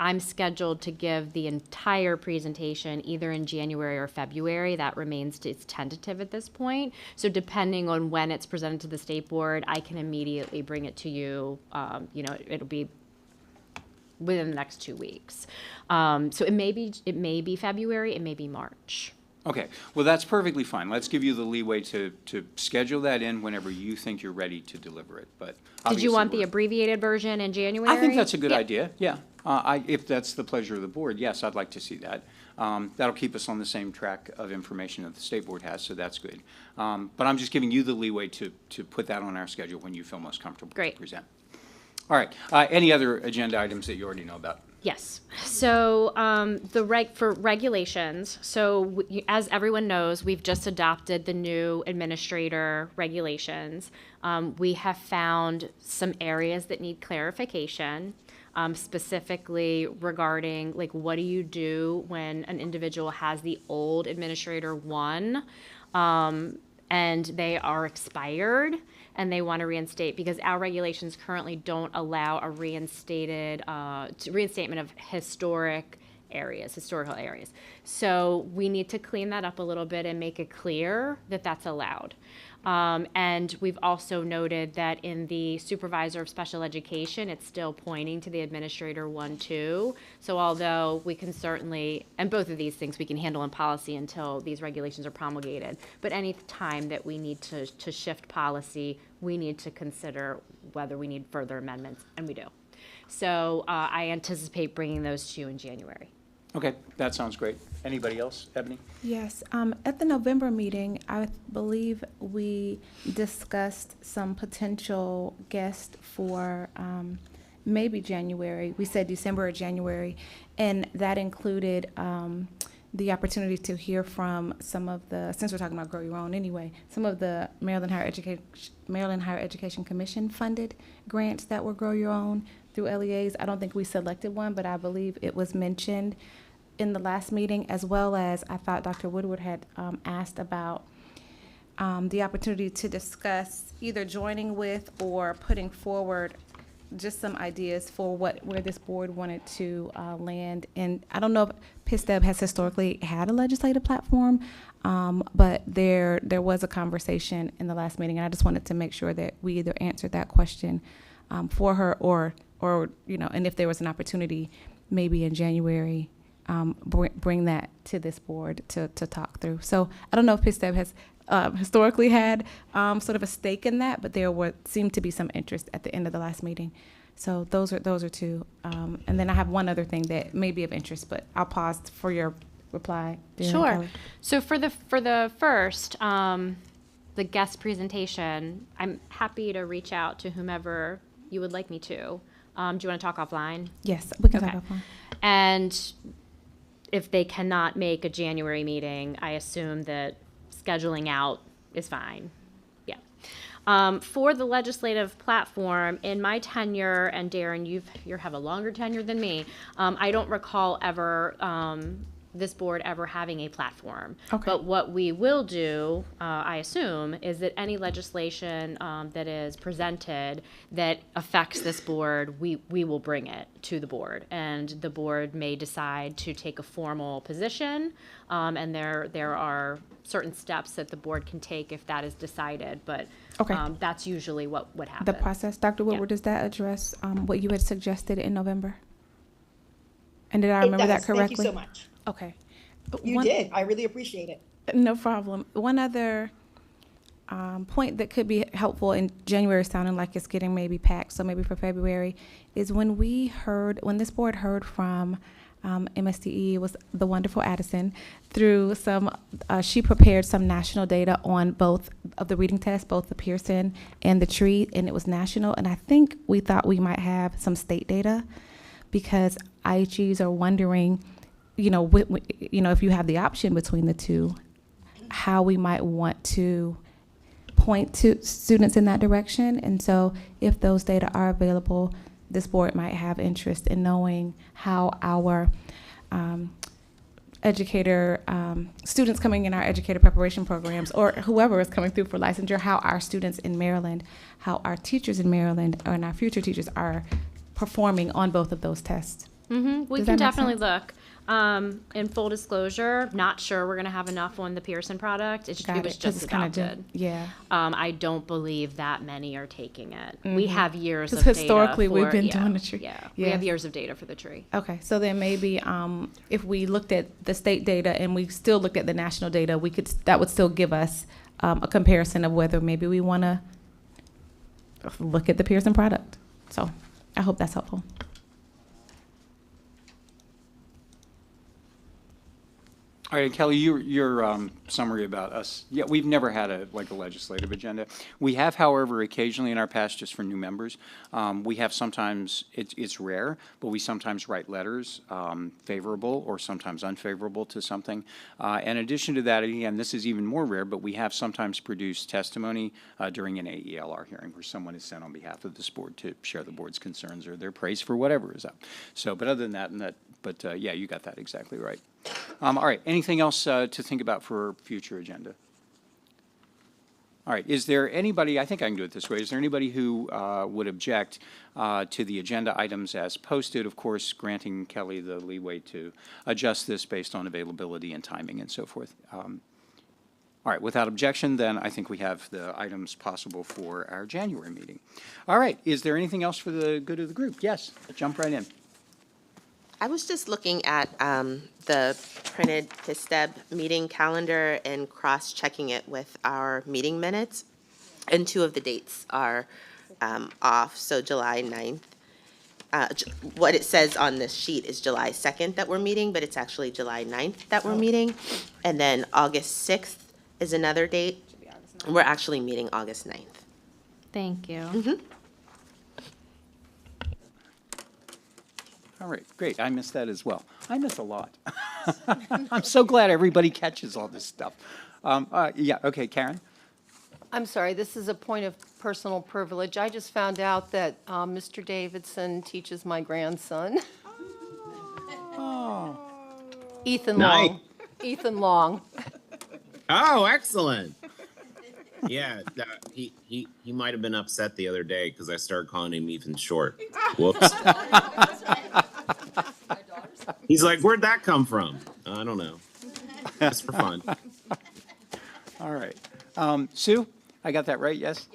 I'm scheduled to give the entire presentation either in January or February. That remains, it's tentative at this point. So depending on when it's presented to the state board, I can immediately bring it to you. You know, it'll be within the next 2 weeks. So it may be February, it may be March. Okay, well, that's perfectly fine. Let's give you the leeway to schedule that in whenever you think you're ready to deliver it, but. Did you want the abbreviated version in January? I think that's a good idea, yeah. If that's the pleasure of the board, yes, I'd like to see that. That'll keep us on the same track of information that the state board has, so that's good. But I'm just giving you the leeway to put that on our schedule when you feel most comfortable to present. All right, any other agenda items that you already know about? Yes. So for regulations, so as everyone knows, we've just adopted the new administrator regulations. We have found some areas that need clarification, specifically regarding like what do you do when an individual has the old administrator 1 and they are expired and they want to reinstate, because our regulations currently don't allow a reinstatement of historical areas. So we need to clean that up a little bit and make it clear that that's allowed. And we've also noted that in the supervisor of special education, it's still pointing to the administrator 1, 2. So although we can certainly, and both of these things we can handle in policy until these regulations are promulgated, but any time that we need to shift policy, we need to consider whether we need further amendments, and we do. So I anticipate bringing those to you in January. Okay, that sounds great. Anybody else? Ebony? Yes, at the November meeting, I believe we discussed some potential guests for maybe January. We said December or January, and that included the opportunity to hear from some of the, since we're talking about Grow Your Own anyway, some of the Maryland Higher Education Commission funded grants that were Grow Your Own through LEAs. I don't think we selected one, but I believe it was mentioned in the last meeting, as well as I thought Dr. Woodward had asked about the opportunity to discuss either joining with or putting forward just some ideas for where this board wanted to land. And I don't know if PSTEB has historically had a legislative platform, but there was a conversation in the last meeting, and I just wanted to make sure that we either answered that question for her, or and if there was an opportunity, maybe in January, bring that to this board to talk through. So I don't know if PSTEB has historically had sort of a stake in that, but there seemed to be some interest at the end of the last meeting. So those are two. And then I have one other thing that may be of interest, but I'll pause for your reply. Sure. Kelly. So for the first, the guest presentation, I'm happy to reach out to whomever you would like me to. Do you want to talk offline? Yes, we can talk offline. And if they cannot make a January meeting, I assume that scheduling out is fine. Yeah. For the legislative platform, in my tenure, and Darren, you have a longer tenure than me, I don't recall ever this board ever having a platform. Okay. But what we will do, I assume, is that any legislation that is presented that affects this board, we will bring it to the board, and the board may decide to take a formal position, and there are certain steps that the board can take if that is decided, but Okay. That's usually what would happen. The process, Dr. Woodward, does that address what you had suggested in November? And did I remember that correctly? Thank you so much. Okay. You did. I really appreciate it. No problem. One other point that could be helpful in January, sounding like it's getting maybe packed, so maybe for February, is when this board heard from MSTE, was the wonderful Addison, through she prepared some national data on both of the reading tests, both the Pearson and the TREE, and it was national. And I think we thought we might have some state data, because IHEs are wondering, if you have the option between the two, how we might want to point to students in that direction. And so if those data are available, this board might have interest in knowing how our students coming in our educator preparation programs, or whoever is coming through for licensure, how our students in Maryland, how our teachers in Maryland, and our future teachers are performing on both of those tests. Mm-hmm. We Does can that make definitely sense? look. In full disclosure, not sure we're going to have enough on the Pearson product. It was 'cause just it's kinda adopted. yeah. I don't believe that many are taking it. We Mhm. have years 'Cause of data. historically we've for- been yeah, doing the tree. Yeah, Yeah. we have years of data for the tree. Okay, so then maybe if we looked at the state data and we still looked at the national data, that would still give us a comparison of whether maybe we want to look at the Pearson product. So I hope that's helpful. All right, Kelly, your summary about us. Yeah, we've never had a legislative agenda. We have, however, occasionally in our past, just for new members, we have sometimes, it's rare, but we sometimes write letters, favorable or sometimes unfavorable to something. In addition to that, again, this is even more rare, but we have sometimes produced testimony during an AELR hearing where someone is sent on behalf of this board to share the board's concerns or their praise for whatever is up. So, but other than that, yeah, you got that exactly right. All right, anything else to think about for future agenda? All right, is there anybody, I think I can do it this way, is there anybody who would object to the agenda items as posted, of course, granting Kelly the leeway to adjust this based on availability and timing and so forth? All right, without objection, then I think we have the items possible for our January meeting. All right, is there anything else for the good of the group? Yes, jump right in. I was just looking at the printed PSTEB meeting calendar and cross-checking it with our meeting minutes. And two of the dates are off, so July 9th. What it says on this sheet is July 2nd that we're meeting, but it's actually July 9th that we're meeting. And then August 6th is another date. We're actually meeting August 9th. Thank you. Mm-hmm. All right, great. I missed that as well. I miss a lot. I'm so glad everybody catches all this stuff. Yeah, okay, Karen? I'm sorry, this is a point of personal privilege. I just found out that Mr. Davidson teaches my grandson. Oh. Ethan Nice. Long. Ethan Long. Oh, excellent. Yeah, he might have been upset the other day because I started calling him even short. Whoops. He's like, where'd that come from? I don't know. Just for fun. All right. Sue, I got that right, yes?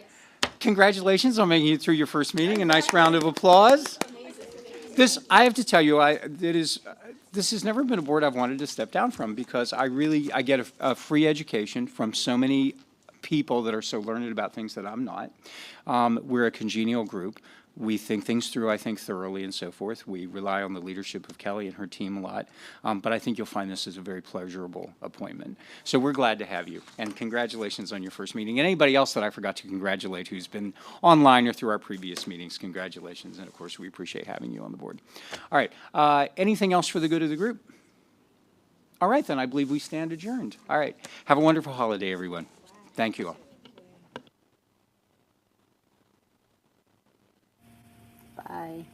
Congratulations on making it through your first meeting. A nice round of applause. This, I have to tell you, this has never been a board I've wanted to step down from because I get a free education from so many people that are so learned about things that I'm not. We're a congenial group. We think things through, I think, thoroughly and so forth. We rely on the leadership of Kelly and her team a lot. But I think you'll find this is a very pleasurable appointment. So we're glad to have you. And congratulations on your first meeting. And anybody else that I forgot to congratulate who's been online or through our previous meetings, congratulations. And of course, we appreciate having you on the board. All right. Anything else for the good of the group? All right, then I believe we stand adjourned. All right. Have a wonderful holiday, everyone. Thank you all. Bye.